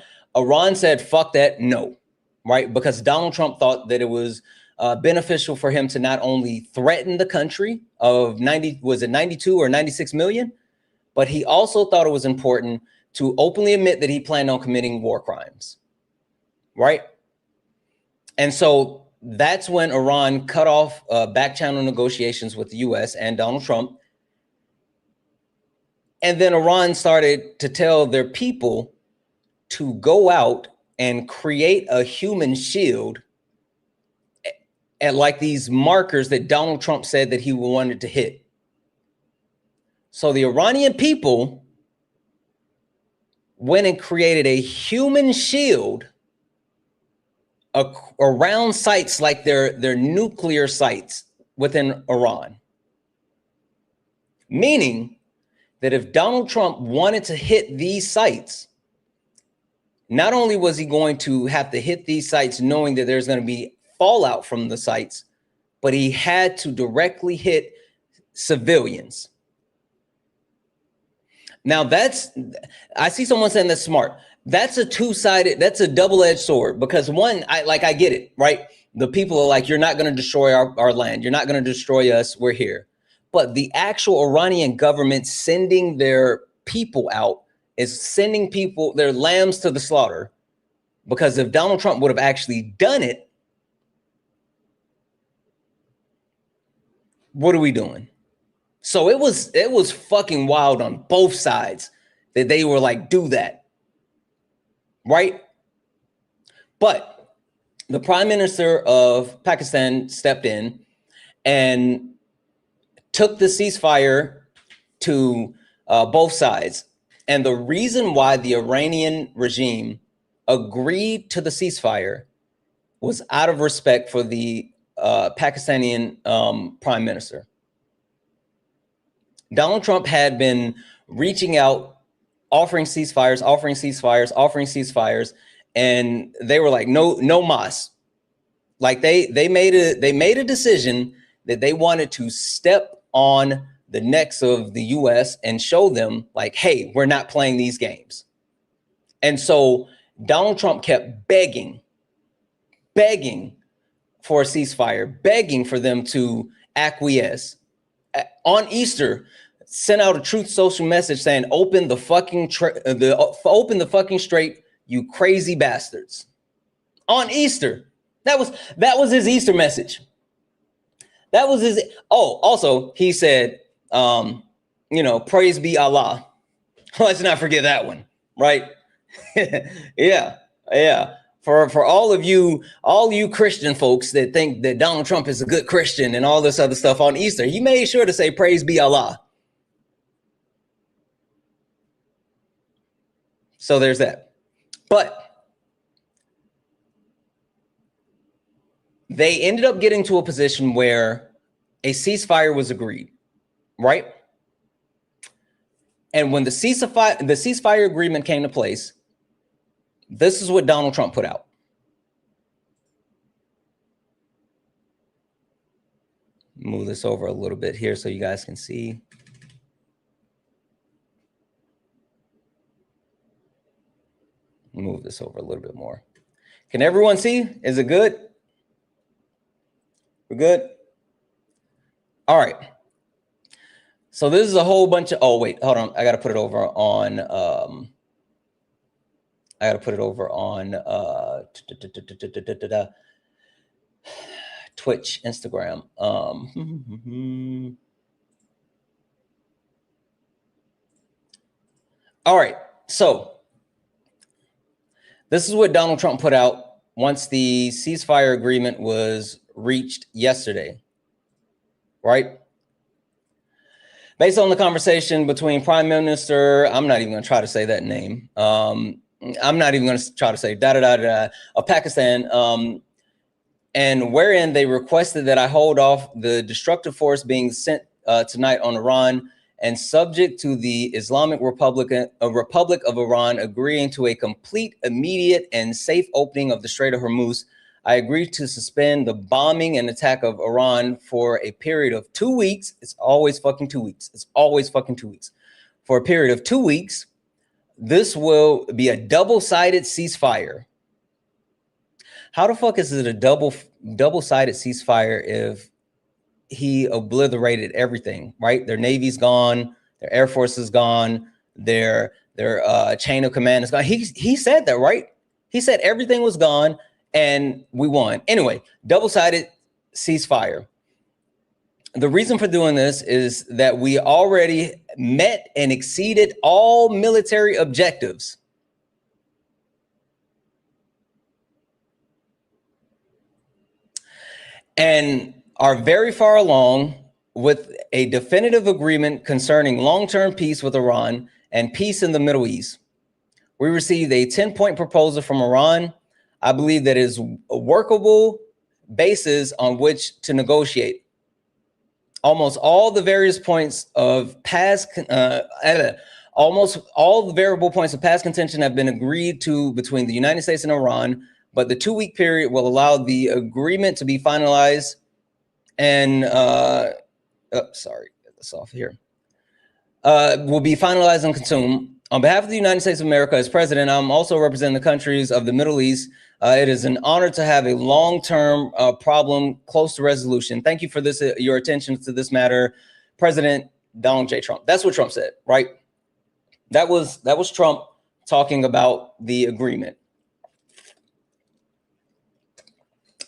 said, fuck that, no, right? Because Donald Trump thought that it was beneficial for him to not only threaten the country of 92 or 96 million, but he also thought it was important to openly admit that he planned on committing war crimes, right? And so that's when Iran cut off back channel negotiations with the US and Donald Trump. And then Iran started to tell their people to go out and create a human shield at like these markers that Donald Trump said that he wanted to hit. So the Iranian people went and created a human shield around sites like their nuclear sites within Iran. Meaning that if Donald Trump wanted to hit these sites, not only was he going to have to hit these sites knowing that there's going to be fallout from the sites, but he had to directly hit civilians. Now I see someone saying that's smart. That's a two-sided, that's a double-edged sword, because one, I get it, right? The people are like, you're not going to destroy our land. You're not going to destroy us. We're here. But the actual Iranian government sending their people out is sending people, their lambs to the slaughter. Because if Donald Trump would have actually done it, what are we doing? So it was fucking wild on both sides that they were like, do that. Right? But the Prime Minister of Pakistan stepped in and took the ceasefire to both sides. And the reason why the Iranian regime agreed to the ceasefire was out of respect for the Pakistani Prime Minister. Donald Trump had been reaching out, offering ceasefires, and they were like, no mas. Like they made a decision that they wanted to step on the necks of the US and show them like, hey, we're not playing these games. And so Donald Trump kept begging for a ceasefire, begging for them to acquiesce. On Easter, sent out a Truth Social message saying, open the fucking straight, you crazy bastards. On Easter. That was his Easter message. That was his. Oh, also he said, praise be Allah. Let's not forget that one, right? Yeah. For all you Christian folks that think that Donald Trump is a good Christian and all this other stuff on Easter, he made sure to say praise be Allah. So there's that. But they ended up getting to a position where a ceasefire was agreed, right? And when the ceasefire agreement came to place, this is what Donald Trump put out. Move this over a little bit here so you guys can see. Move this over a little bit more. Can everyone see? Is it good? We're good? All right. So this is a whole bunch of, oh, wait, hold on. I got to put it over on, Twitch, Instagram. All right. So this is what Donald Trump put out once the ceasefire agreement was reached yesterday, right? Based on the conversation between Prime Minister, I'm not even going to try to say that name. I'm not even going to try to say of Pakistan, and wherein they requested that I hold off the destructive force being sent tonight on Iran, and subject to the Islamic Republic of Iran agreeing to a complete, immediate, and safe opening of the Strait of Hormuz, I agreed to suspend the bombing and attack of Iran for a period of 2 weeks. It's always fucking 2 weeks. It's always fucking 2 weeks. For a period of 2 weeks, this will be a double-sided ceasefire. How the fuck is it a double-sided ceasefire if he obliterated everything, right? Their Navy's gone, their Air Force is gone, their chain of command is gone. He said that, right? He said everything was gone and we won. Anyway, double-sided ceasefire. The reason for doing this is that we already met and exceeded all military objectives. and are very far along with a definitive agreement concerning long-term peace with Iran and peace in the Middle East. We received a 10-point proposal from Iran. I believe that is a workable basis on which to negotiate. Almost all the various points of past, almost all the variable points of past contention have been agreed to between the United States and Iran, but the 2-week period will allow the agreement to be finalized and, sorry, get this off here. Will be finalized and consumed. On behalf of the United States of America as president, I'm also representing the countries of the Middle East. It is an honor to have a long-term problem close to resolution. Thank you for this, your attention to this matter, President Donald J. Trump. That's what Trump said, right? That was Trump talking about the agreement.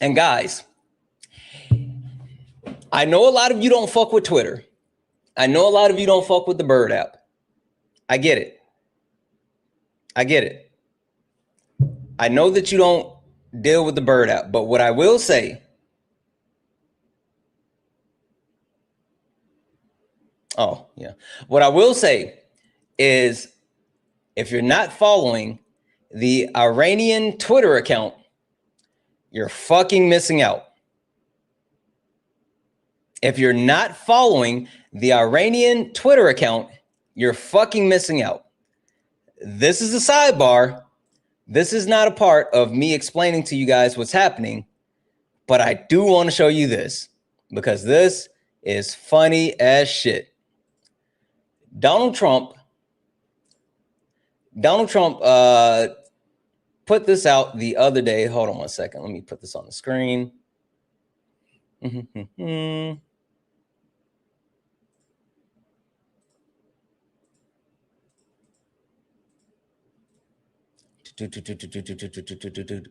And guys, I know a lot of you don't fuck with Twitter. I know a lot of you don't fuck with the Bird app. I get it. I get it. I know that you don't deal with the Bird app, but what I will say, what I will say is if you're not following the Iranian Twitter account, you're fucking missing out. If you're not following the Iranian Twitter account, you're fucking missing out. This is a sidebar. This is not a part of me explaining to you guys what's happening, but I do want to show you this because this is funny as shit. Donald Trump put this out the other day. Hold on one second. Let me put this on the screen.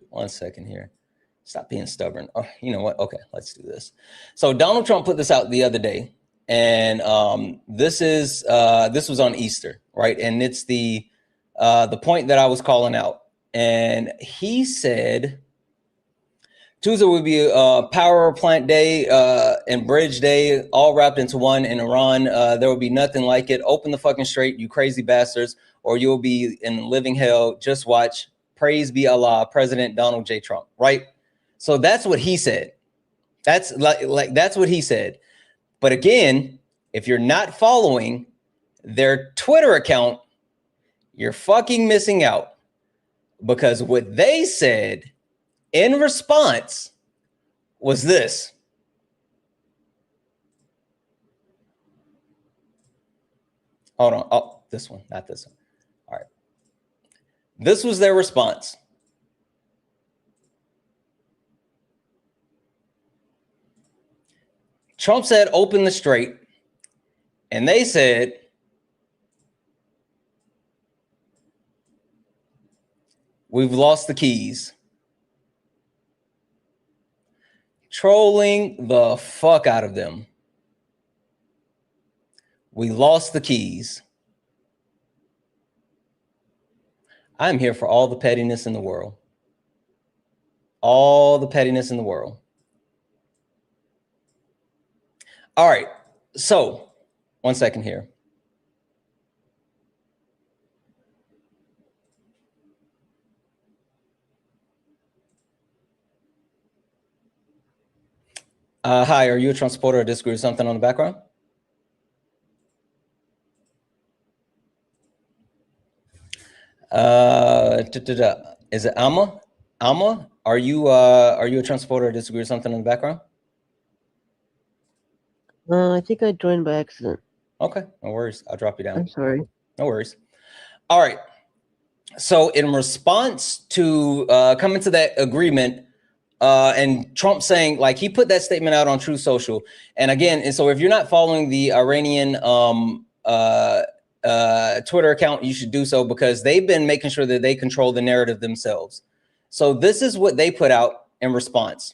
One second here. Stop being stubborn. Oh, you know what? Okay, let's do this. So Donald Trump put this out the other day, and this was on Easter, right? And it's the point that I was calling out. And he said Tuesday would be Power Plant Day and Bridge Day, all wrapped into one in Iran. There will be nothing like it. Open the fucking straight, you crazy bastards, or you'll be in living hell. Just watch. Praise be Allah, President Donald J. Trump, right? So that's what he said. That's like that's what he said. But again, if you're not following their Twitter account, you're fucking missing out. Because what they said in response was this. Hold on. Oh, this one, not this one. All right. This was their response. Trump said, open the straight. And they said, we've lost the keys. Trolling the fuck out of them. We lost the keys. I'm here for all the pettiness in the world. All the pettiness in the world. All right. So, one second here. Hi, are you a Trump supporter or disagree with something on the background? Is it Alma? Alma, are you a Trump supporter or disagree with something in the background? I think I joined by accident. Okay, no worries. I'll drop you down. I'm sorry. No worries. All right. So in response to coming to that agreement, and Trump saying, like, he put that statement out on Truth Social. And again, and so if you're not following the Iranian Twitter account, you should do so because they've been making sure that they control the narrative themselves. So this is what they put out in response.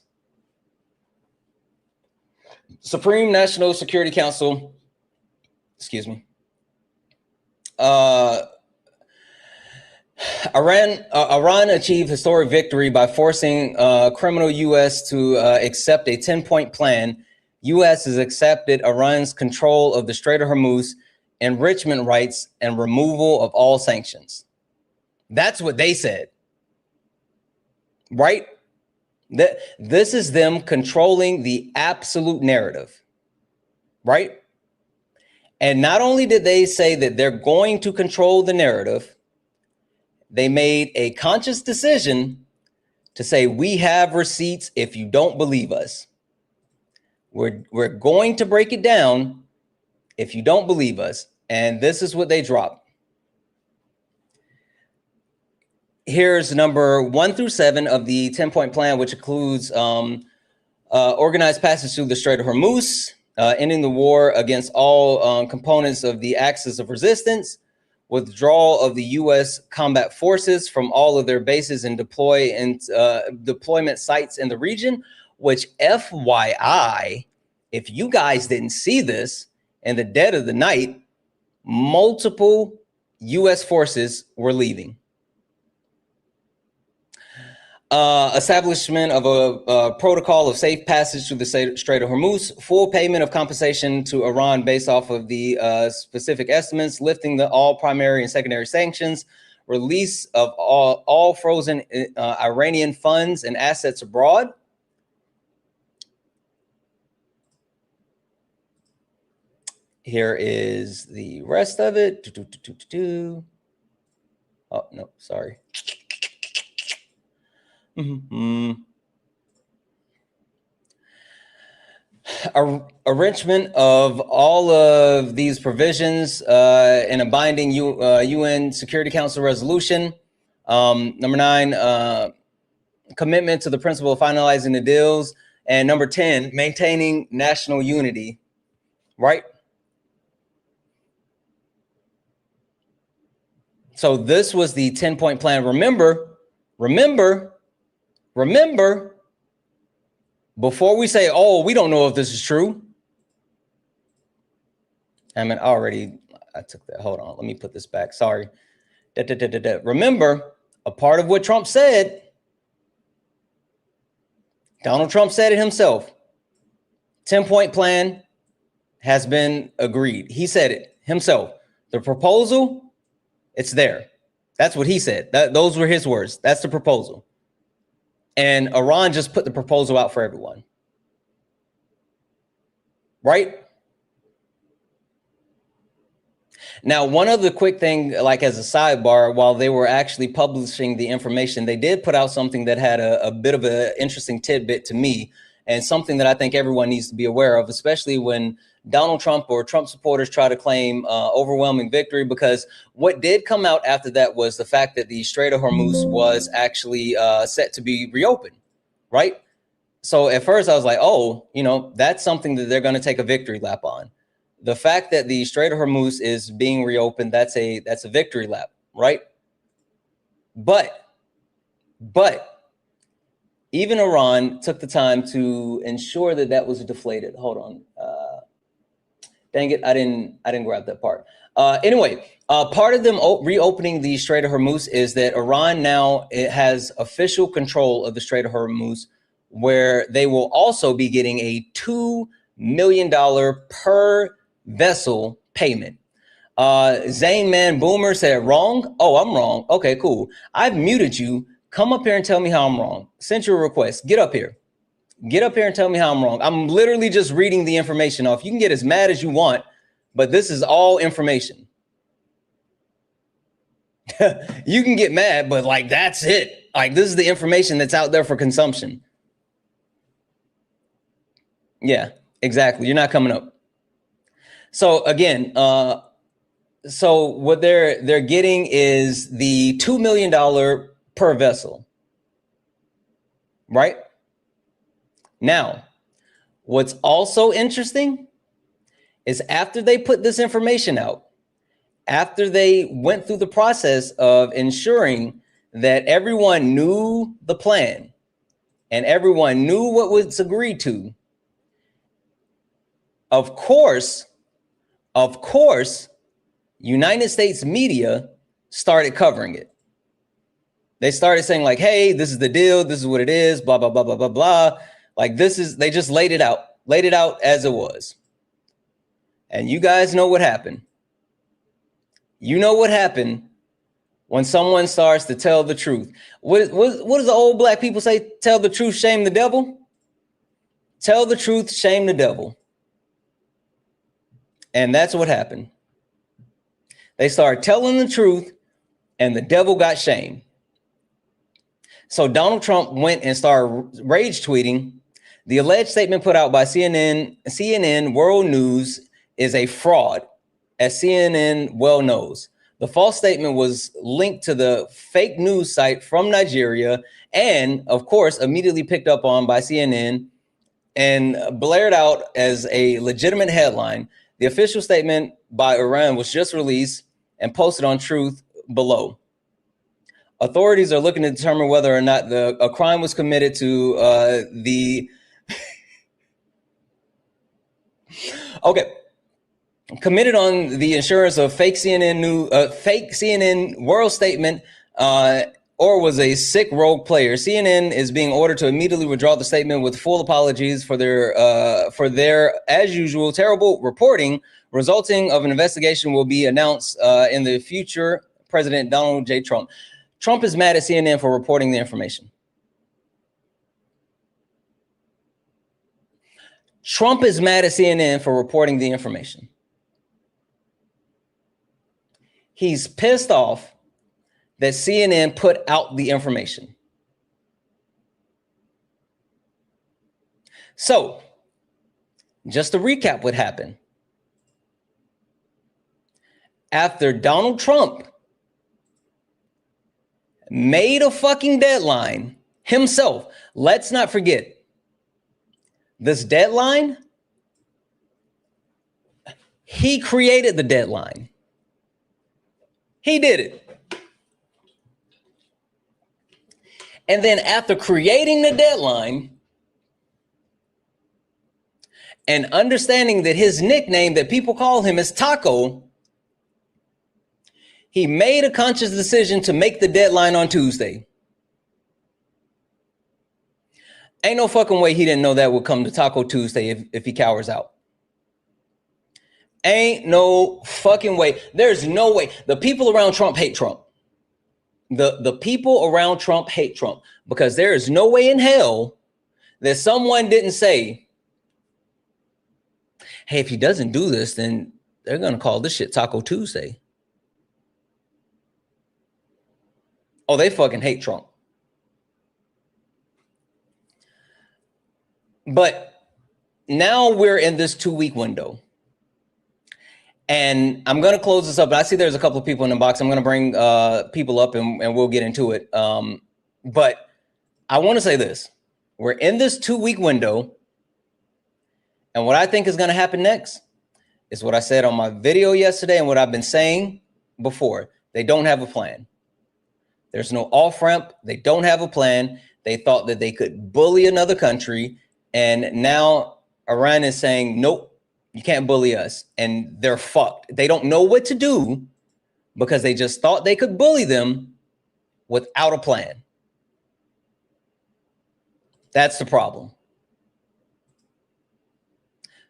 Supreme National Security Council, excuse me. Iran achieved historic victory by forcing criminal U.S. to accept a 10-point plan. U.S. has accepted Iran's control of the Strait of Hormuz, enrichment rights, and removal of all sanctions. That's what they said, right? This is them controlling the absolute narrative, right? And not only did they say that they're going to control the narrative, they made a conscious decision to say, we have receipts if you don't believe us. We're going to break it down if you don't believe us. And this is what they dropped. Here's number 1 through 7 of the 10-point plan, which includes organized passage through the Strait of Hormuz, ending the war against all components of the axis of resistance, withdrawal of the U.S. combat forces from all of their bases and deployment sites in the region, which, FYI, if you guys didn't see this, in the dead of the night, multiple U.S. forces were leaving. Establishment of a protocol of safe passage through the Strait of Hormuz, full payment of compensation to Iran based off of the specific estimates, lifting all primary and secondary sanctions, release of all frozen Iranian funds and assets abroad. Here is the rest of it. Oh, no, sorry. Arrangement of all of these provisions in a binding UN Security Council resolution. Number 9, commitment to the principle of finalizing the deals. And number 10, maintaining national unity, right? So this was the 10-point plan. Remember, before we say, oh, we don't know if this is true. I mean, I took that. Hold on. Let me put this back. Sorry. Remember, a part of what Trump said, Donald Trump said it himself. 10-point plan has been agreed. He said it himself. The proposal, it's there. That's what he said. Those were his words. That's the proposal. And Iran just put the proposal out for everyone. Right? Now, one other quick thing, like as a sidebar, while they were actually publishing the information, they did put out something that had a bit of an interesting tidbit to me, and something that I think everyone needs to be aware of, especially when Donald Trump or Trump supporters try to claim overwhelming victory, because what did come out after that was the fact that the Strait of Hormuz was actually set to be reopened, right? So at first I was like, oh, you know, that's something that they're going to take a victory lap on. The fact that the Strait of Hormuz is being reopened, that's a victory lap, right? But even Iran took the time to ensure that that was deflated. Hold on. Dang it, I didn't grab that part. Anyway, part of them reopening the Strait of Hormuz is that Iran now has official control of the Strait of Hormuz, where they will also be getting a $2 million per vessel payment. Zane Man Boomer said wrong. Oh, I'm wrong. Okay, cool. I've muted you. Come up here and tell me how I'm wrong. Sent you a request. Get up here. Get up here and tell me how I'm wrong. I'm literally just reading the information off. You can get as mad as you want, but this is all information. You can get mad, but like, that's it. Like, this is the information that's out there for consumption. Yeah, exactly. You're not coming up. So again, so what they're getting is the $2 million per vessel, right? Now, what's also interesting is after they put this information out, after they went through the process of ensuring that everyone knew the plan and everyone knew what was agreed to, of course, United States media started covering it. They started saying like, hey, this is the deal. This is what it is, blah, blah, blah, blah, blah, blah. Like they just laid it out as it was. And you guys know what happened. You know what happened when someone starts to tell the truth. What does the old black people say? Tell the truth, shame the devil. Tell the truth, shame the devil. And that's what happened. They started telling the truth and the devil got shamed. So Donald Trump went and started rage tweeting. The alleged statement put out by CNN World News is a fraud, as CNN well knows. The false statement was linked to the fake news site from Nigeria and, of course, immediately picked up on by CNN and blared out as a legitimate headline. The official statement by Iran was just released and posted on Truth below. Authorities are looking to determine whether or not a crime was committed to committed on the insurance of fake CNN world statement, or was a sick rogue player. CNN is being ordered to immediately withdraw the statement with full apologies for their as usual terrible reporting. Resulting of an investigation will be announced in the future. President Donald J. Trump. Trump is mad at CNN for reporting the information. Trump is mad at CNN for reporting the information. He's pissed off that CNN put out the information. So, just to recap what happened. After Donald Trump made a fucking deadline himself, let's not forget, this deadline, he created the deadline. He did it. And then after creating the deadline and understanding that his nickname that people call him is Taco, he made a conscious decision to make the deadline on Tuesday. Ain't no fucking way he didn't know that would come to Taco Tuesday if he cowers out. Ain't no fucking way. There's no way. The people around Trump hate Trump. The people around Trump hate Trump because there is no way in hell that someone didn't say, hey, if he doesn't do this, then they're going to call this shit Taco Tuesday. Oh, they fucking hate Trump. But now we're in this 2-week window. And I'm going to close this up. I see there's a couple of people in the box. I'm going to bring people up and we'll get into it. But I want to say this. We're in this 2-week window. And what I think is going to happen next is what I said on my video yesterday and what I've been saying before. They don't have a plan. There's no off-ramp. They don't have a plan. They thought that they could bully another country. And now Iran is saying, nope, you can't bully us. And they're fucked. They don't know what to do because they just thought they could bully them without a plan. That's the problem.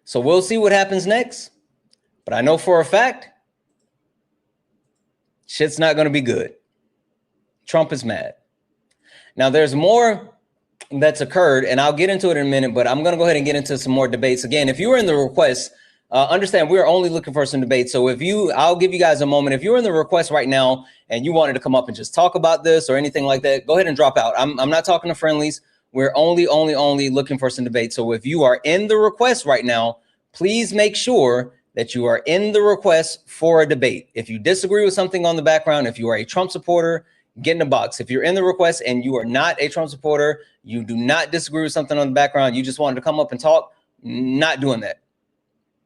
So we'll see what happens next. But I know for a fact, shit's not going to be good. Trump is mad. Now, there's more that's occurred, and I'll get into it in a minute, but I'm going to go ahead and get into some more debates. Again, if you were in the request, understand we're only looking for some debates. So I'll give you guys a moment. If you're in the request right now and you wanted to come up and just talk about this or anything like that, go ahead and drop out. I'm not talking to friendlies. We're only looking for some debates. So if you are in the request right now, please make sure that you are in the request for a debate. If you disagree with something on the background, if you are a Trump supporter, get in the box. If you're in the request and you are not a Trump supporter, you do not disagree with something on the background, you just wanted to come up and talk, not doing that.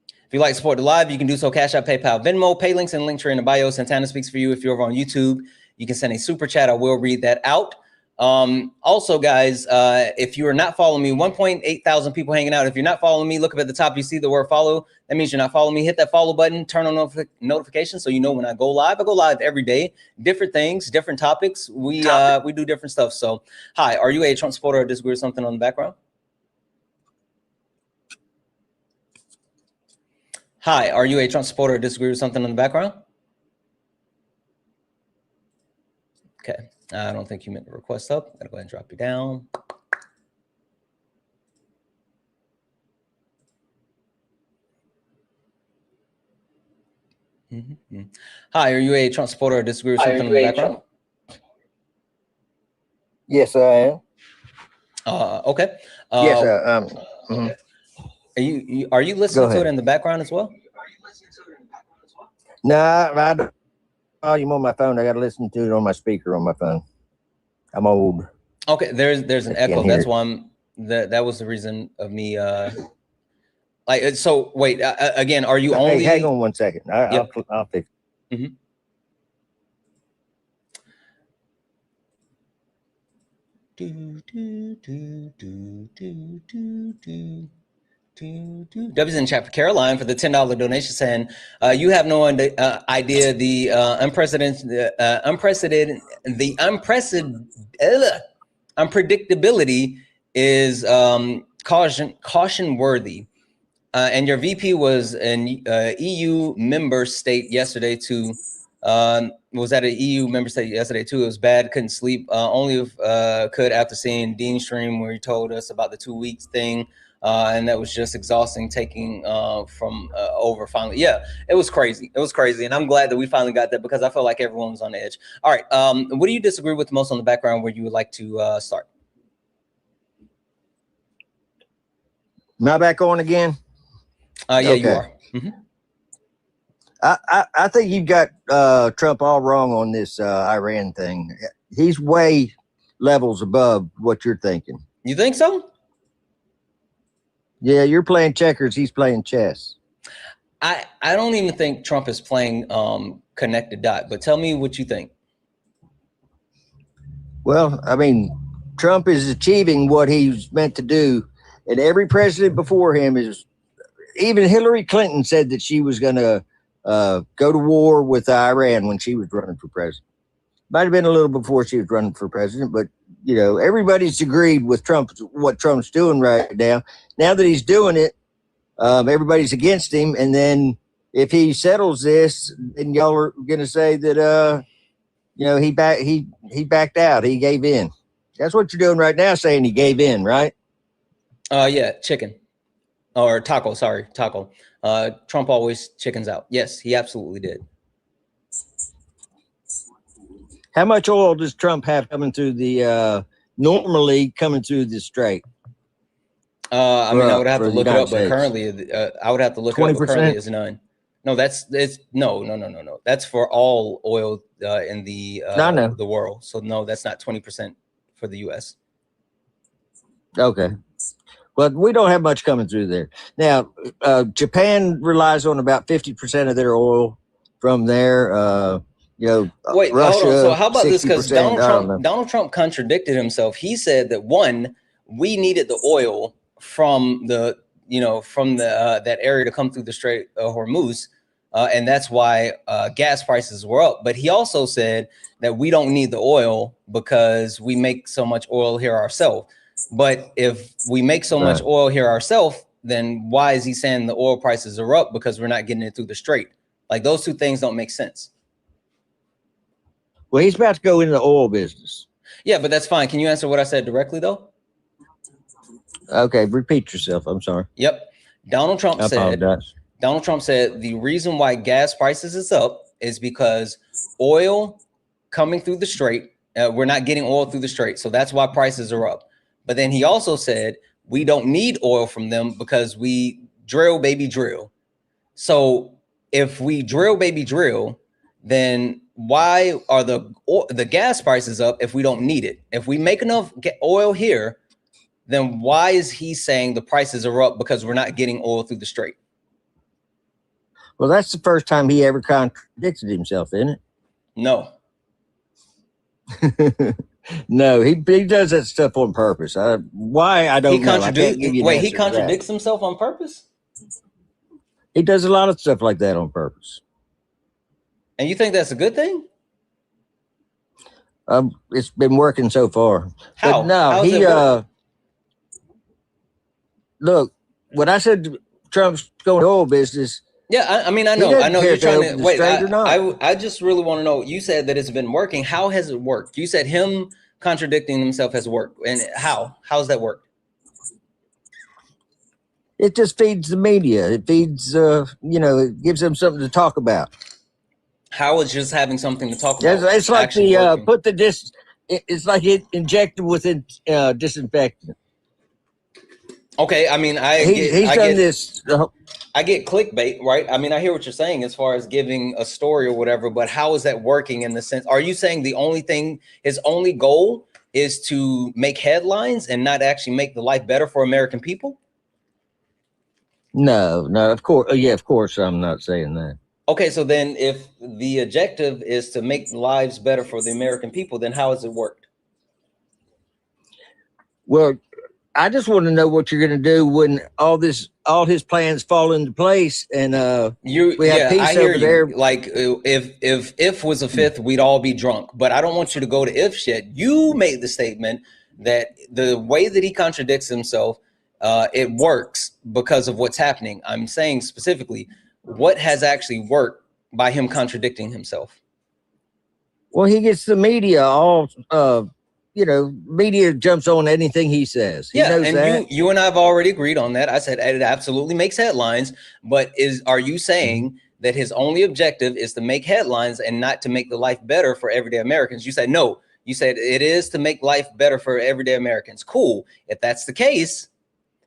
If you'd like to support the live, you can do so. Cash App, PayPal, Venmo, pay links and link tree in the bio. Santana speaks for you. If you're over on YouTube, you can send a super chat. I will read that out. Also, guys, if you are not following me, 1.8 thousand people hanging out. If you're not following me, look up at the top. You see the word follow. That means you're not following me. Hit that follow button. Turn on notifications so you know when I go live. I go live every day. Different things, different topics. We do different stuff. So, hi, are you a Trump supporter or disagree with something on the background? Hi, are you a Trump supporter or disagree with something in the background? Okay, I don't think you meant the request up. I'm gonna go ahead and drop you down. Hi, are you a Trump supporter or disagree with something in the background? Yes, I am. Okay. Yes, Are you listening to it in the background as well? Nah, I don't volume on my phone. I got to listen to it on my speaker on my phone. I'm old. Okay, there's an echo. That's why that was the reason of me. Like, so wait, again, are you only? Hey, hang on one second. I'll fix it. Mm-hmm. W's in chat for Caroline for the $10 donation saying, you have no idea the unpredictability is caution worthy. And your VP was an EU member state yesterday too. Was at an EU member state yesterday too. It was bad, couldn't sleep. Only if could after seeing Dean's stream where he told us about the 2 weeks thing. And that was just exhausting taking from over finally. Yeah, it was crazy. It was crazy. And I'm glad that we finally got that because I felt like everyone was on the edge. All right. What do you disagree with most on the background where you would like to start? Am I back on again? Yeah, okay. You are. Mm-hmm. I think you've got Trump all wrong on this Iran thing. He's way levels above what you're thinking. You think so? Yeah, you're playing checkers. He's playing chess. I don't even think Trump is playing connected dot, but tell me what you think. Well, I mean, Trump is achieving what he's meant to do. And every president before him is, even Hillary Clinton said that she was going to go to war with Iran when she was running for president. Might have been a little before she was running for president, but you know, everybody's agreed with Trump, what Trump's doing right now. Now that he's doing it, everybody's against him. And then if he settles this, then y'all are going to say that, you know, he backed out. He gave in. That's what you're doing right now, saying he gave in, right? Yeah, chicken or taco. Sorry, taco. Trump always chickens out. Yes, he absolutely did. How much oil does Trump have coming through the normally coming through the strait? I mean, I would have to look it up, but currently, I would have to look it up. But currently, is none. No, no. That's for all oil in the world. So no, that's not 20% for the U.S. Okay. But we don't have much coming through there. Now, Japan relies on about 50% of their oil from there. You know, wait, Russia, hold on. So how about this? Because 60%, Donald Trump contradicted himself. He said that one, we needed the oil from the, you know, from the that area to come through the Strait of Hormuz, and that's why gas prices were up. But he also said that we don't need the oil because we make so much oil here ourselves. But if we make so much oil here ourselves, then why is he saying the oil prices are up because we're not getting it through the strait? Like those two things don't make sense. Well, he's about to go into the oil business. Yeah, but that's fine. Can you answer what I said directly though? Okay, repeat yourself. I'm sorry. Yep. Donald Trump said the reason why gas prices is up is because oil coming through the strait, we're not getting oil through the strait. So that's why prices are up. But then he also said we don't need oil from them because we drill, baby, drill. So if we drill, baby, drill, then why are the gas prices up if we don't need it? If we make enough oil here, then why is he saying the prices are up because we're not getting oil through the strait? Well, that's the first time he ever contradicted himself, isn't it? No. No, he does that stuff on purpose. Why, I don't know. I can't give you an answer he to that. contradicts himself on purpose? He does a lot of stuff like that on purpose. And you think that's a good thing? It's been working so far. How? But no, How's it working? Look, when I said Trump's going to oil business. Yeah, I mean, I know you're trying to wait. I just really want to know. You said that it's been working. How has it worked? You said him contradicting himself has worked, and how's that worked? It just feeds the media. It feeds, it gives them something to talk about. How is just having something to talk about? It's like it's like it injected with disinfectant. Okay, I mean, I get clickbait, right? I mean, I hear what you're saying as far as giving a story or whatever, but how is that working in the sense? Are you saying his only goal is to make headlines and not actually make the life better for American people? No, of course. Yeah, of course I'm not saying that. Okay, so then if the objective is to make lives better for the American people, then how has it worked? Well, I just want to know what you're going to do when all his plans fall into place, and we have peace over there. Like if was a fifth, we'd all be drunk. But I don't want you to go to if shit. You made the statement that the way that he contradicts himself, it works because of what's happening. I'm saying specifically, what has actually worked by him contradicting himself? Well, he gets the media all. Media jumps on anything he says. He knows that. You and I have already agreed on that. I said it absolutely makes headlines, but are you saying that his only objective is to make headlines and not to make the life better for everyday Americans? You said no. You said it is to make life better for everyday Americans. Cool. If that's the case,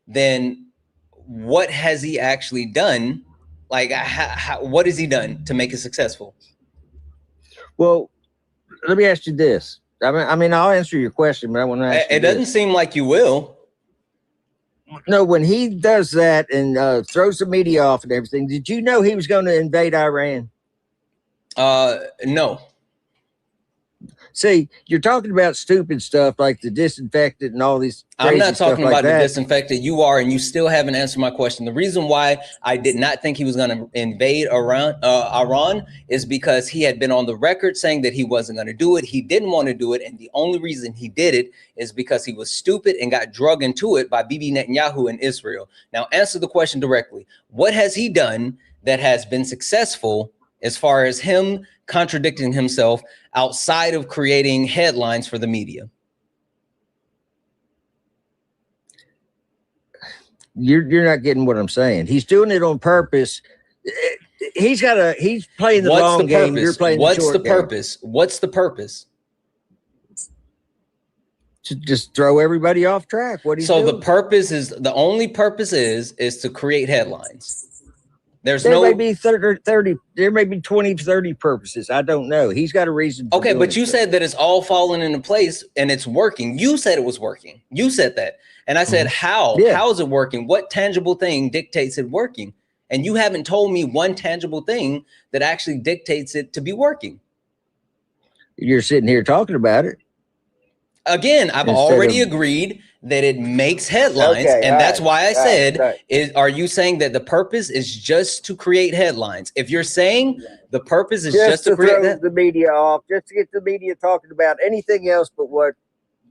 then what has he actually done? Like, what has he done to make it successful? Well, let me ask you this. I mean, I'll answer your question, but I want to ask you it doesn't seem like you will. No, when he does that and throws the media off and everything, did you know he was going to invade Iran? No. See, you're talking about stupid stuff like the disinfectant and all these. I'm not talking about the disinfectant. You are, and you still haven't answered my question. The reason why I did not think he was going to invade Iran is because he had been on the record saying that he wasn't going to do it. He didn't want to do it, and the only reason he did it is because he was stupid and got drugged into it by Bibi Netanyahu in Israel. Now, answer the question directly. What has he done that has been successful as far as him contradicting himself outside of creating headlines for the media? You're not getting what I'm saying. He's doing it on purpose. He's playing the long game. You're playing the short game. What's the purpose? To just throw everybody off track. What he's doing. The only purpose is to create headlines. There may be 30, there may be 20, 30 purposes. I don't know. He's got a reason. Okay, but you said that it's all falling into place and it's working. You said it was working. You said that. And I said, how? Yeah. How is it working? What tangible thing dictates it working? And you haven't told me one tangible thing that actually dictates it to be working. You're sitting here talking about it. Again, I've already agreed that it makes headlines, and that's why I said, are you saying that the purpose is just to create headlines? If you're saying the purpose is just to create throw the media off, just to get the media talking about anything else but what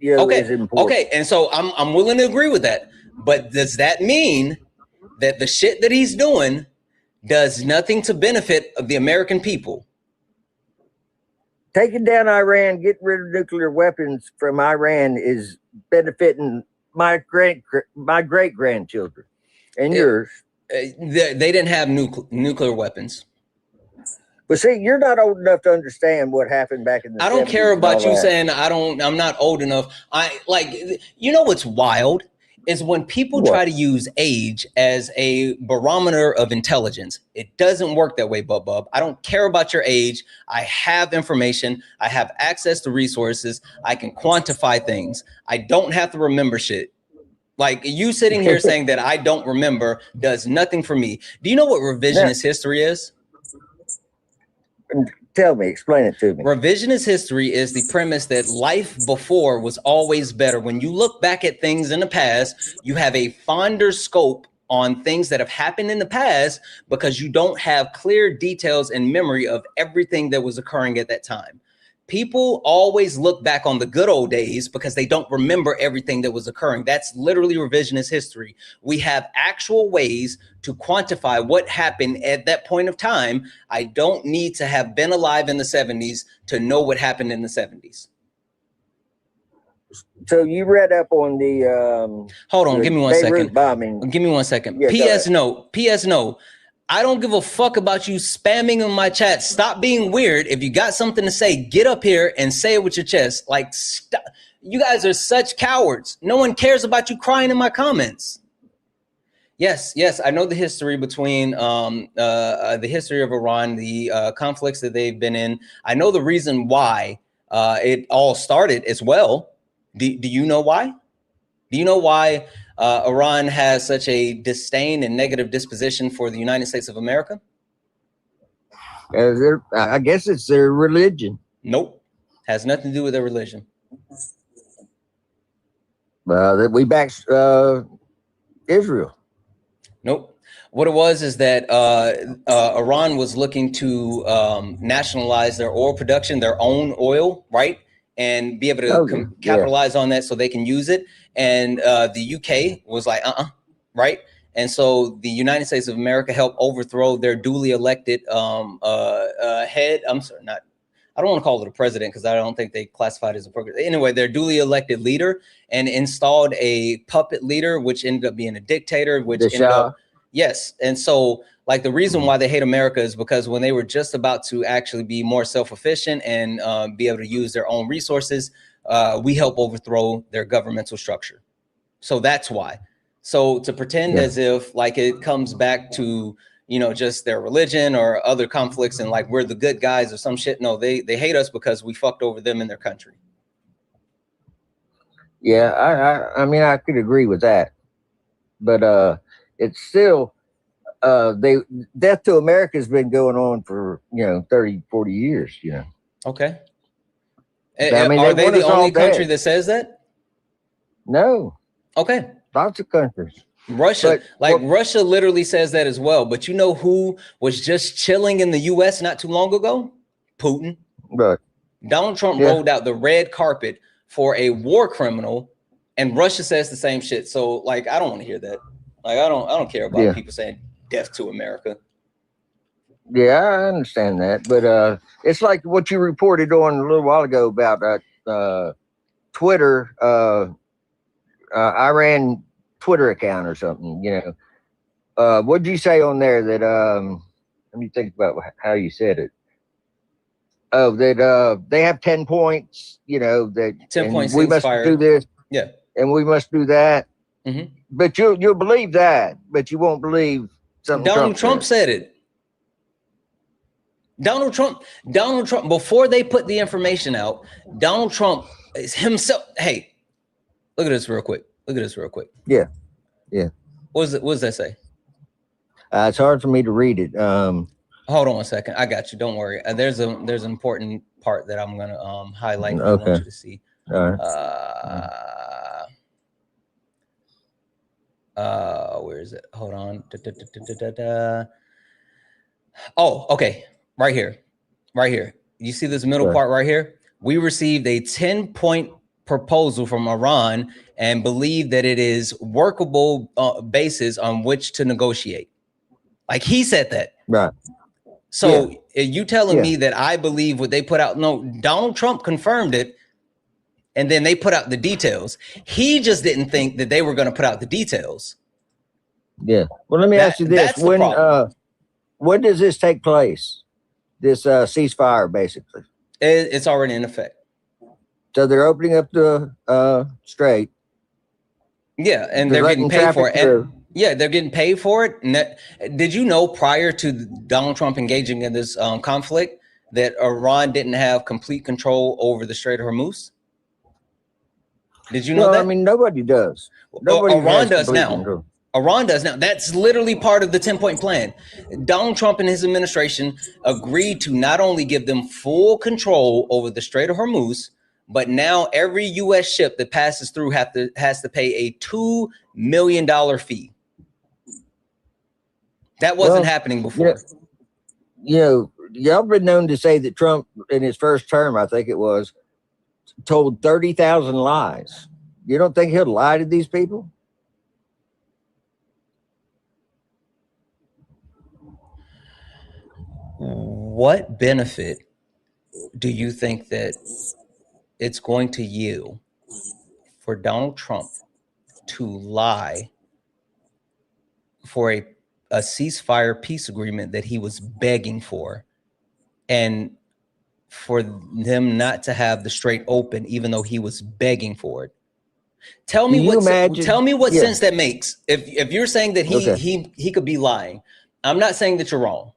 is important. Okay, and so I'm willing to agree with that. But does that mean that the shit that he's doing does nothing to benefit of the American people? Taking down Iran, getting rid of nuclear weapons from Iran is benefiting my great grandchildren and yours. They didn't have nuclear weapons. But see, you're not old enough to understand what happened back in the 70s. I don't care about you saying I'm not old enough. You know what's wild is when people try to use age as a barometer of intelligence. It doesn't work that way, Bub. I don't care about your age. I have information. I have access to resources. I can quantify things. I don't have to remember shit. Like you sitting here saying that I don't remember does nothing for me. Do you know what revisionist history is? Tell me, explain it to me. Revisionist history is the premise that life before was always better. When you look back at things in the past, you have a fonder scope on things that have happened in the past because you don't have clear details and memory of everything that was occurring at that time. People always look back on the good old days because they don't remember everything that was occurring. That's literally revisionist history. We have actual ways to quantify what happened at that point of time. I don't need to have been alive in the 70s to know what happened in the 70s. So you read up on the hold on, give me 1 second. Bombing. Give me 1 second. Yeah, P.S. No. P.S. No. I don't give a fuck about you spamming in my chat. Stop being weird. If you got something to say, get up here and say it with your chest. Like, stop. You guys are such cowards. No one cares about you crying in my comments. Yes, I know the history between the history of Iran, the conflicts that they've been in. I know the reason why it all started as well. Do you know why? Do you know why Iran has such a disdain and negative disposition for the United States of America? I guess it's their religion. Nope. Has nothing to do with their religion. That we back Israel. Nope. What it was is that Iran was looking to nationalize their oil production, their own oil, right? And be able to capitalize on that so they can use it. And the UK was like, right? And so the United States of America helped overthrow their duly elected head. I'm sorry, I don't want to call it a president because I don't think they classified as a president. Anyway, their duly elected leader and installed a puppet leader, which ended up being a dictator, which ended up, yes. And so like the reason why they hate America is because when they were just about to actually be more self-efficient and be able to use their own resources, we help overthrow their governmental structure. So that's why. So to pretend as if like it comes back to, you know, just their religion or other conflicts and like we're the good guys or some shit. No, they hate us because we fucked over them in their country. Yeah, I mean, I could agree with that. But it's still, death to America has been going on for, 30, 40 years, Okay. I mean, are they the only country that says that? No. Okay. Lots of countries. Russia, Russia literally says that as well. But you know who was just chilling in the US not too long ago? Putin. Right. Donald Trump rolled out the red carpet for a war criminal, and Russia says the same shit. So like, I don't want to hear that. Like, I don't care about people saying death to America. Yeah, I understand that. But it's like what you reported on a little while ago about Twitter, Iran Twitter account or something, what did you say on there that let me think about how you said it. Oh, that they have 10 points, that 10 points we must do this, and we must do that. But you'll believe that, but you won't believe something Donald Trump said it. Donald Trump, before they put the information out, Donald Trump is himself. Hey, look at this real quick. Yeah. What does that say? It's hard for me to read it. Hold on a second. I got you. Don't worry. There's an important part that I'm gonna highlight. I want you to see. All right. Where is it? Hold on. Oh, okay. Right here. You see this middle part right here? We received a 10-point proposal from Iran and believe that it is workable basis on which to negotiate. Like he said that. Right. So you telling me that I believe what they put out? No, Donald Trump confirmed it. And then they put out the details. He just didn't think that they were going to put out the details. Yeah. Well, let me ask you this. When does this take place? This ceasefire, basically. It's already in effect. So they're opening up the strait. Yeah, and they're getting paid for it. They're getting paid for it. And did you know prior to Donald Trump engaging in this conflict that Iran didn't have complete control over the Strait of Hormuz? Did you know that? I mean, nobody does. Iran does now. Iran does now. That's literally part of the 10-point plan. Donald Trump and his administration agreed to not only give them full control over the Strait of Hormuz, but now every U.S. ship that passes through has to pay a $2 million fee. That wasn't happening before. Y'all been known to say that Trump, in his first term, I think it was, told 30,000 lies. You don't think he'll lie to these people? What benefit do you think that it's going to yield for Donald Trump to lie for a ceasefire peace agreement that he was begging for, and for them not to have the strait open even though he was begging for it? Tell me what sense that makes. If you're saying that he could be lying, I'm not saying that you're wrong.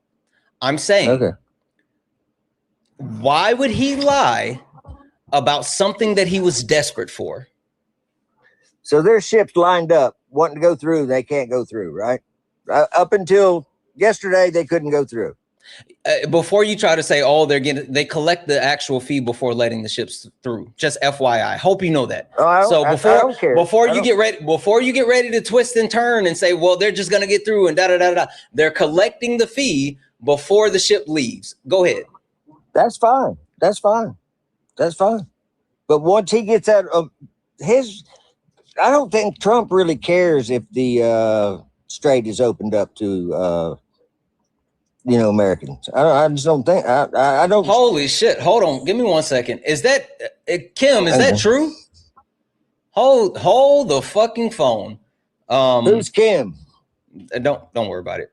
I'm saying, why would he lie about something that he was desperate for? So there's ships lined up wanting to go through, they can't go through, right? Up until yesterday, they couldn't go through. Before you try to say, oh, they collect the actual fee before letting the ships through. Just FYI. Hope you know that. Before you get ready to twist and turn and say, well, they're just gonna get through and da. They're collecting the fee before the ship leaves. Go ahead. That's fine. But once he gets out of I don't think Trump really cares if the strait is opened up to Americans. I just don't think. I don't. Holy shit! Hold on. Give me 1 second. Is that Kim? Is that true? Hold the fucking phone. Who's Kim? Don't worry about it.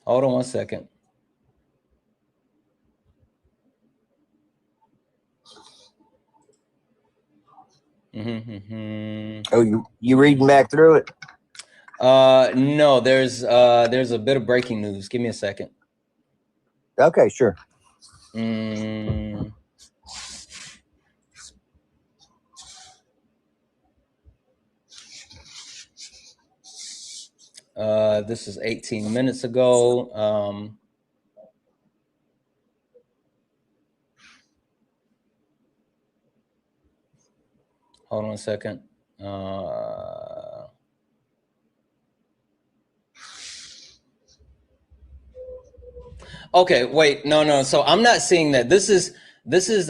Hold on 1 second. Oh, you reading back through it? No, there's a bit of breaking news. Give me a second. Okay, sure. This is 18 minutes ago. Hold on a second. Okay, wait, no. So I'm not seeing that. This is,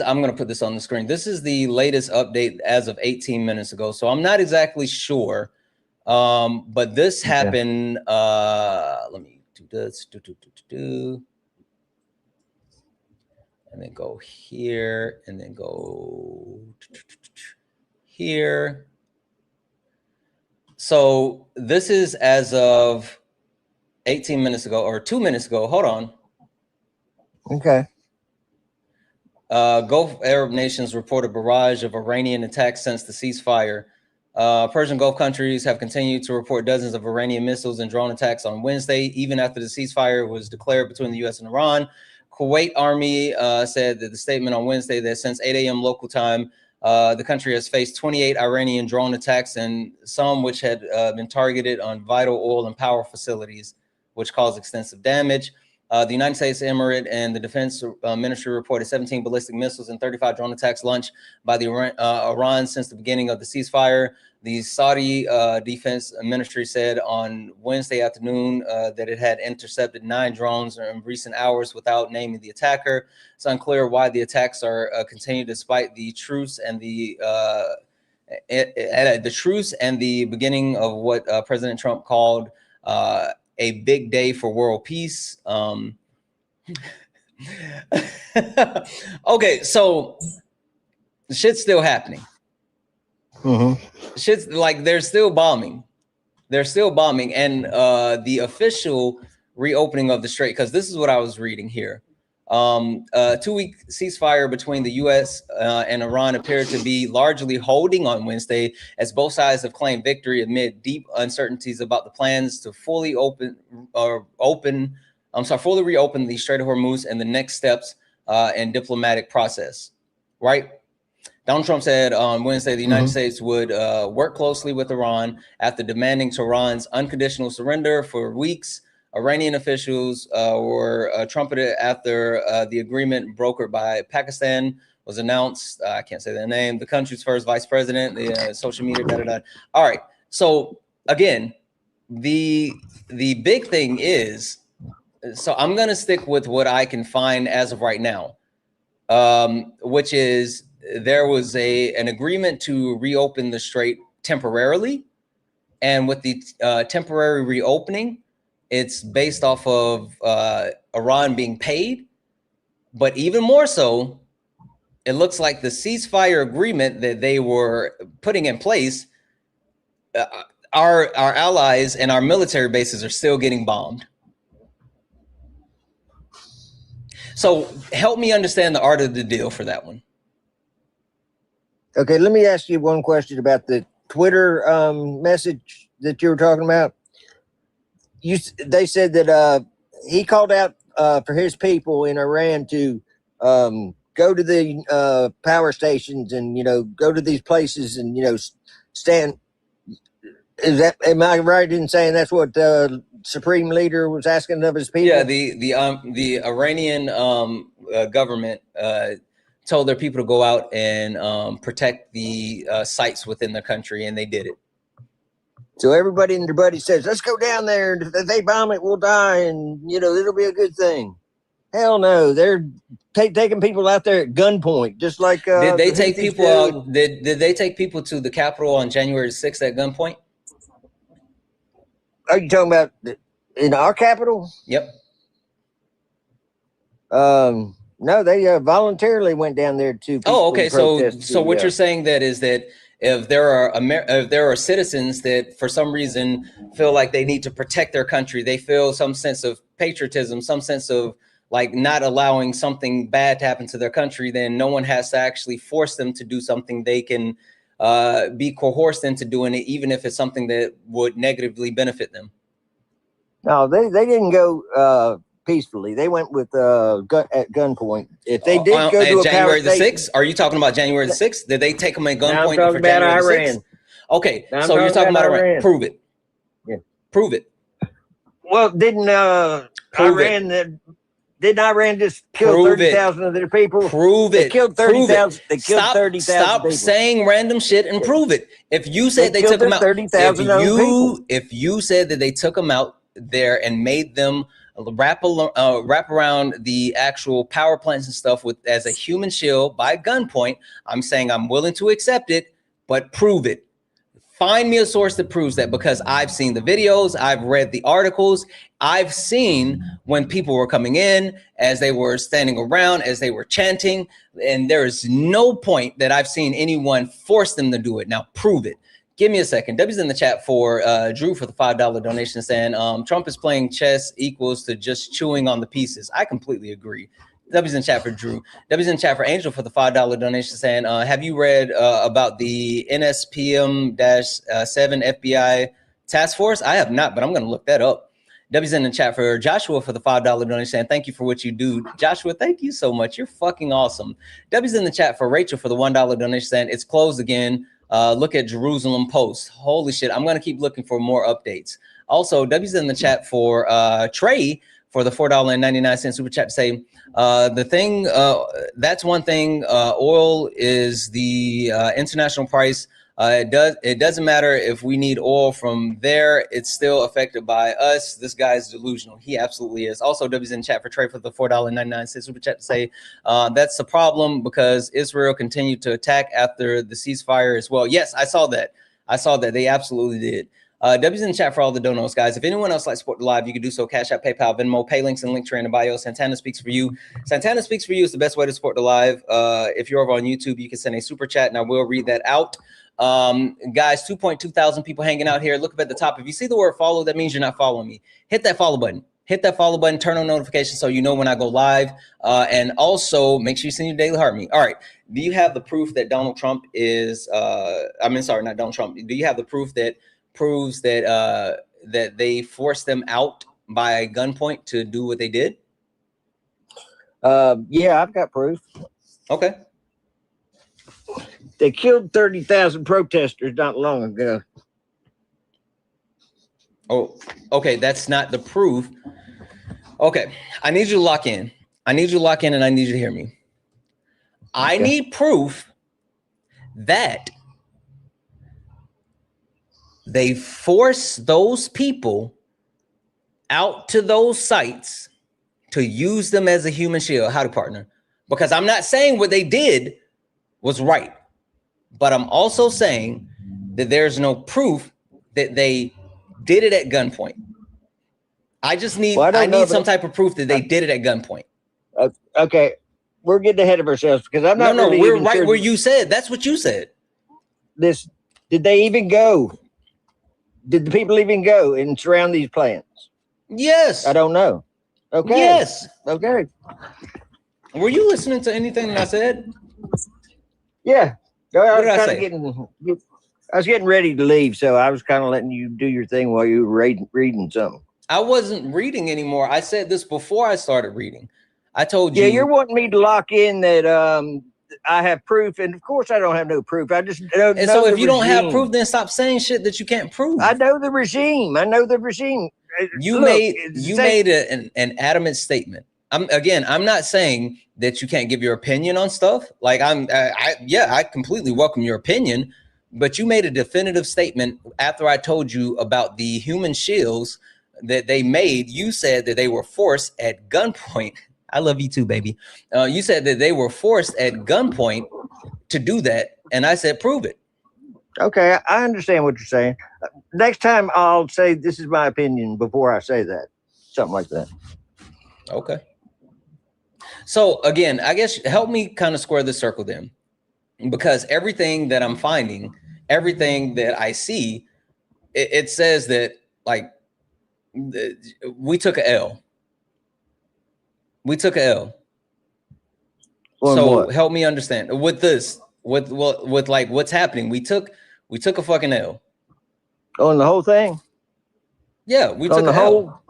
I'm going to put this on the screen. This is the latest update as of 18 minutes ago. So I'm not exactly sure. But this happened, let me do this, and then go here, and then go here. So this is as of 18 minutes ago, or 2 minutes ago. Hold on. Okay. Gulf Arab nations report a barrage of Iranian attacks since the ceasefire. Persian Gulf countries have continued to report dozens of Iranian missiles and drone attacks on Wednesday, even after the ceasefire was declared between the U.S. and Iran. Kuwait Army said that the statement on Wednesday that since 8 a.m. local time, the country has faced 28 Iranian drone attacks, and some which had been targeted on vital oil and power facilities, which caused extensive damage. The United States Emirate and the Defense Ministry reported 17 ballistic missiles and 35 drone attacks launched by the Iran since the beginning of the ceasefire. The Saudi Defense Ministry said on Wednesday afternoon that it had intercepted 9 drones in recent hours without naming the attacker. It's unclear why the attacks are continued despite the truce and the beginning of what President Trump called a big day for world peace. Okay, so shit's still happening. Shit's like they're still bombing. And the official reopening of the strait, because this is what I was reading here. 2-week ceasefire between the U.S. And Iran appeared to be largely holding on Wednesday, as both sides have claimed victory amid deep uncertainties about the plans to fully reopen the Strait of Hormuz and the next steps in diplomatic process. Right? Donald Trump said on Wednesday the United States would work closely with Iran after demanding Tehran's unconditional surrender for weeks. Iranian officials were trumpeted after the agreement brokered by Pakistan was announced. I can't say their name. The country's first vice president, the social media, All right. So again, the big thing is, so I'm going to stick with what I can find as of right now, which is there was an agreement to reopen the strait temporarily. And with the temporary reopening, it's based off of Iran being paid. But even more so, it looks like the ceasefire agreement that they were putting in place, our allies and our military bases are still getting bombed. So help me understand the art of the deal for that one. Okay, let me ask you one question about the Twitter message that you were talking about. They said that he called out for his people in Iran to go to the power stations and, you know, go to these places and, you know, stand. Am I right in saying that's what the supreme leader was asking of his people? Yeah, the Iranian government told their people to go out and protect the sites within the country, and they did it. So everybody and their buddy says, let's go down there. If they bomb it, we'll die. And, you know, it'll be a good thing. Hell no. They're taking people out there at gunpoint, just like did they take people out? Did they take people to the Capitol on January 6th at gunpoint? Are you talking about in our capital? Yep. No, they voluntarily went down there to. Oh, okay. So what you're saying that is that if there are citizens that for some reason feel like they need to protect their country, they feel some sense of patriotism, some sense of like not allowing something bad to happen to their country, then no one has to actually force them to do something. They can be coerced into doing it, even if it's something that would negatively benefit them. No, they didn't go peacefully. They went with at gunpoint. If they did go to a January the power 6th, are you talking about January the 6th? Did they take them at gunpoint for about January the Iran? 6th? Okay, so you're talking about Iran. Prove it. Yeah. Prove it. Well, didn't Iran just kill 30,000 of their people? Prove it. They killed 30,000. They killed 30,000 Stop people. saying random shit and prove it. If you said they took them out, 30,000 if you said that they took them out there and made them wrap around the actual power plants and stuff with as a human shield by gunpoint, I'm saying I'm willing to accept it, but prove it. Find me a source that proves that, because I've seen the videos, I've read the articles, I've seen when people were coming in, as they were standing around, as they were chanting, and there is no point that I've seen anyone force them to do it. Now prove it. Give me a second. W's in the chat for Drew for the $5 donation, saying Trump is playing chess equals to just chewing on the pieces. I completely agree. W's in chat for Drew. W's in chat for Angel for the $5 donation, saying, have you read about the NSPM-7 FBI task force? I have not, but I'm going to look that up. W's in the chat for Joshua for the $5 donation, saying, thank you for what you do. Joshua, thank you so much. You're fucking awesome. W's in the chat for Rachel for the $1 donation, saying, it's closed again. Look at Jerusalem Post. Holy shit. I'm going to keep looking for more updates. Also, W's in the chat for Trey for the $4.99 super chat to say, that's one thing. Oil is the international price. It doesn't matter if we need oil from there. It's still affected by us. This guy's delusional. He absolutely is. Also, W's in chat for Trey for the $4.99 super chat to say, that's the problem because Israel continued to attack after the ceasefire as well. Yes, I saw that. They absolutely did. W's in the chat for all the donos, guys. If anyone else likes Support the Live, you can do so. Cash App, PayPal, Venmo, pay links and Linktree in the bio. Santana Speaks for You. Santana Speaks for You is the best way to support the live. If you're over on YouTube, you can send a super chat and I will read that out. Guys, 2,200 people hanging out here. Look up at the top. If you see the word follow, that means you're not following me. Hit that follow button. Hit that follow button, turn on notifications so you know when I go live. And also make sure you send your daily heart me. All right. Do you have the proof that Donald Trump is, sorry, not Donald Trump. Do you have the proof that proves that that they forced them out by gunpoint to do what they did? Yeah, I've got proof. Okay. They killed 30,000 protesters not long ago. Oh, okay. That's not the proof. Okay. I need you to lock in. I need you to lock in and I need you to hear me. I need proof that they force those people out to those sites to use them as a human shield. Howdy, partner. Because I'm not saying what they did was right, but I'm also saying that there's no proof that they did it at gunpoint. I just need, I need some type of proof that they did it at gunpoint. Okay, we're getting ahead of ourselves because I'm not. No, really we're even right sure where you said. That's what you said. Did they even go? Did the people even go and surround these plants? Yes. I don't know. Okay. Yes. Okay. Were you listening to anything that I said? Yeah. What did I say? I was getting ready to leave, so I was kind of letting you do your thing while you were reading something. I wasn't reading anymore. I said this before I started reading. I told you. Yeah, you're wanting me to lock in that I have proof, and of course I don't have no proof. I just don't know. And so if you don't have regime. proof, then stop saying shit that you can't prove. I know the regime. I know the regime. You made an adamant statement. I'm not saying that you can't give your opinion on stuff. Like I completely welcome your opinion, but you made a definitive statement after I told you about the human shields that they made. You said that they were forced at gunpoint. I love you too, baby. You said that they were forced at gunpoint to do that, and I said, prove it. Okay, I understand what you're saying. Next time I'll say this is my opinion before I say that. Something like that. Okay. So again, I guess help me kind of square the circle then, because everything that I'm finding, everything that I see, it says that like we took a L. We took a L. So help me understand with this, with like what's happening. We took a fucking L. On the whole thing? Yeah, we took a L.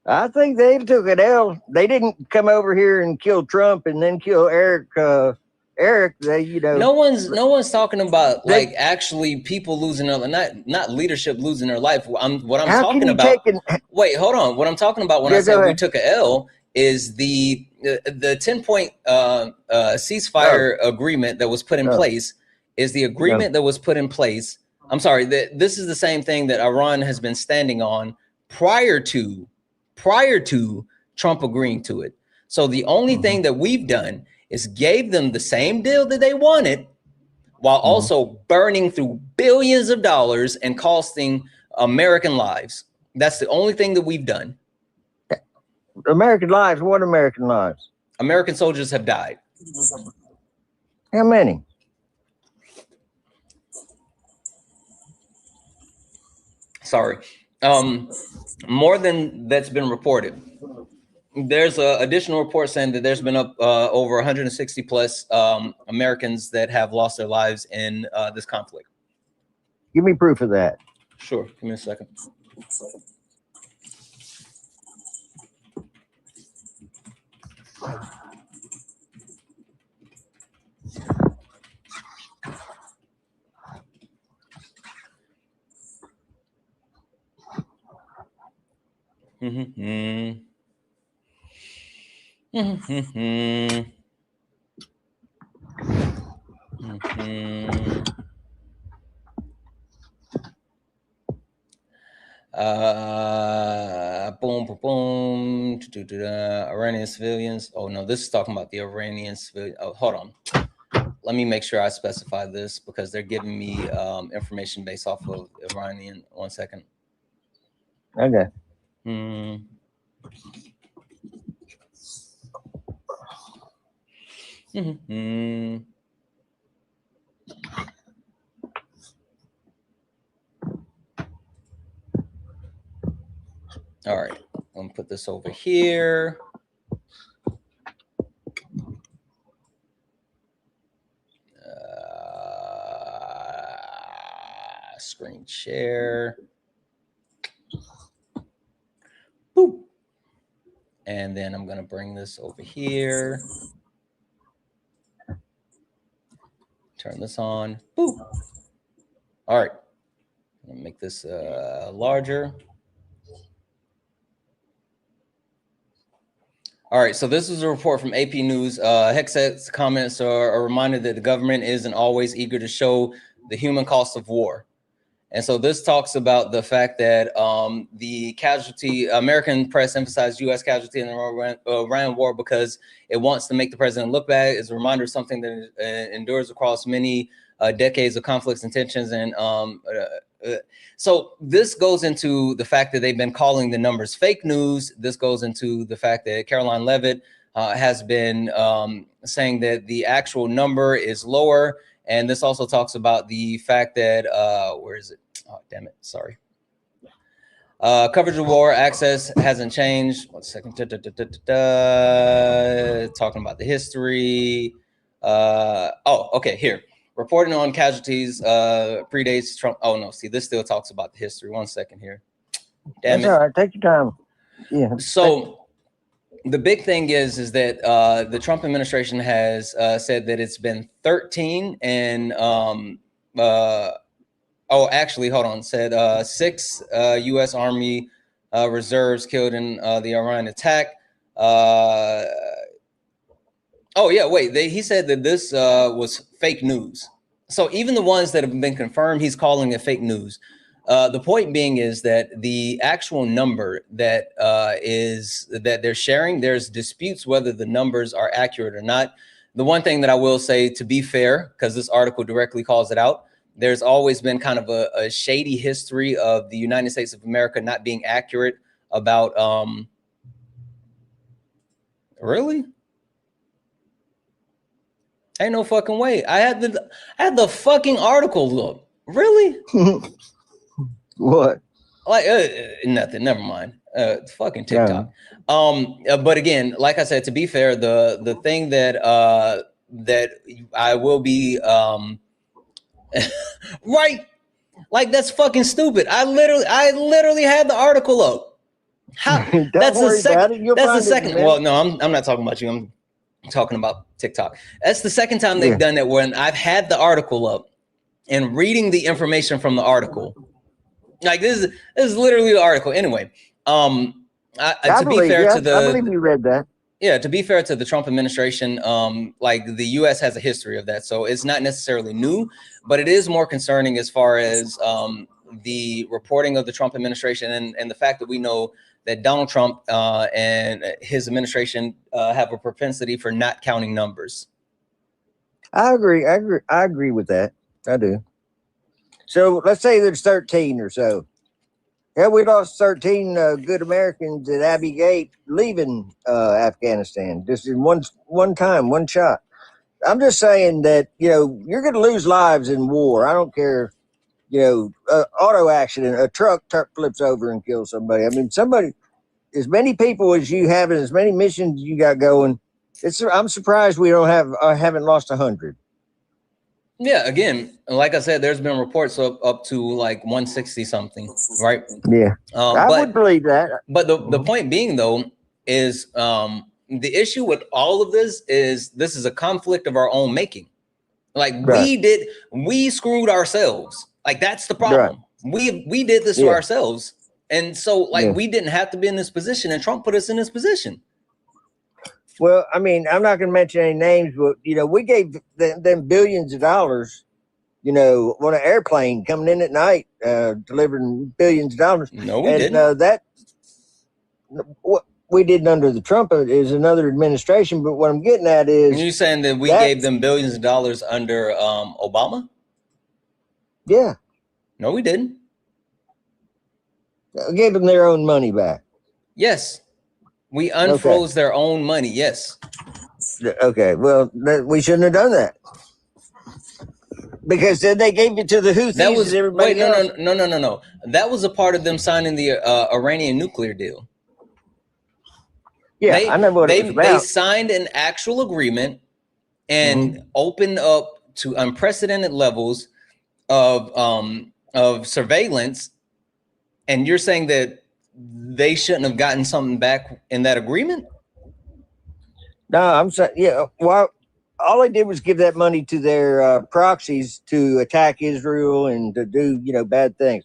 I think they took an L. They didn't come over here and kill Trump and then kill Eric. They, no one's talking about like actually people losing their not leadership losing their life. What I'm talking about. Wait, hold on. What I'm talking about when I said we took an L is the 10-point ceasefire agreement that was put in place. Is the agreement that was put in place. I'm sorry, this is the same thing that Iran has been standing on prior to Trump agreeing to it. So the only thing that we've done is gave them the same deal that they wanted while also burning through billions of dollars and costing American lives. That's the only thing that we've done. American lives? What American lives? American soldiers have died. How many? Sorry. More than that's been reported. There's an additional report saying that there's been over 160 plus Americans that have lost their lives in this conflict. Give me proof of that. Sure. Give me a second. Boom. Iranian civilians. Oh no, this is talking about the Iranian civilian. Oh, hold on. Let me make sure I specify this because they're giving me information based off of Iranian. 1 second. Okay. All right. gonna put this over here. Screen share. Boop. And then I'm gonna bring this over here. Turn this on. Boop. All right. I'm gonna make this larger. All right, so this is a report from AP News. Hexet's comments are a reminder that the government isn't always eager to show the human cost of war. And so this talks about the fact that the American press emphasized U.S. casualty in the Iran war because it wants to make the president look bad. It's a reminder of something that endures across many decades of conflicts and tensions. And so this goes into the fact that they've been calling the numbers fake news. This goes into the fact that Caroline Levitt has been saying that the actual number is lower. And this also talks about the fact that, where is it? Oh, damn it. Sorry. Coverage of war access hasn't changed. 1 second. Talking about the history. Oh, okay. Here. Reporting on casualties predates Trump. Oh, no. See, this still talks about the history. 1 second here. Damn it. All right. Take your time. Yeah. So the big thing is that the Trump administration has said that it's been 13 and oh, actually, hold on. Said 6 U.S. Army reserves killed in the Iran attack. Oh, yeah, wait. He said that this was fake news. So even the ones that have been confirmed, he's calling it fake news. The point being is that the actual number that that they're sharing, there's disputes whether the numbers are accurate or not. The one thing that I will say, to be fair, because this article directly calls it out, there's always been kind of a shady history of the United States of America not being accurate about really? Ain't no fucking way. I had the fucking article up. Really? What? Like nothing. Never mind. Fucking TikTok. Yeah. But again, like I said, to be fair, the thing that that I will be right, like that's fucking stupid. I literally had the article up. How? That's the second. That's the second. Well, no, I'm not talking about you. I'm talking about TikTok. That's the second time they've done that when I've had the article up and reading the information from the article. Like this is literally the article. Anyway, to be fair to the, I believe you read that. Yeah, to be fair to the Trump administration, like the U.S. has a history of that, so it's not necessarily new, but it is more concerning as far as the reporting of the Trump administration and the fact that we know that Donald Trump and his administration have a propensity for not counting numbers. I agree with that. I do. So let's say there's 13 or so. Yeah, we lost 13 good Americans at Abbey Gate leaving Afghanistan just in one time, one shot. I'm just saying that, you're going to lose lives in war. I don't care, auto accident, a truck flips over and kills somebody. I mean, as many people as you have and as many missions you got going, I'm surprised we haven't lost 100. Yeah, again, like I said, there's been reports up to like 160 something, right? Yeah, I would believe that. But the point being, though, is the issue with all of this is a conflict of our own making. Like we screwed ourselves. Like that's the problem. Right. We did this to ourselves, and so like we didn't have to be in this position, and Trump put us in this position. Well, I mean, I'm not going to mention any names, but, we gave them billions of dollars, on an airplane coming in at night, delivering billions of dollars. No, we didn't. What we did under the Trump is another administration. But what I'm getting at is. You're saying that we gave them billions of dollars under Obama? Yeah. No, we didn't. We gave them their own money back. Yes. We unfroze their own money. Yes. Okay. Well, we shouldn't have done that because then they gave it to the Houthis. That was everybody. No. That was a part of them signing the Iranian nuclear deal. Yeah, I know what it was They about. signed an actual agreement and opened up to unprecedented levels of surveillance, and you're saying that they shouldn't have gotten something back in that agreement? No, I'm saying, yeah. Well, all they did was give that money to their proxies to attack Israel and to do, bad things.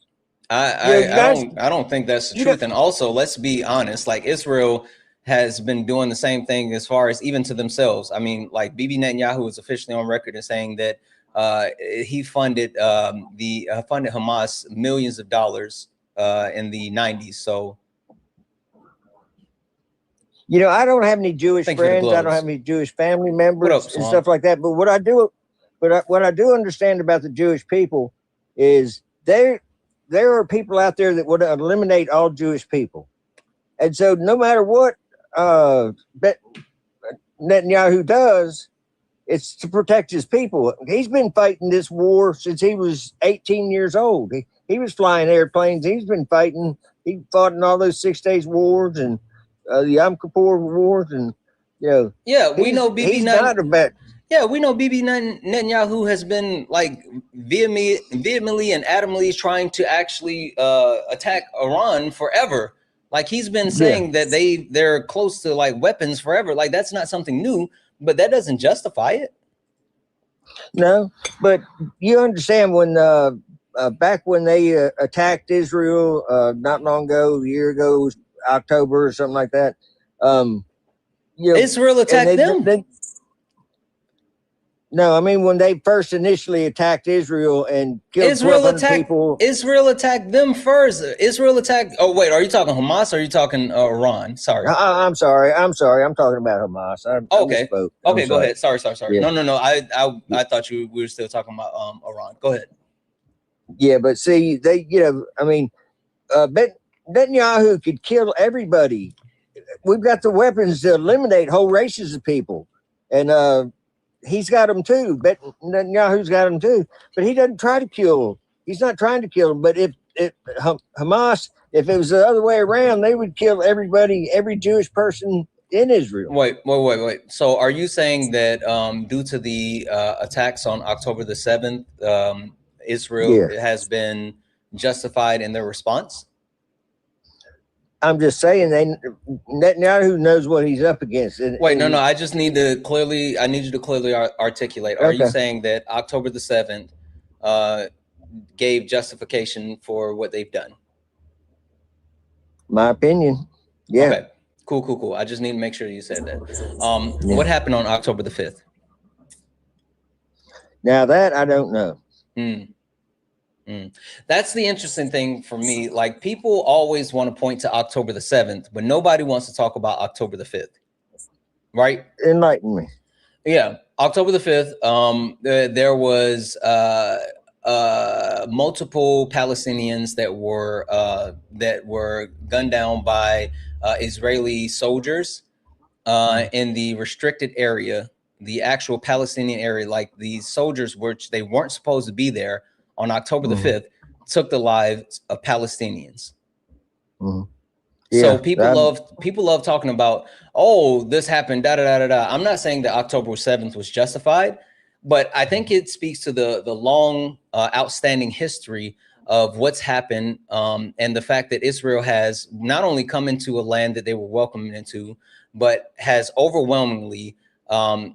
I don't think that's the truth. And also, let's be honest, like Israel has been doing the same thing as far as even to themselves. I mean, like Bibi Netanyahu is officially on record as saying that he funded funded Hamas millions of dollars in the 90s. So, I don't have any Jewish friends. I don't have any Jewish family members and stuff like that. But what I do understand about the Jewish people is there are people out there that would eliminate all Jewish people. And so no matter what Netanyahu does, it's to protect his people. He's been fighting this war since he was 18 years old. He was flying airplanes. He's been fighting. He fought in all those 6 days wars and the Yom Kippur wars, and yeah, we know Bibi Netanyahu Netanyahu has been like vehemently and adamantly trying to actually attack Iran forever. Like he's been saying that they're close to like weapons forever. Like that's not something new, but that doesn't justify it. No, but you understand when back when they attacked Israel not long ago, a year ago, October or something like that. Israel attacked them. No, I mean when they first initially attacked Israel and killed 1,200 people. Israel attacked them first. Israel attacked. Oh wait, are you talking Hamas or are you talking Iran? Sorry. I'm sorry. I'm talking about Hamas. Okay. Okay, go ahead. Sorry. Yeah. No. I thought we were still talking about Iran. Go ahead. Yeah, but see, they, I mean, Netanyahu could kill everybody. We've got the weapons to eliminate whole races of people, and he's got them too. Netanyahu's got them too, but he doesn't try to kill. He's not trying to kill them. But if Hamas, if it was the other way around, they would kill everybody, every Jewish person in Israel. Wait. So are you saying that due to the attacks on October the 7th, Israel has been justified in their response? I'm just saying Netanyahu knows what he's up against. Wait, no. I just need you to clearly articulate. Are you saying that October the 7th gave justification for what they've done? My opinion. Yeah. Okay. Cool. I just need to make sure you said that. What happened on October the 5th? Now that I don't know. That's the interesting thing for me. Like people always want to point to October the 7th, but nobody wants to talk about October the 5th. Right? Enlighten me. Yeah. October the 5th, there was multiple Palestinians that were gunned down by Israeli soldiers in the restricted area, the actual Palestinian area. Like these soldiers, which they weren't supposed to be there, on October the 5th, took the lives of Palestinians. So people love talking about, oh, this happened, I'm not saying that October 7th was justified, but I think it speaks to the long outstanding history of what's happened, and the fact that Israel has not only come into a land that they were welcomed into, but has overwhelmingly,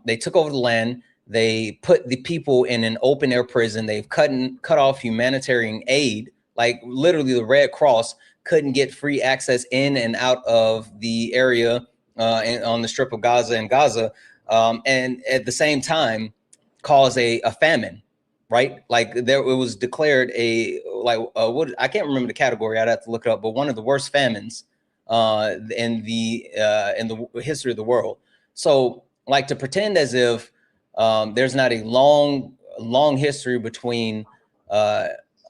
they took over the land. They put the people in an open air prison. They've cut off humanitarian aid. Like literally the Red Cross couldn't get free access in and out of the area on the Strip of Gaza and Gaza. And at the same time caused a famine, right? Like it was declared what I can't remember the category. I'd have to look it up, but one of the worst famines in the history of the world. So like to pretend as if there's not a long history between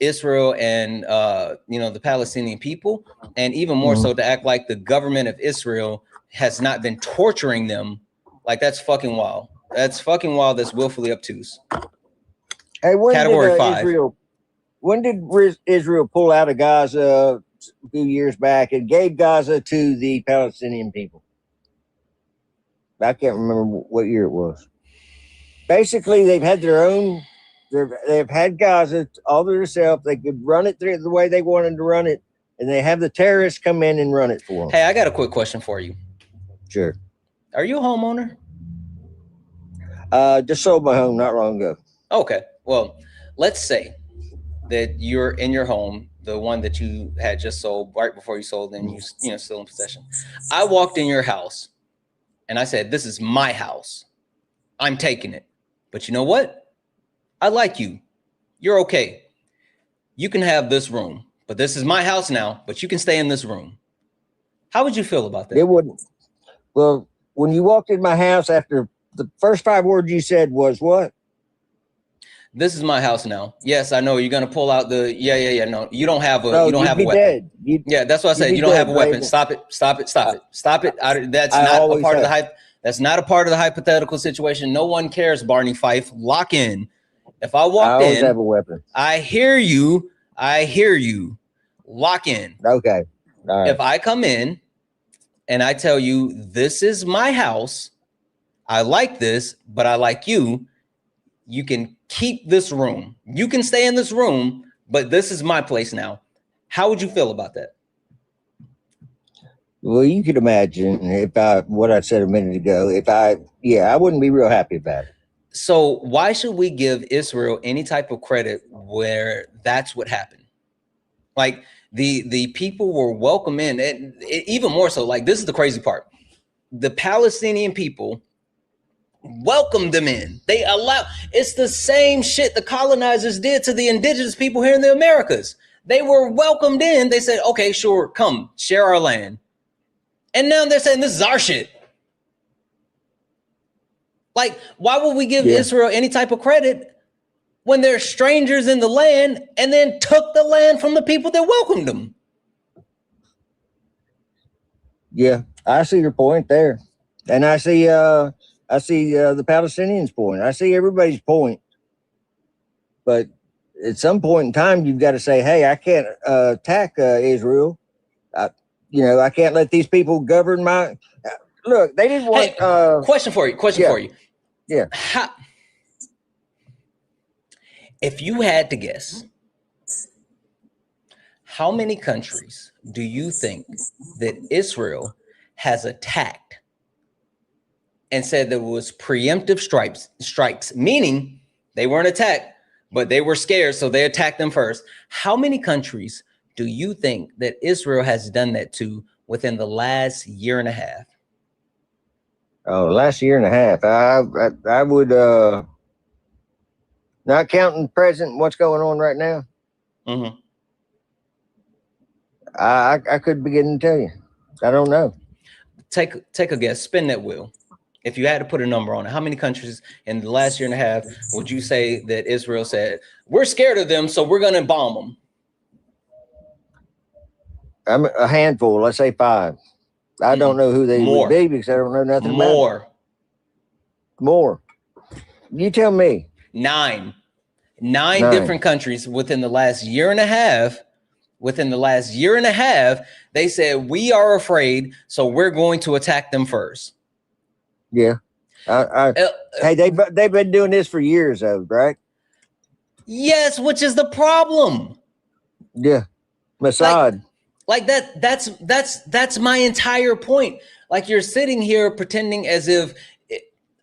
Israel and the Palestinian people, and even more so to act like the government of Israel has not been torturing them. Like that's fucking wild. That's fucking wild. That's willfully obtuse. Hey, Category 5. When did Israel pull out of Gaza a few years back and gave Gaza to the Palestinian people? I can't remember what year it was. Basically, they've had their own. They've had Gaza all to themselves. They could run it through the way they wanted to run it, and they have the terrorists come in and run it for them. Hey, I got a quick question for you. Sure. Are you a homeowner? Just sold my home not long ago. Okay. Well, let's say that you're in your home, the one that you had just sold right before you sold, and you know still in possession. I walked in your house, and I said, "This is my house. I'm taking it." But you know what? I like you. You're okay. You can have this room, but this is my house now. But you can stay in this room. How would you feel about that? It wouldn't. Well, when you walked in my house, after the first 5 words you said was what? This is my house now. Yes, I know you're gonna pull out the yeah. No, you don't have a No, you don't you'd have be a weapon. dead. Yeah, that's what I said. be You don't have dead, a weapon. Raven. Stop it. Stop it. Stop it. Stop it. That's I not a always part of the have. hype. That's not a part of the hypothetical situation. No one cares, Barney Fife. Lock in. If I I walked always have in, a weapon. I hear you. I hear you. Lock in. Okay. All right. If I come in and I tell you this is my house, I like this, but I like you. You can keep this room. You can stay in this room, but this is my place now. How would you feel about that? Well, you could imagine what I said a minute ago. I wouldn't be real happy about it. So why should we give Israel any type of credit where that's what happened? Like the people were welcome in, and even more so. Like this is the crazy part: the Palestinian people welcomed them in. It's the same shit the colonizers did to the indigenous people here in the Americas. They were welcomed in. They said, "Okay, sure, come share our land." And now they're saying this is our shit. Like, why would we give Israel any type of credit when they're strangers in the land and then took the land from the people that welcomed them? Yeah, I see your point there, and I see the Palestinians' point. I see everybody's point, but at some point in time, you've got to say, "Hey, I can't attack Israel. I can't let these people govern my." Look, they didn't want. Hey, question for you. For you. Yeah. If you had to guess, how many countries do you think that Israel has attacked and said there was preemptive strikes, meaning they weren't attacked, but they were scared, so they attacked them first? How many countries do you think that Israel has done that to within the last year and a half? Oh, last year and a half. I would not counting present what's going on right now. Mm-hmm. I could begin to tell you. I don't know. Take a guess. Spin that wheel. If you had to put a number on it, how many countries in the last year and a half would you say that Israel said, we're scared of them, so we're going to bomb them? I'm a handful. Let's say 5. I don't know who they would be because I don't know nothing about them. More. You tell me. 9 different countries within the last year and a half. Within the last year and a half, they said, we are afraid, so we're going to attack them first. Yeah. Hey, they've been doing this for years, though, right? Yes, which is the problem. Yeah. Mossad. Like that's my entire point. Like, you're sitting here pretending as if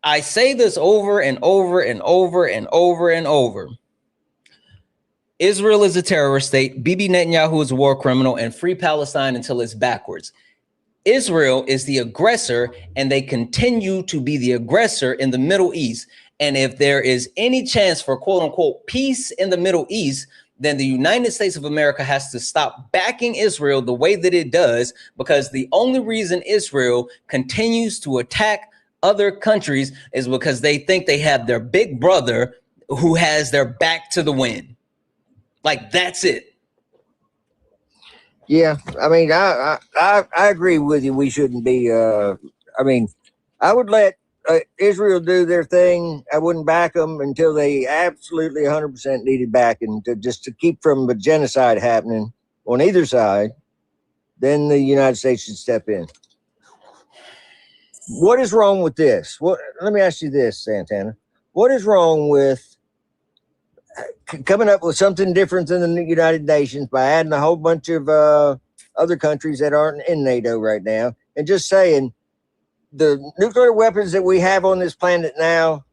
I say this over and over and over and over and over. Israel is a terrorist state. Bibi Netanyahu is a war criminal, and free Palestine until it's backwards. Israel is the aggressor, and they continue to be the aggressor in the Middle East. And if there is any chance for quote unquote peace in the Middle East, then the United States of America has to stop backing Israel the way that it does, because the only reason Israel continues to attack other countries is because they think they have their big brother who has their back to the wind. Like, that's it. Yeah, I mean, I agree with you. We shouldn't be. I would let Israel do their thing. I wouldn't back them until they absolutely 100% needed backing to keep from a genocide happening on either side. Then the United States should step in. What is wrong with this? Let me ask you this, Santana. What is wrong with coming up with something different than the United Nations by adding a whole bunch of other countries that aren't in NATO right now, and just saying the nuclear weapons that we have on this planet now,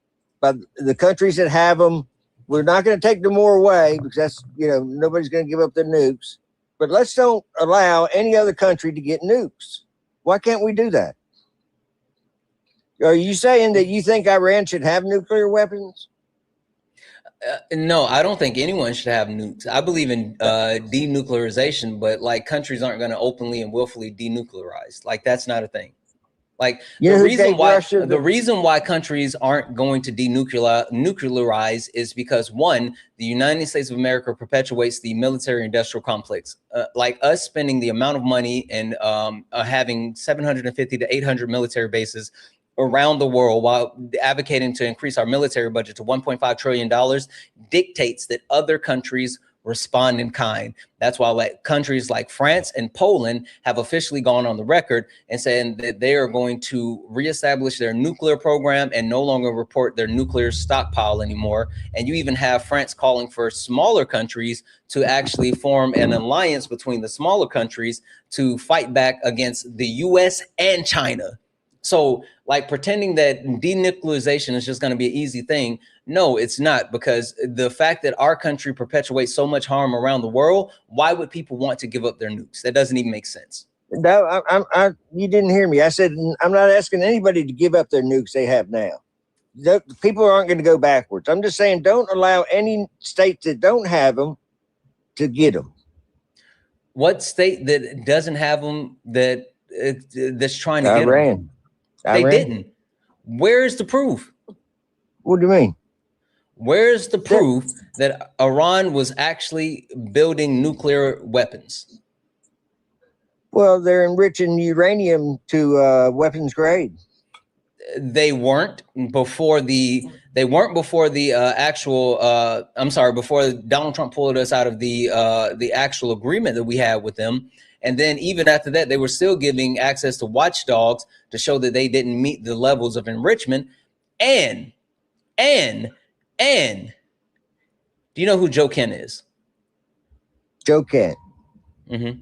by the countries that have them, we're not going to take them more away because that's, nobody's going to give up their nukes. But let's don't allow any other country to get nukes. Why can't we do that? Are you saying that you think Iran should have nuclear weapons? No, I don't think anyone should have nukes. I believe in denuclearization, but like countries aren't going to openly and willfully denuclearize. Like that's not a thing. Like the reason why countries aren't going to denuclearize is because, one, the United States of America perpetuates the military-industrial complex. Like us spending the amount of money and having 750 to 800 military bases around the world while advocating to increase our military budget to $1.5 trillion dictates that other countries respond in kind. That's why countries like France and Poland have officially gone on the record and saying that they are going to reestablish their nuclear program and no longer report their nuclear stockpile anymore. And you even have France calling for smaller countries to actually form an alliance between the smaller countries to fight back against the US and China. So like pretending that denuclearization is just going to be an easy thing. No, it's not, because the fact that our country perpetuates so much harm around the world, why would people want to give up their nukes? That doesn't even make sense. No, you didn't hear me. I said, I'm not asking anybody to give up their nukes they have now. People aren't going to go backwards. I'm just saying, don't allow any states that don't have them to get them. What state that doesn't have them that's trying to get them? They didn't. Where's the proof? What do you mean? Where's the proof that Iran was actually building nuclear weapons? Well, they're enriching uranium to weapons grade. They weren't before the actual before Donald Trump pulled us out of the actual agreement that we had with them. And then even after that, they were still giving access to watchdogs to show that they didn't meet the levels of enrichment. And do you know who Joe Kent is? Joe Kent. Mm-hmm.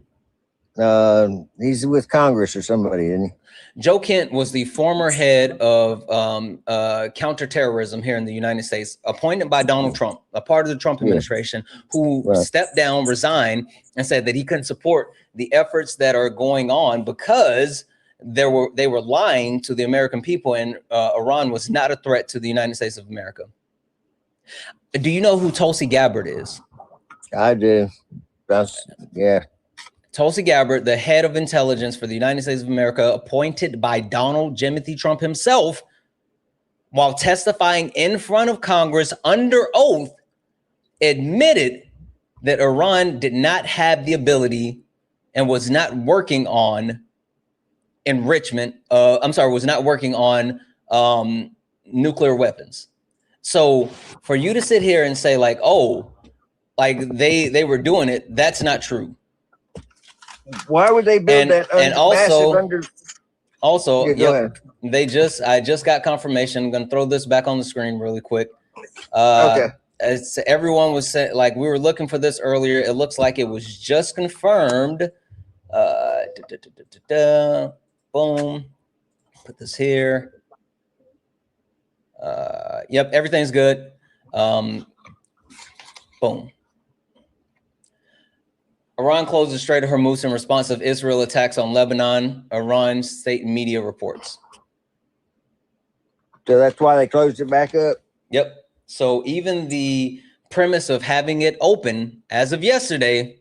He's with Congress or somebody, isn't he? Joe Kent was the former head of counterterrorism here in the United States, appointed by Donald Trump, a part of the Trump administration, who stepped down, resigned, and said that he couldn't support the efforts that are going on because they were lying to the American people, and Iran was not a threat to the United States of America. Do you know who Tulsi Gabbard is? I do. Yeah. Tulsi Gabbard, the head of intelligence for the United States of America, appointed by Donald Jimothy Trump himself, while testifying in front of Congress under oath, admitted that Iran did not have the ability and was not working on enrichment. Was not working on nuclear weapons. So for you to sit here and say like, oh, like they were doing it, that's not true. Why would they build that? And also, I just got confirmation. I'm gonna throw this back on the screen really quick. Okay. Everyone was saying, like, we were looking for this earlier. It looks like it was just confirmed. Boom. Put this here. Yep, everything's good. Boom. Iran closed the Strait of Hormuz in response of Israel attacks on Lebanon, Iran state media reports. So that's why they closed it back up? Yep. So even the premise of having it open as of yesterday,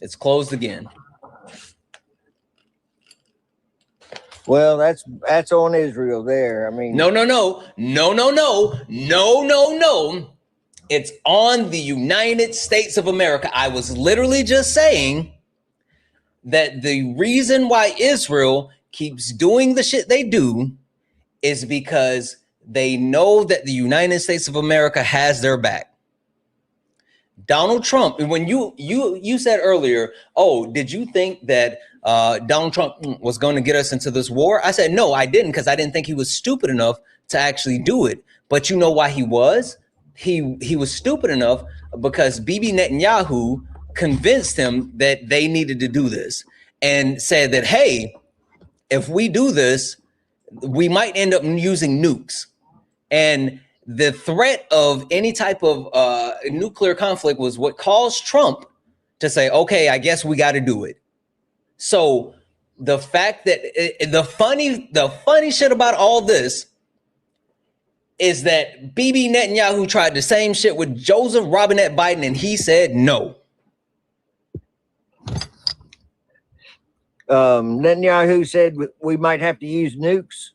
it's closed again. Well, that's on Israel there. I mean, no. It's on the United States of America. I was literally just saying that the reason why Israel keeps doing the shit they do is because they know that the United States of America has their back. Donald Trump, when you said earlier, oh, did you think that Donald Trump was going to get us into this war? I said, no, I didn't, because I didn't think he was stupid enough to actually do it. But you know why he was? He was stupid enough because Bibi Netanyahu convinced him that they needed to do this and said that, hey, if we do this, we might end up using nukes. And the threat of any type of nuclear conflict was what caused Trump to say, okay, I guess we got to do it. So the fact that the funny shit about all this is that Bibi Netanyahu tried the same shit with Joseph Robinette Biden, and he said no. Netanyahu said we might have to use nukes.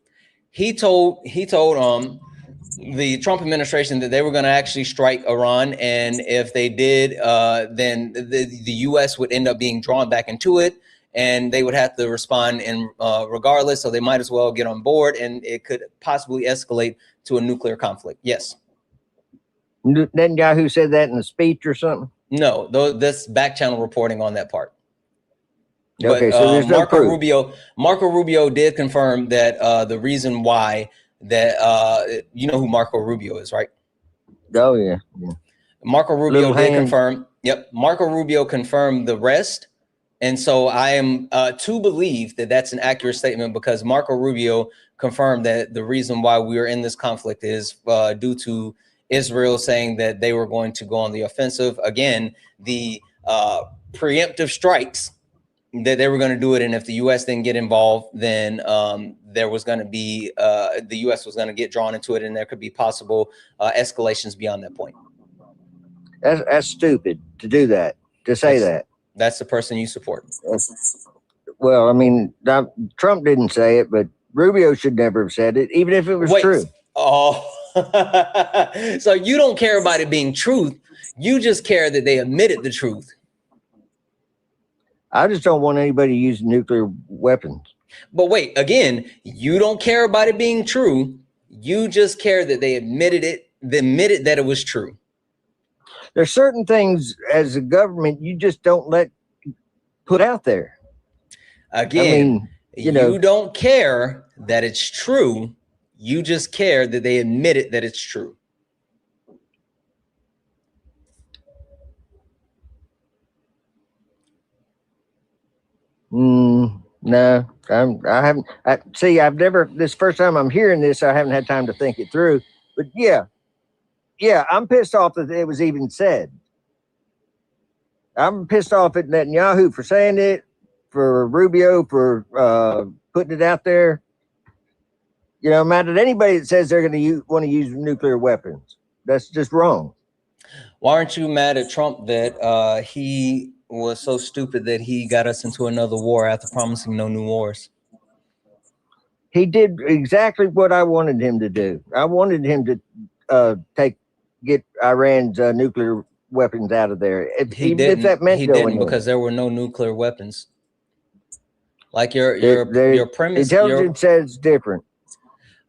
He told the Trump administration that they were going to actually strike Iran, and if they did, then the U.S. would end up being drawn back into it, and they would have to respond in regardless. So they might as well get on board, and it could possibly escalate to a nuclear conflict. Yes. Netanyahu said that in a speech or something? No, this back channel reporting on that part. Okay, but, so there's no proof. Marco Rubio did confirm that the reason why that you know who Marco Rubio is, right? Oh yeah. Marco Rubio did confirm. Yep, Marco Rubio confirmed the rest, and so I am to believe that that's an accurate statement because Marco Rubio confirmed that the reason why we are in this conflict is due to Israel saying that they were going to go on the offensive. Again, the preemptive strikes that they were going to do it, and if the U.S. didn't get involved, then there was going to be the U.S. was going to get drawn into it, and there could be possible escalations beyond that point. That's stupid to do that, to say that. That's the person you support. Well, I mean, Trump didn't say it, but Rubio should never have said it, even if it was true. Oh, so you don't care about it being truth. You just care that they admitted the truth. I just don't want anybody using nuclear weapons. But wait, again, you don't care about it being true. You just care that they admitted it, that it was true. There's certain things as a government you just don't let put out there. Again, you don't care that it's true. You just care that they admitted that it's true. No, I haven't. I've never. This first time I'm hearing this, I haven't had time to think it through. But yeah, I'm pissed off that it was even said. I'm pissed off at Netanyahu for saying it, for Rubio for putting it out there. You know, I'm mad at anybody that says they're going to want to use nuclear weapons. That's just wrong. Why aren't you mad at Trump that he was so stupid that he got us into another war after promising no new wars? He did exactly what I wanted him to do. I wanted him to get Iran's nuclear weapons out of there. He didn't because there were no nuclear weapons. Like your premise. Intelligence says different.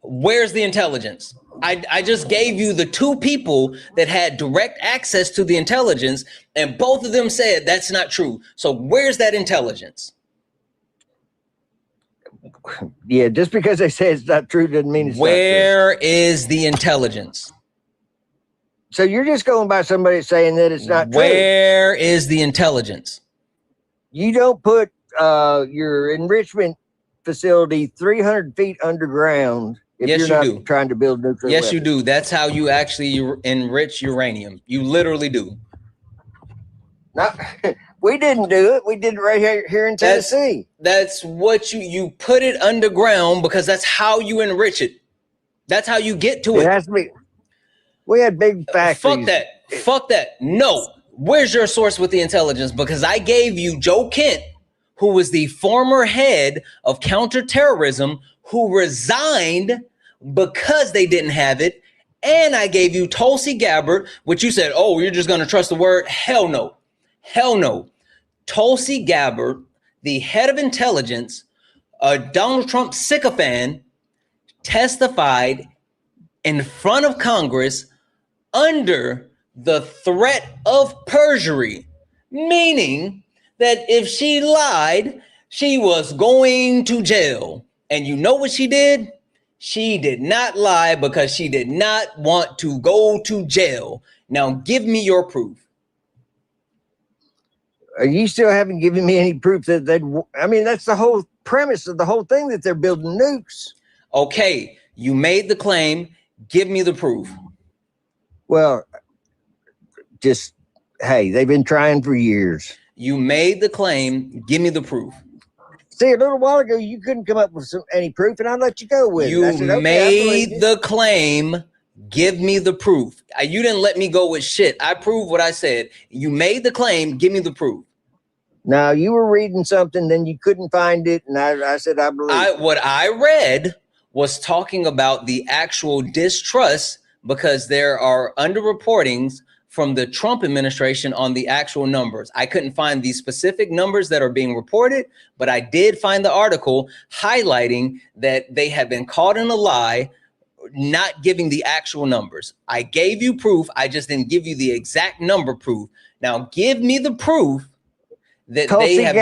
Where's the intelligence? I just gave you the two people that had direct access to the intelligence, and both of them said that's not true. So where's that intelligence? Yeah, just because they say it's not true doesn't mean it's not true. Where is the intelligence? So you're just going by somebody saying that it's not true. Where is the intelligence? You don't put your enrichment facility 300 feet underground if yes, you're you not do. trying to build nuclear Yes, weapons. you do. That's how you actually enrich uranium. You literally do. We didn't do it. We did it right here in Tennessee. That's what you put it underground because that's how you enrich it. That's how you get to it. It has to be. We had big factories. Fuck that. No. Where's your source with the intelligence? Because I gave you Joe Kent, who was the former head of counterterrorism, who resigned because they didn't have it. And I gave you Tulsi Gabbard, which you said, oh, you're just going to trust the word. Hell no. Hell no. Tulsi Gabbard, the head of intelligence, a Donald Trump sycophant, testified in front of Congress under the threat of perjury, meaning that if she lied, She was going to jail. And you know what she did? She did not lie because she did not want to go to jail. Now give me your proof. You still haven't given me any proof that they'd. I mean, that's the whole premise of the whole thing, that they're building nukes. Okay, you made the claim. Give me the proof. Well, just, hey, they've been trying for years. You made the claim. Give me the proof. See, a little while ago, you couldn't come up with any proof, and I let you go with it. I said, okay, made the claim. Give me the proof. You didn't let me go with shit. I proved what I said. You made the claim. Give me the proof. Now, you were reading something, then you couldn't find it, and I said, I believe. What I read was talking about the actual distrust, because there are underreportings from the Trump administration on the actual numbers. I couldn't find the specific numbers that are being reported, but I did find the article highlighting that they have been caught in a lie, not giving the actual numbers. I gave you proof. I just didn't give you the exact number proof. Now give me the proof that Tulsi they have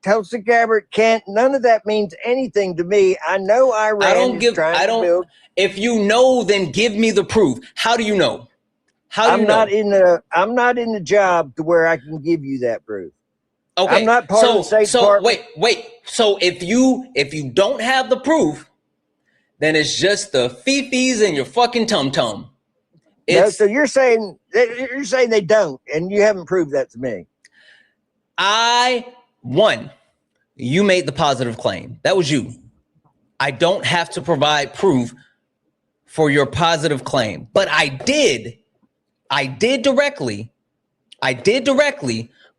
Tulsi Gabbard can't. None of that means anything to me. I know Iran is trying to build. If you know, then give me the proof. How do you know? How do you know? I'm not in the job to where I can give you that proof. Okay, I'm not part of the State Department. wait. So if you don't have the proof, then it's just the fifis in your fucking tum-tum. No, so you're saying they don't, and you haven't proved that to me. You made the positive claim. That was you. I don't have to provide proof for your positive claim, but I did directly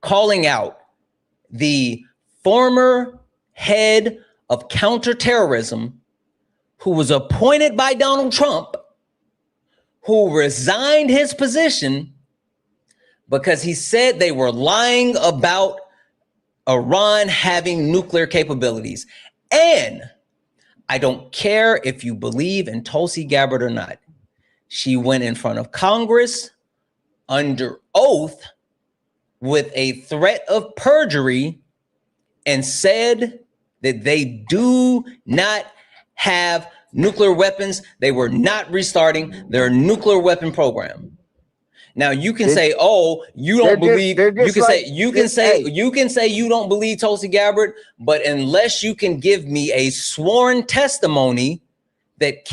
calling out the former head of counterterrorism who was appointed by Donald Trump, who resigned his position because he said they were lying about Iran having nuclear capabilities. And I don't care if you believe in Tulsi Gabbard or not. She went in front of Congress under oath with a threat of perjury and said that they do not have nuclear weapons. They were not restarting their nuclear weapon program. Now you can say, "Oh, you don't believe." You can say you don't believe Tulsi Gabbard, but unless you can give me a sworn testimony that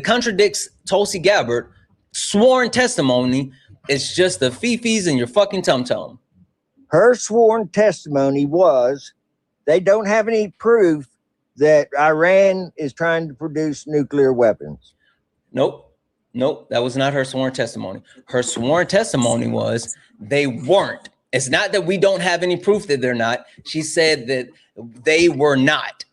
contradicts Tulsi Gabbard, sworn testimony, it's just the fifis in your fucking tum-tum. Her sworn testimony was they don't have any proof that Iran is trying to produce nuclear weapons. Nope, that was not her sworn testimony. Her sworn testimony was they weren't. It's not that we don't have any proof that they're not. She said that they were not.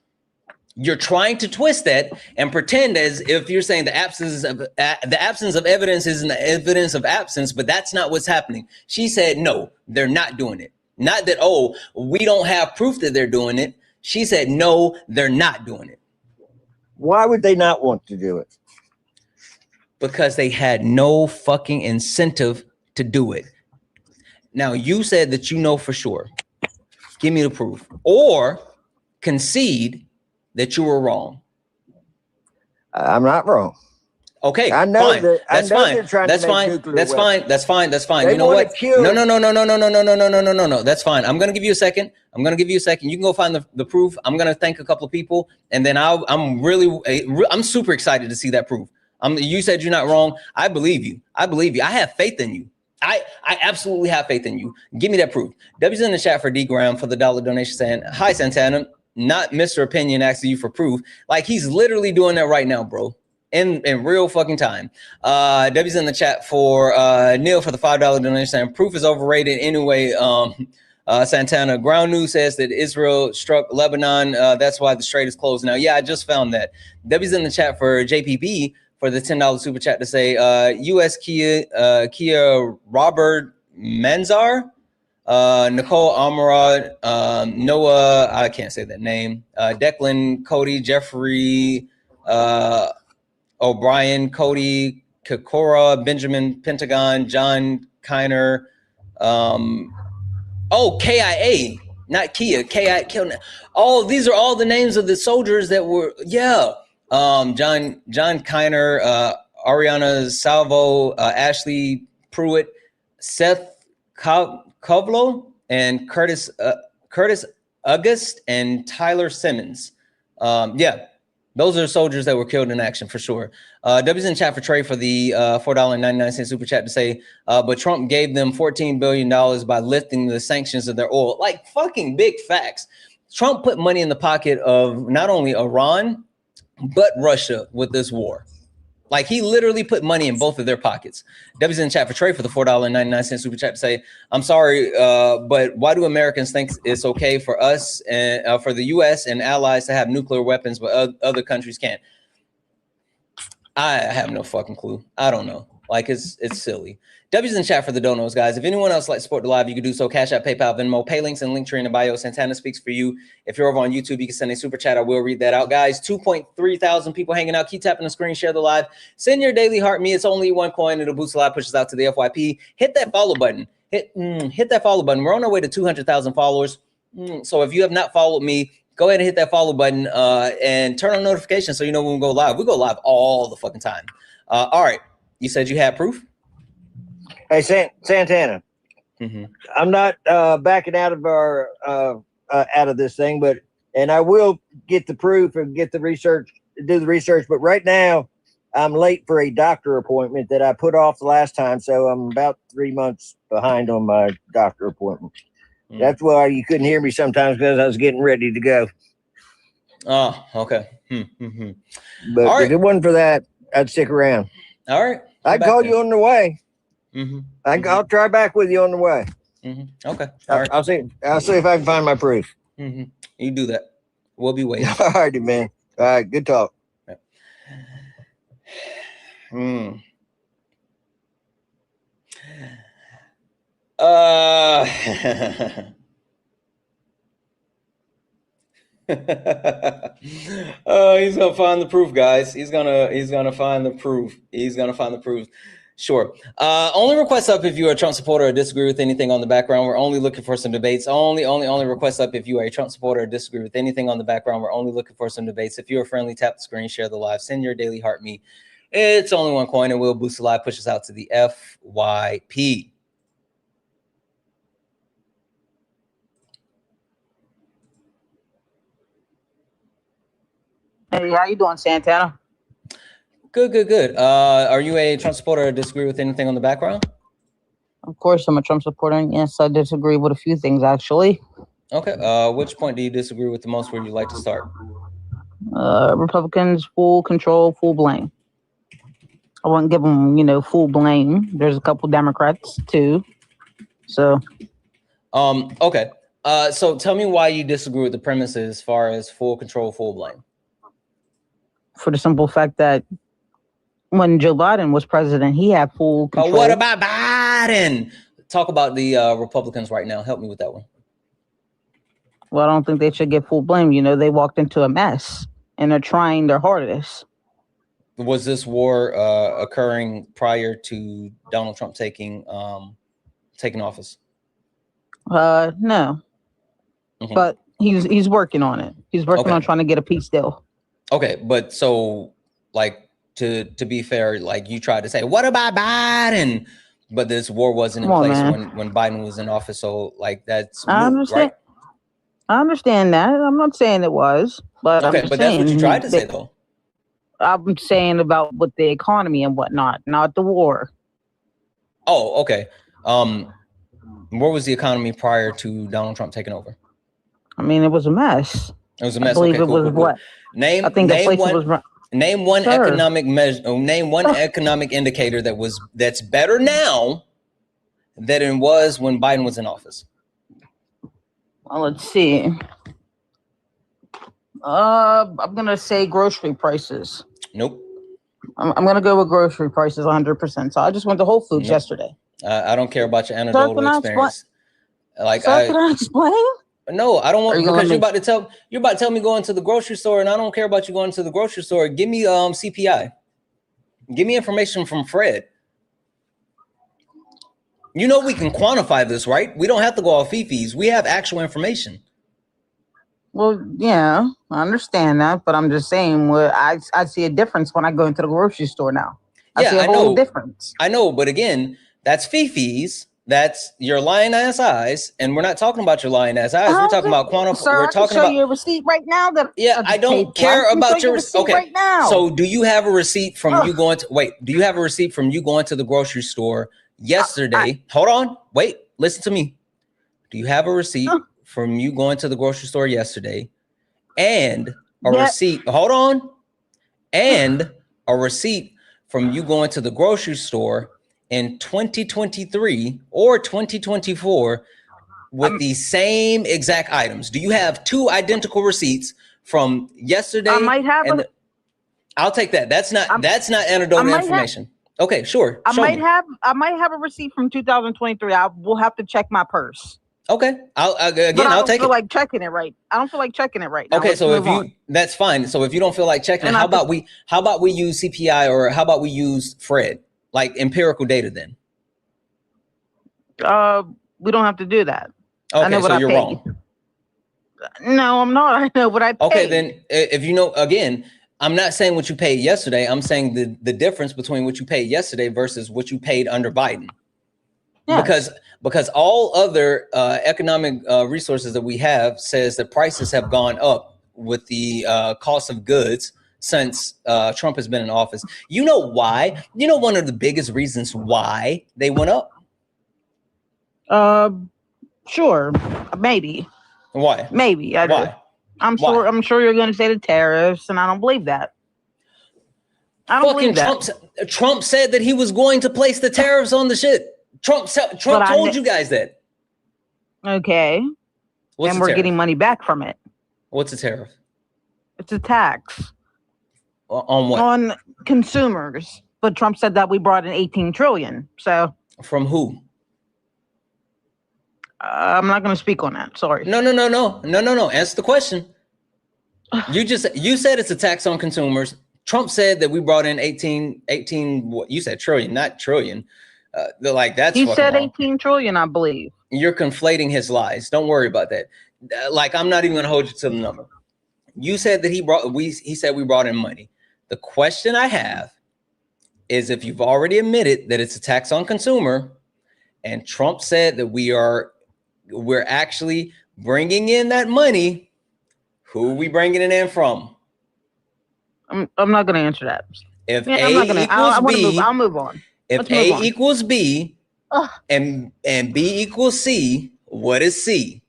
You're trying to twist that and pretend as if you're saying the absence of evidence isn't the evidence of absence, but that's not what's happening. She said, no, they're not doing it. Not that, oh, we don't have proof that they're doing it. She said, no, they're not doing it. Why would they not want to do it? Because they had no fucking incentive to do it. Now, you said that you know for sure. Give me the proof. Or concede that you were wrong. I'm not wrong. Okay, I know fine. that. That's I know fine. They're trying That's to make fine. nuclear That's weapons. fine. That's fine. That's fine. They You know what? kill- No. That's fine. I'm gonna give you a second. You can go find the proof. I'm gonna thank a couple of people, and then I'm super excited to see that proof. You said you're not wrong. I believe you. I have faith in you. I absolutely have faith in you. Give me that proof. W's in the chat for D Graham for the $1 donation saying, hi, Santana. Not Mr. Opinion asking you for proof. Like he's literally doing that right now, bro. In real fucking time. W's in the chat for Neil for the $5 donation saying proof is overrated anyway. Santana, Ground News says that Israel struck Lebanon. That's why the strait is closed now. Yeah, I just found that. W's in the chat for JPB for the $10 super chat to say U.S. Kia Robert Manzar, Nicole Amarad, Noah, I can't say that name, Declan, Cody, Jeffrey, O'Brien, Cody, Kokora, Benjamin, Pentagon, John Kiner, Oh, KIA, not Kia. KIA. Oh, these are all the names of the soldiers that were. Yeah. John Kiner, Ariana Salvo, Ashley Pruitt, Seth Kovlo, and Curtis August, and Tyler Simmons. Yeah, those are soldiers that were killed in action for sure. W's in chat for Trey for the $4.99 super chat to say, but Trump gave them $14 billion by lifting the sanctions of their oil. Like fucking big facts. Trump put money in the pocket of not only Iran, but Russia with this war. Like he literally put money in both of their pockets. W's in chat for Trey for the $4.99 super chat to say, I'm sorry, but why do Americans think it's okay for us and for the U.S. and allies to have nuclear weapons, but other countries can't? I have no fucking clue. I don't know. Like it's silly. W's in chat for the donos, guys. If anyone else likes to support the live, you can do so. Cash App, PayPal, Venmo, pay links, and link tree in the bio. Santana speaks for you. If you're over on YouTube, you can send a super chat. I will read that out, guys. 2.3 thousand people hanging out. Keep tapping the screen, share the live. Send your daily heart me. It's only one coin. It'll boost the live, pushes out to the FYP. Hit that follow button. Hit that follow button. We're on our way to 200,000 followers. So if you have not followed me, go ahead and hit that follow button and turn on notifications so you know when we go live. We go live all the fucking time. All right. You said you had proof? Hey, Santana. I'm not backing out of our out of this thing, and I will get the proof and get the research, do the research. But right now, I'm late for a doctor appointment that I put off the last time, so I'm about 3 months behind on my doctor appointment. That's why you couldn't hear me sometimes, because I was getting ready to go. Oh, okay. But all right. if it wasn't for that, I'd stick around. All right. I'd call you on the way. I'll try back with you on the way. Okay. All right. I'll see if I can find my proof. You do that. We'll be waiting. All righty, man. All right. Good talk. He's gonna find the proof, guys. He's gonna find the proof. He's gonna find the proof. Sure. Only request up if you are a Trump supporter or disagree with anything on the background. We're only looking for some debates. Only request up if you are a Trump supporter or disagree with anything on the background. We're only looking for some debates. If you're friendly, tap the screen, share the live, send your daily heart me. It's only one coin, and we'll boost the live, push us out to the FYP. Hey, how you doing, Santana? Good. Are you a Trump supporter or disagree with anything on the background? Of course, I'm a Trump supporter. Yes, I disagree with a few things, actually. Okay. Which point do you disagree with the most? Where you like to start? Republicans, full control, full blame. I wouldn't give them, full blame. There's a couple Democrats too. So. Okay. So tell me why you disagree with the premises as far as full control, full blame. For the simple fact that when Joe Biden was president, he had full control. What about Biden? Talk about the Republicans right now. Help me with that one. Well, I don't think they should get full blame. They walked into a mess and they're trying their hardest. Was this war occurring prior to Donald Trump taking office? No. But he's working on it. He's working on trying to get a peace deal. Okay, but so like to be fair, like you tried to say, what about Biden? But this war wasn't in place when Biden was in office. So like that's I understand. Right? I understand that. I'm not saying it was, but okay, but that's what you tried to say though. I'm saying about with the economy and whatnot, not the war. Oh, okay. Where was the economy prior to Donald Trump taking over? I mean, it was a mess. It was a mess. I believe it was what? Name one economic measure. Name one economic indicator that's better now than it was when Biden was in office. Well, let's see. I'm gonna say grocery prices. Nope. I'm gonna go with grocery prices 100%. So I just went to Whole Foods yesterday. I don't care about your anecdotal experience. Like, can I explain? No, I don't want because you're about to tell me going to the grocery store, and I don't care about you going to the grocery store. Give me CPI. Give me information from Fred. You know we can quantify this, right? We don't have to go off fifis. We have actual information. Well, yeah, I understand that, but I'm just saying, I see a difference when I go into the grocery store now. I see a whole difference. I know, but again, that's fifis. That's your lying ass eyes, and we're not talking about your lying ass eyes. We're talking about quantifying. Sir, we're I can talking show about you a receipt right now. I don't care about your receipt right now. So, do you have a receipt from you going to Do you have a receipt from you going to the grocery store yesterday? Hold on, wait, listen to me. Do you have a receipt from you going to the grocery store yesterday, and a receipt? Hold on, and a receipt from you going to the grocery store in 2023 or 2024 with the same exact items? Do you have two identical receipts from yesterday? I might have I'll take that. That's not anecdotal information. Okay, sure. I might have a receipt from 2023. I will have to check my purse. Okay, I'll take it. I don't feel like checking it right. I don't feel like checking it right now. Okay, so that's fine. So if you don't feel like checking it, how about we use CPI, or how about we use Fred, like empirical data then? We don't have to do that. Okay, I know what so I you're paid. wrong. No, I'm not. I know what I paid. Okay, then if you know, again, I'm not saying what you paid yesterday. I'm saying the difference between what you paid yesterday versus what you paid under Biden. Yes. Because all other economic resources that we have says that prices have gone up with the cost of goods since Trump has been in office. You know why? You know one of the biggest reasons why they went up? Sure, maybe. Why? Maybe. Why? I'm sure you're going to say the tariffs, and I don't believe that. I don't believe that. Trump said that he was going to place the tariffs on the shit. Trump told you guys that. Okay. What's and we're getting money back from it. What's a tariff? It's a tax. On what? On consumers. But Trump said that we brought in 18 trillion. So from who? I'm not going to speak on that. Sorry. No. Answer the question. You said it's a tax on consumers. Trump said that we brought in 18 what you said trillion, not trillion. They're like, that's he said wrong. 18 trillion, I believe. You're conflating his lies. Don't worry about that. Like, I'm not even going to hold you to the number. You said that he said we brought in money. The question I have is, if you've already admitted that it's a tax on consumer, and Trump said that we're actually bringing in that money, who are we bringing it in from? I'm not going to answer that. If I'll move on. If A equals B and B equals C, what is C?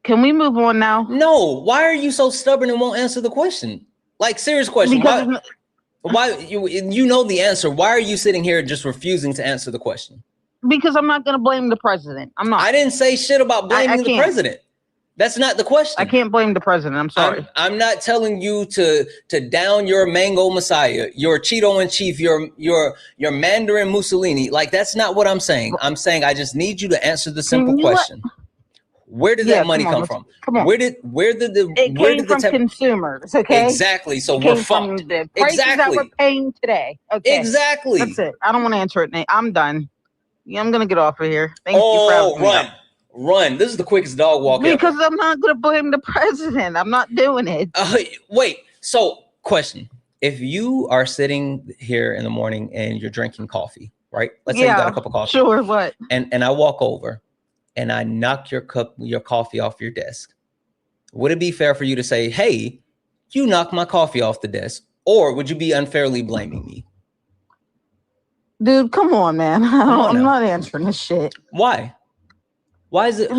Can we move on now? No. Why are you so stubborn and won't answer the question? Like, serious question. Why you know the answer? Why are you sitting here just refusing to answer the question? Because I'm not going to blame the president. I'm not. I didn't say shit about blaming the president. That's not the question. I can't blame the president. I'm sorry. I'm not telling you to down your mango messiah, your Cheeto in chief, your Mandarin Mussolini. Like, that's not what I'm saying. I'm saying I just need you to answer the simple question. Where did that money come from? Come on. Where did it came from consumers? Okay. Exactly. So we're fucked. The prices that we're paying today. Okay. Exactly. That's it. I don't want to answer it, Nate. I'm done. Yeah, I'm gonna get off of here. Thank you for having me. Run. This is the quickest dog walk ever. Because I'm not going to blame the president. I'm not doing it. Wait. So, question. If you are sitting here in the morning and you're drinking coffee, right? Let's say you got a cup of coffee. Sure, what? And I walk over and I knock your coffee off your desk. Would it be fair for you to say, hey, you knocked my coffee off the desk? Or would you be unfairly blaming me? Dude, come on, man. I'm not answering this shit. Why? Why is it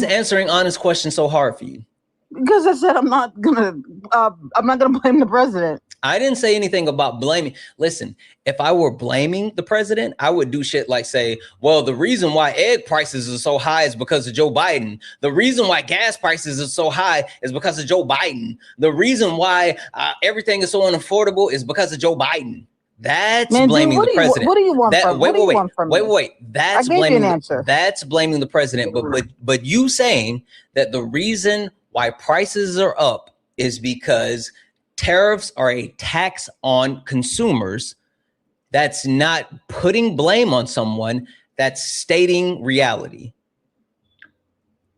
answering honest questions so hard for you? Because I said I'm not gonna blame the president. I didn't say anything about blaming. Listen, if I were blaming the president, I would do shit like say, well, the reason why egg prices are so high is because of Joe Biden. The reason why gas prices are so high is because of Joe Biden. The reason why everything is so unaffordable is because of Joe Biden. That's blaming the president. What do you want from me? Wait. That's blaming the president. But you saying that the reason why prices are up is because tariffs are a tax on consumers. That's not putting blame on someone. That's stating reality.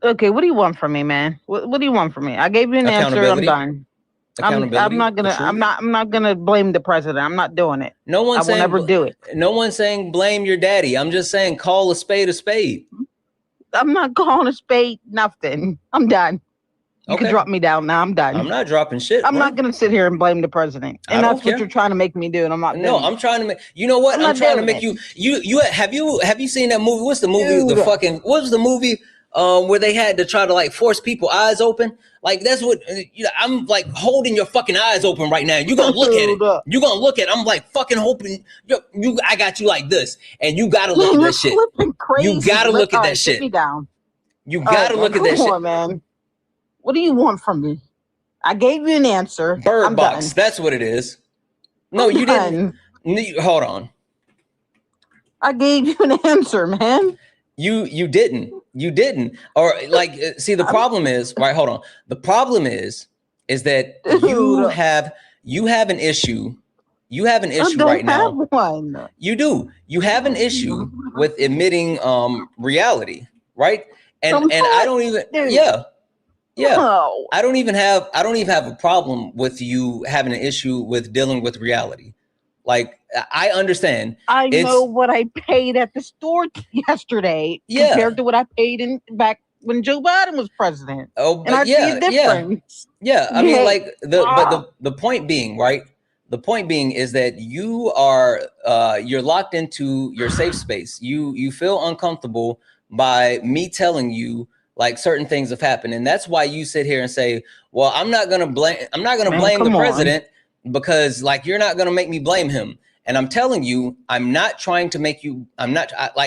Okay, what do you want from me, man? What do you want from me? I gave you an answer. I'm done. I'm not gonna blame the president. I'm not doing it. No one's I will saying never do it. No one's saying blame your daddy. I'm just saying call a spade a spade. I'm not calling a spade nothing. I'm done. You can drop me down now. I'm done. I'm not dropping shit. I'm not gonna sit here and blame the president. And that's what you're trying to make me do. And I'm not. No, I'm trying to make. You know what? I'm trying to make you. You have you seen that movie? What's the movie? Dude. What was the movie? Where they had to try to like force people eyes open. Like that's what I'm like holding your fucking eyes open right now. You're gonna look at it. You're gonna look at it. I'm like fucking hoping you. I got you like this, and you gotta look at that shit. You gotta look at that shit. Sit me down. You gotta look at that shit. Come on, man. What do you want from me? I gave you an answer. Bird box. That's what it is. No, you didn't. Hold on. I gave you an answer, man. You didn't. Or like, see, the problem is, right? Hold on. The problem is that you have an issue. You have an issue right now. One. You do. You have an issue with admitting reality, right? And I don't even. Yeah. No. I don't even have a problem with you having an issue with dealing with reality. Like, I understand. I know what I paid at the store yesterday compared to what I paid back when Joe Biden was president. Oh, and I see a difference. Yeah. I mean, like the point being, right? The point being is that you are you're locked into your safe space. You feel uncomfortable by me telling you like certain things have happened, and that's why you sit here and say, "Well, I'm not gonna blame the president." Because like you're not gonna make me blame him, and I'm telling you, I'm not trying to make you. The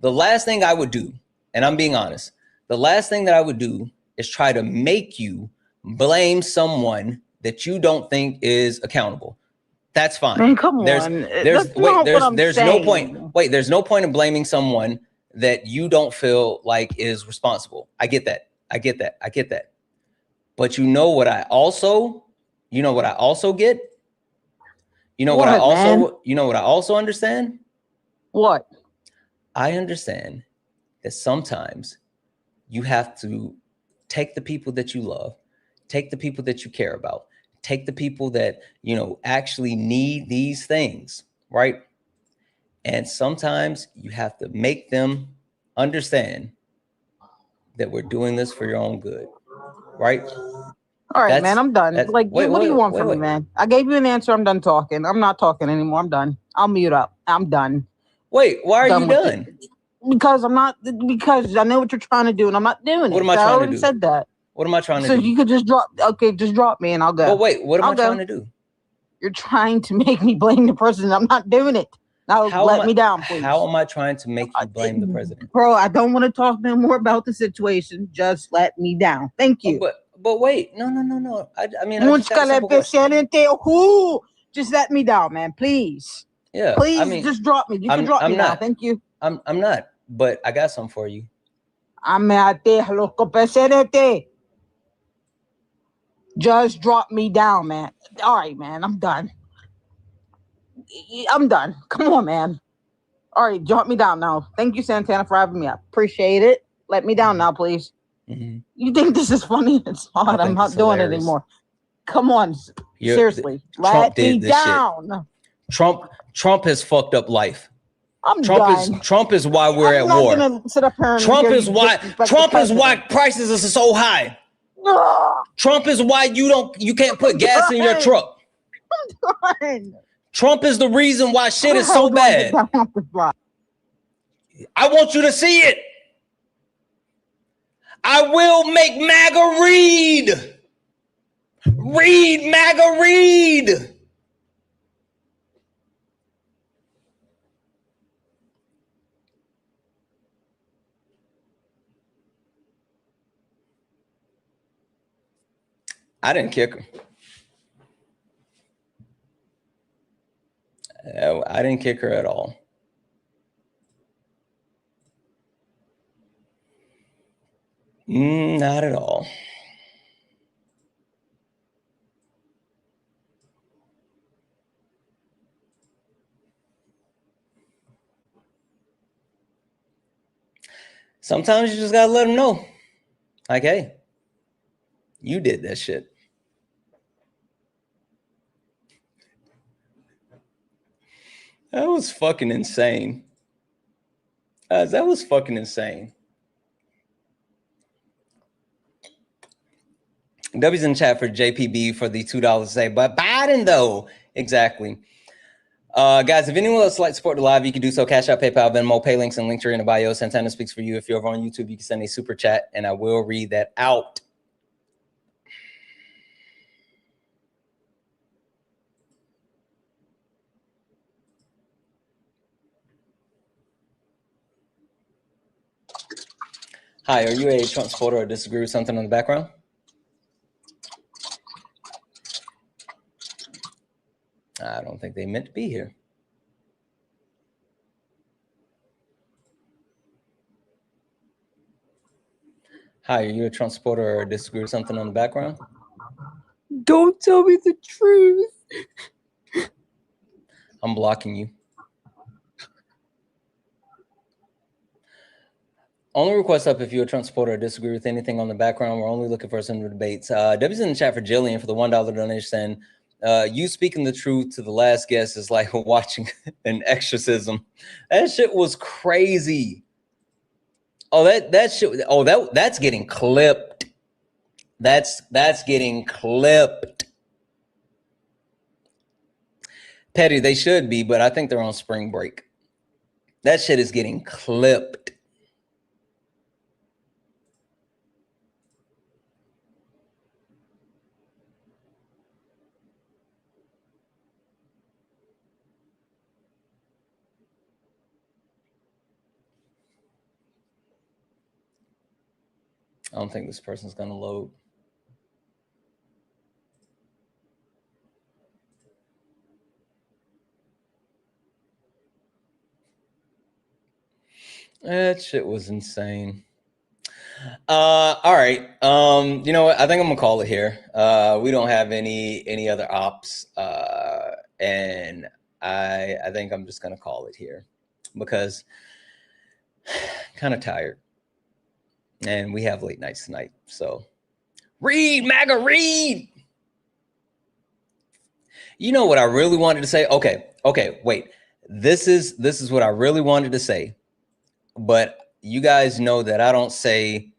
last thing I would do, and I'm being honest, the last thing that I would do is try to make you blame someone that you don't think is accountable. That's fine. Man, come on. There's no point. Wait, there's no point in blaming someone that you don't feel like is responsible. I get that. But you know what I also get? You know what I also understand? What? I understand that sometimes you have to take the people that you love, take the people that you care about, take the people that, actually need these things, right? And sometimes you have to make them understand that we're doing this for your own good, right? All right, man, I'm done. What do you want from me, man? I gave you an answer. I'm done talking. I'm not talking anymore. I'm done. I'll mute up. I'm done. Wait, why are you done? Because I know what you're trying to do, and I'm not doing it. What am I trying to do? I already said that. What am I trying to do? So you could just drop me and I'll go. But wait, what am I trying to do? You're trying to make me blame the president. I'm not doing it. Now let me down, please. How am I trying to make you blame the president? Bro, I don't want to talk no more about the situation. Just let me down. Thank you. But wait, no. I mean, just let me down, man. Please. Yeah. Please just drop me. You can drop me now. Thank you. I'm not, but I got something for you. Just drop me down, man. All right, man. I'm done. Come on, man. All right, drop me down now. Thank you, Santana, for having me. I appreciate it. Let me down now, please. Mm-hmm. You think this is funny? It's not. I'm not doing it anymore. Come on. Seriously. Let me down. Trump has fucked up life. Trump is why we're at war. Trump is why prices are so high. Trump is why you can't put gas in your truck. Trump is the reason why shit is so bad. I want you to see it. I will make MAGA read. Read, MAGA, read. I didn't kick her. I didn't kick her at all. Not at all. Sometimes you just gotta let them know. Like, hey, you did that shit. That was fucking insane. That was fucking insane. W's in chat for JPB for the $2 say, but Biden though. Exactly. Guys, if anyone else would like to support the live, you can do so. Cash App, PayPal, Venmo, pay links, and link tree in the bio. Santana speaks for you. If you're over on YouTube, you can send a super chat, and I will read that out. Hi, are you a Trump supporter or disagree with something in the background? I don't think they meant to be here. Hi, are you a Trump supporter or disagree with something on the background? Don't tell me the truth. I'm blocking you. Only request up if you're a Trump supporter or disagree with anything on the background. We're only looking for some debates. W's in the chat for Jillian for the $1 donation. You speaking the truth to the last guest is like watching an exorcism. That shit was crazy. Oh, that shit. Oh, that's getting clipped. That's getting clipped. Petty, they should be, but I think they're on spring break. That shit is getting clipped. I don't think this person's gonna load. That shit was insane. All right. You know what? I think I'm gonna call it here. We don't have any other ops. And I think I'm just gonna call it here because kind of tired. And we have late nights tonight. So read, MAGA, read. You know what I really wanted to say? Okay, wait. This is what I really wanted to say. But you guys know that I don't say,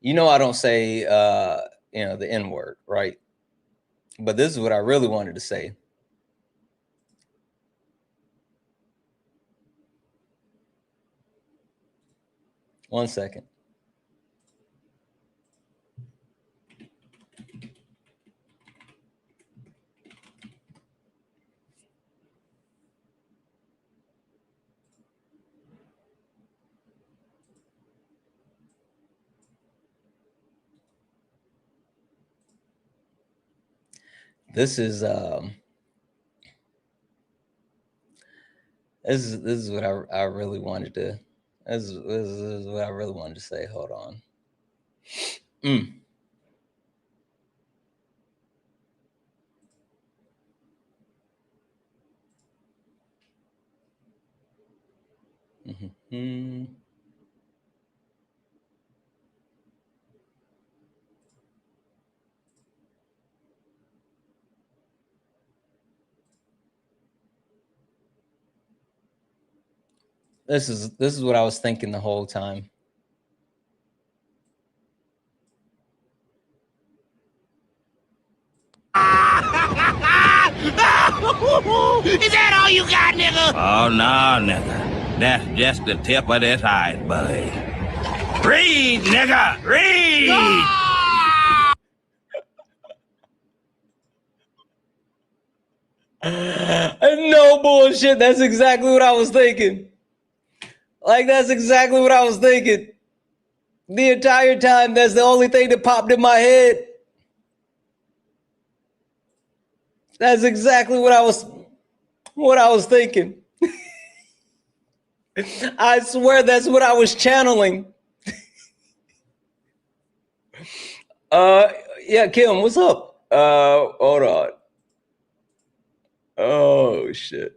I don't say the N-word, right? But this is what I really wanted to say. One second. This is what I really wanted to. This is what I really wanted to say. Hold on. This is what I was thinking the whole time. Is that all you got, nigga? Oh, no, nigga. That's just the tip of this iceberg. Read, nigga, read! No bullshit. That's exactly what I was thinking. Like, that's exactly what I was thinking. The entire time, that's the only thing that popped in my head. That's exactly what I was thinking. I swear that's what I was channeling. Yeah, Kim, what's up? Hold on. Oh shit.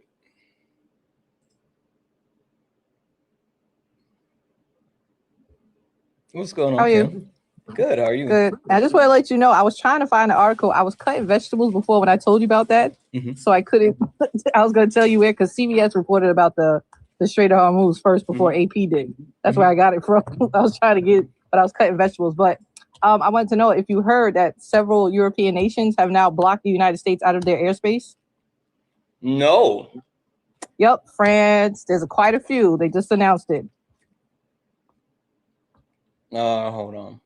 What's going on, How are you? Kim? Good. How are you? Good. I just want to let you know, I was trying to find an article. I was cutting vegetables before when I told you about that. So I couldn't. I was going to tell you where, because CBS reported about the Strait of Hormuz first before AP did. That's where I got it from. I was trying to get, but I was cutting vegetables. But I wanted to know if you heard that several European nations have now blocked the United States out of their airspace. No. Yep, France. There's quite a few. They just announced it. Hold on.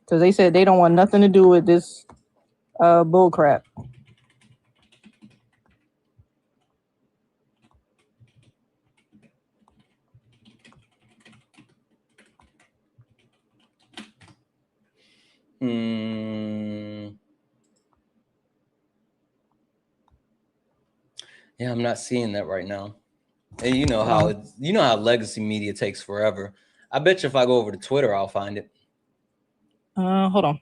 Because they said they don't want nothing to do with this bull crap. Yeah, I'm not seeing that right now. And you know how legacy media takes forever. I bet you if I go over to Twitter, I'll find it. Hold on.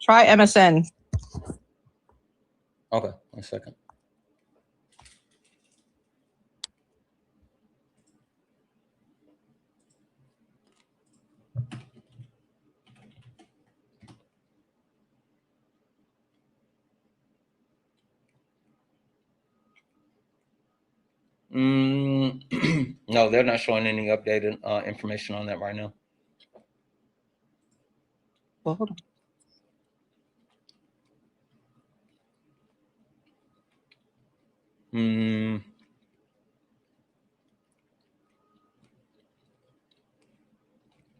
Try MSN. Okay, 1 second. No, they're not showing any updated information on that right now. Well, hold on.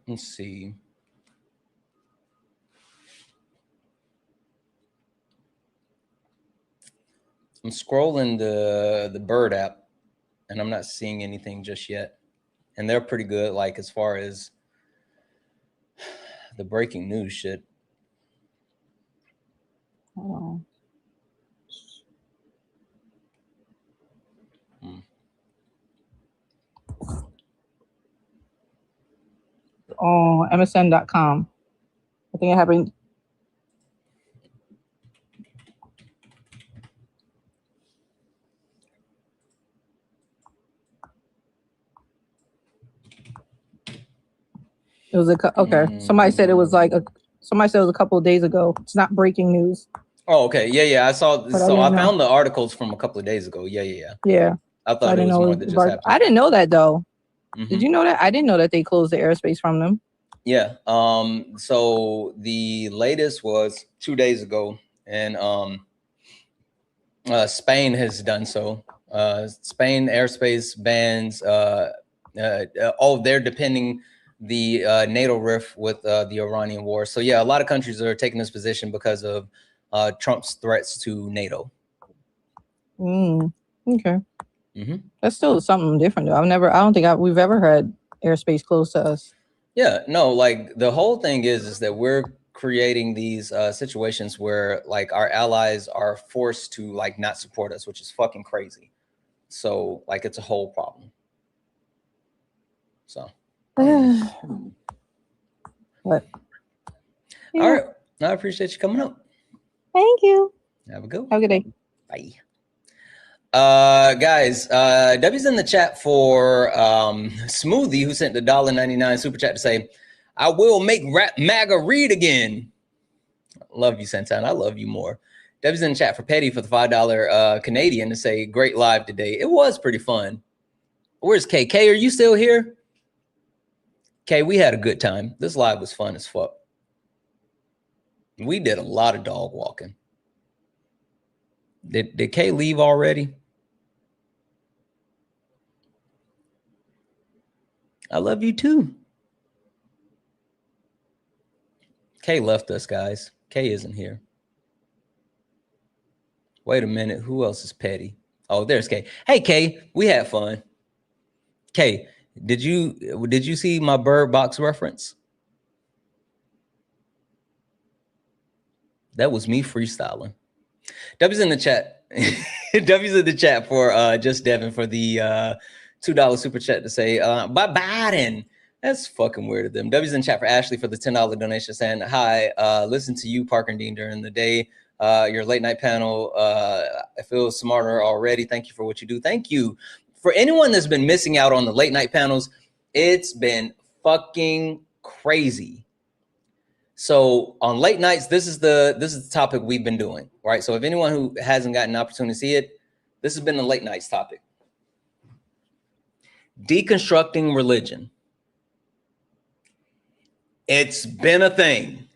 Let's see. I'm scrolling the Bird app, and I'm not seeing anything just yet. And they're pretty good, like as far as the breaking news shit. on. On MSN.com. I think it happened. It was okay. Somebody said it was like somebody said it was a couple of days ago. It's not breaking news. Oh, okay. Yeah. I saw. So I found the articles from a couple of days ago. Yeah. I thought it was more that just happened. I didn't know that though. Did you know that? I didn't know that they closed the airspace from them. Yeah. So the latest was 2 days ago, and Spain has done so. Spain airspace bans. They're depending the NATO rift with the Iranian war. So yeah, a lot of countries are taking this position because of Trump's threats to NATO. Okay. That's still something different though. I don't think we've ever had airspace close to us. Yeah, no, like the whole thing is that we're creating these situations where like our allies are forced to like not support us, which is fucking crazy. So like it's a whole problem. So. What? Yeah. All right. I appreciate you coming up. Thank you. Have a good one. Have a good day. Bye. Guys, W's in the chat for Smoothie, who sent the $1.99 super chat to say, I will make MAGA read again. Love you, Santana. I love you more. W's in the chat for Petty for the $5 Canadian to say, great live today. It was pretty fun. Where's K? K, are you still here? K, we had a good time. This live was fun as fuck. We did a lot of dog walking. Did K leave already? I love you too. K left us, guys. K isn't here. Wait a minute. Who else is petty? Oh, there's K. Hey, K, we had fun. K, did you see my Bird Box reference? That was me freestyling. W's in the chat. W's in the chat for just Devin for the $2 super chat to say, by Biden, That's fucking weird of them. W's in chat for Ashley for the $10 donation saying, hi, listen to you, Parker and Dean, during the day. Your late night panel, I feel smarter already. Thank you for what you do. Thank you. For anyone that's been missing out on the late night panels, it's been fucking crazy. So on late nights, this is the topic we've been doing, right? So if anyone who hasn't gotten an opportunity to see it, this has been the late nights topic. Deconstructing religion. It's been a thing.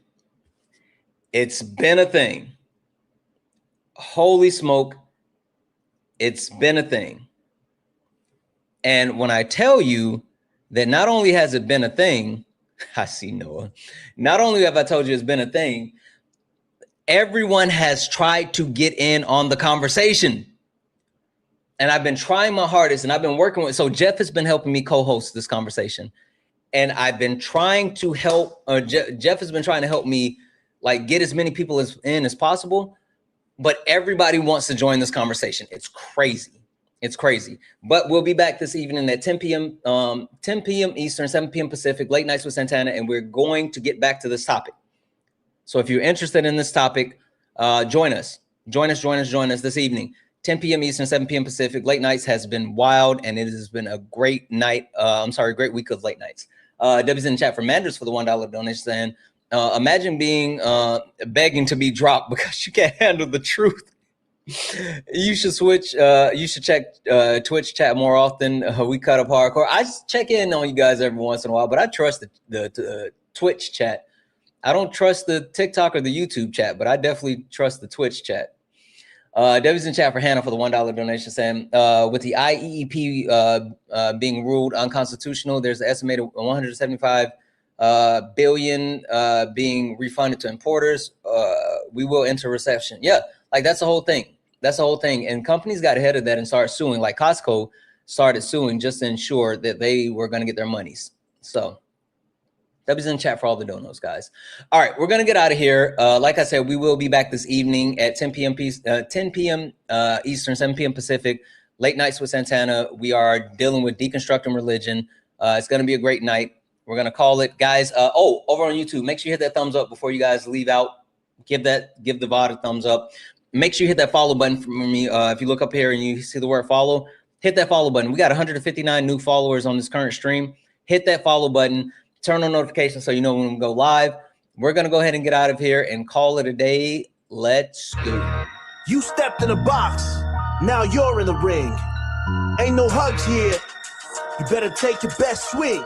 It's been a thing. Holy smoke. It's been a thing. And when I tell you that not only has it been a thing, I see Noah. Not only have I told you it's been a thing, everyone has tried to get in on the conversation. And I've been trying my hardest and I've been working with, so Jeff has been helping me co-host this conversation. And I've been trying to help, Jeff has been trying to help me like get as many people in as possible, but everybody wants to join this conversation. It's crazy. It's crazy. But we'll be back this evening at 10 p.m. Eastern, 7 p.m. Pacific, late nights with Santana, and we're going to get back to this topic. So if you're interested in this topic, join us. Join us this evening. 10 p.m. Eastern, 7 p.m. Pacific. Late nights has been wild, and it has been a great night. Great week of late nights. W's in the chat for Manders for the $1 donation saying, imagine being begging to be dropped because you can't handle the truth. You should switch. You should check Twitch chat more often. We cut up hardcore. I just check in on you guys every once in a while, but I trust the Twitch chat. I don't trust the TikTok or the YouTube chat, but I definitely trust the Twitch chat. W's in chat for Hannah for the $1 donation saying, with the IEEP being ruled unconstitutional, there's an estimated 175 billion being refunded to importers. We will enter recession. Yeah, like that's the whole thing. That's the whole thing. And companies got ahead of that and started suing. Like Costco started suing just to ensure that they were going to get their monies. So W's in chat for all the donos, guys. All right, we're going to get out of here. Like I said, we will be back this evening at 10 p.m. Eastern, 7 p.m. Pacific. Late nights with Santana. We are dealing with deconstructing religion. It's going to be a great night. We're going to call it, guys. Over on YouTube, make sure you hit that thumbs up before you guys leave out. Give the VOD a thumbs up. Make sure you hit that follow button for me. If you look up here and you see the word follow, hit that follow button. We got 159 new followers on this current stream. Hit that follow button. Turn on notifications so you know when we go live. We're going to go ahead and get out of here and call it a day. Let's go. You stepped in a box. Now you're in the ring. Ain't no hugs here. You better take your best swing.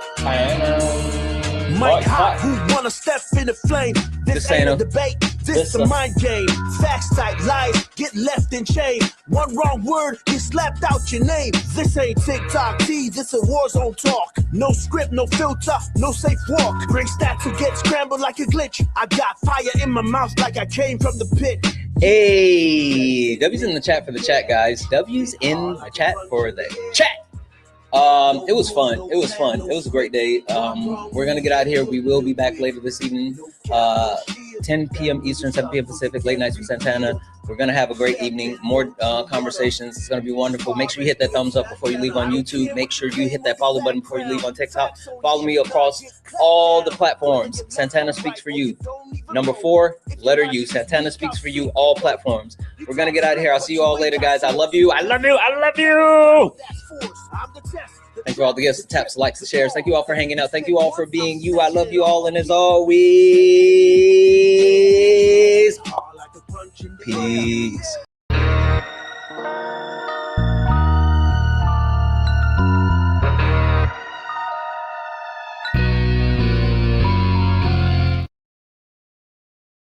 Mike Hot, who wanna step in the flame? This ain't a debate. This a mind game. Facts type lies get left in chain. One wrong word, you slapped out your name. This ain't TikTok T, this a war zone talk. No script, no filter, no safe walk. Bring stats to get scrambled like a glitch. I got fire in my mouth like I came from the pit. Hey, W's in the chat for the chat, guys. W's in the chat for the chat. It was fun. It was fun. It was a great day. We're going to get out of here. We will be back later this evening, 10 p.m. Eastern, 7 p.m. Pacific, late nights with Santana. We're going to have a great evening. More conversations. It's going to be wonderful. Make sure you hit that thumbs up before you leave on YouTube. Make sure you hit that follow button before you leave on TikTok. Follow me across all the platforms. Santana Speaks for You. Number 4, letter U. Santana Speaks for You, all platforms. We're going to get out of here. I'll see you all later, guys. I love you. I love you. I love you. Thank you all the guests, the taps, the likes, the shares. Thank you all for hanging out. Thank you all for being you. I love you all. And as always, peace.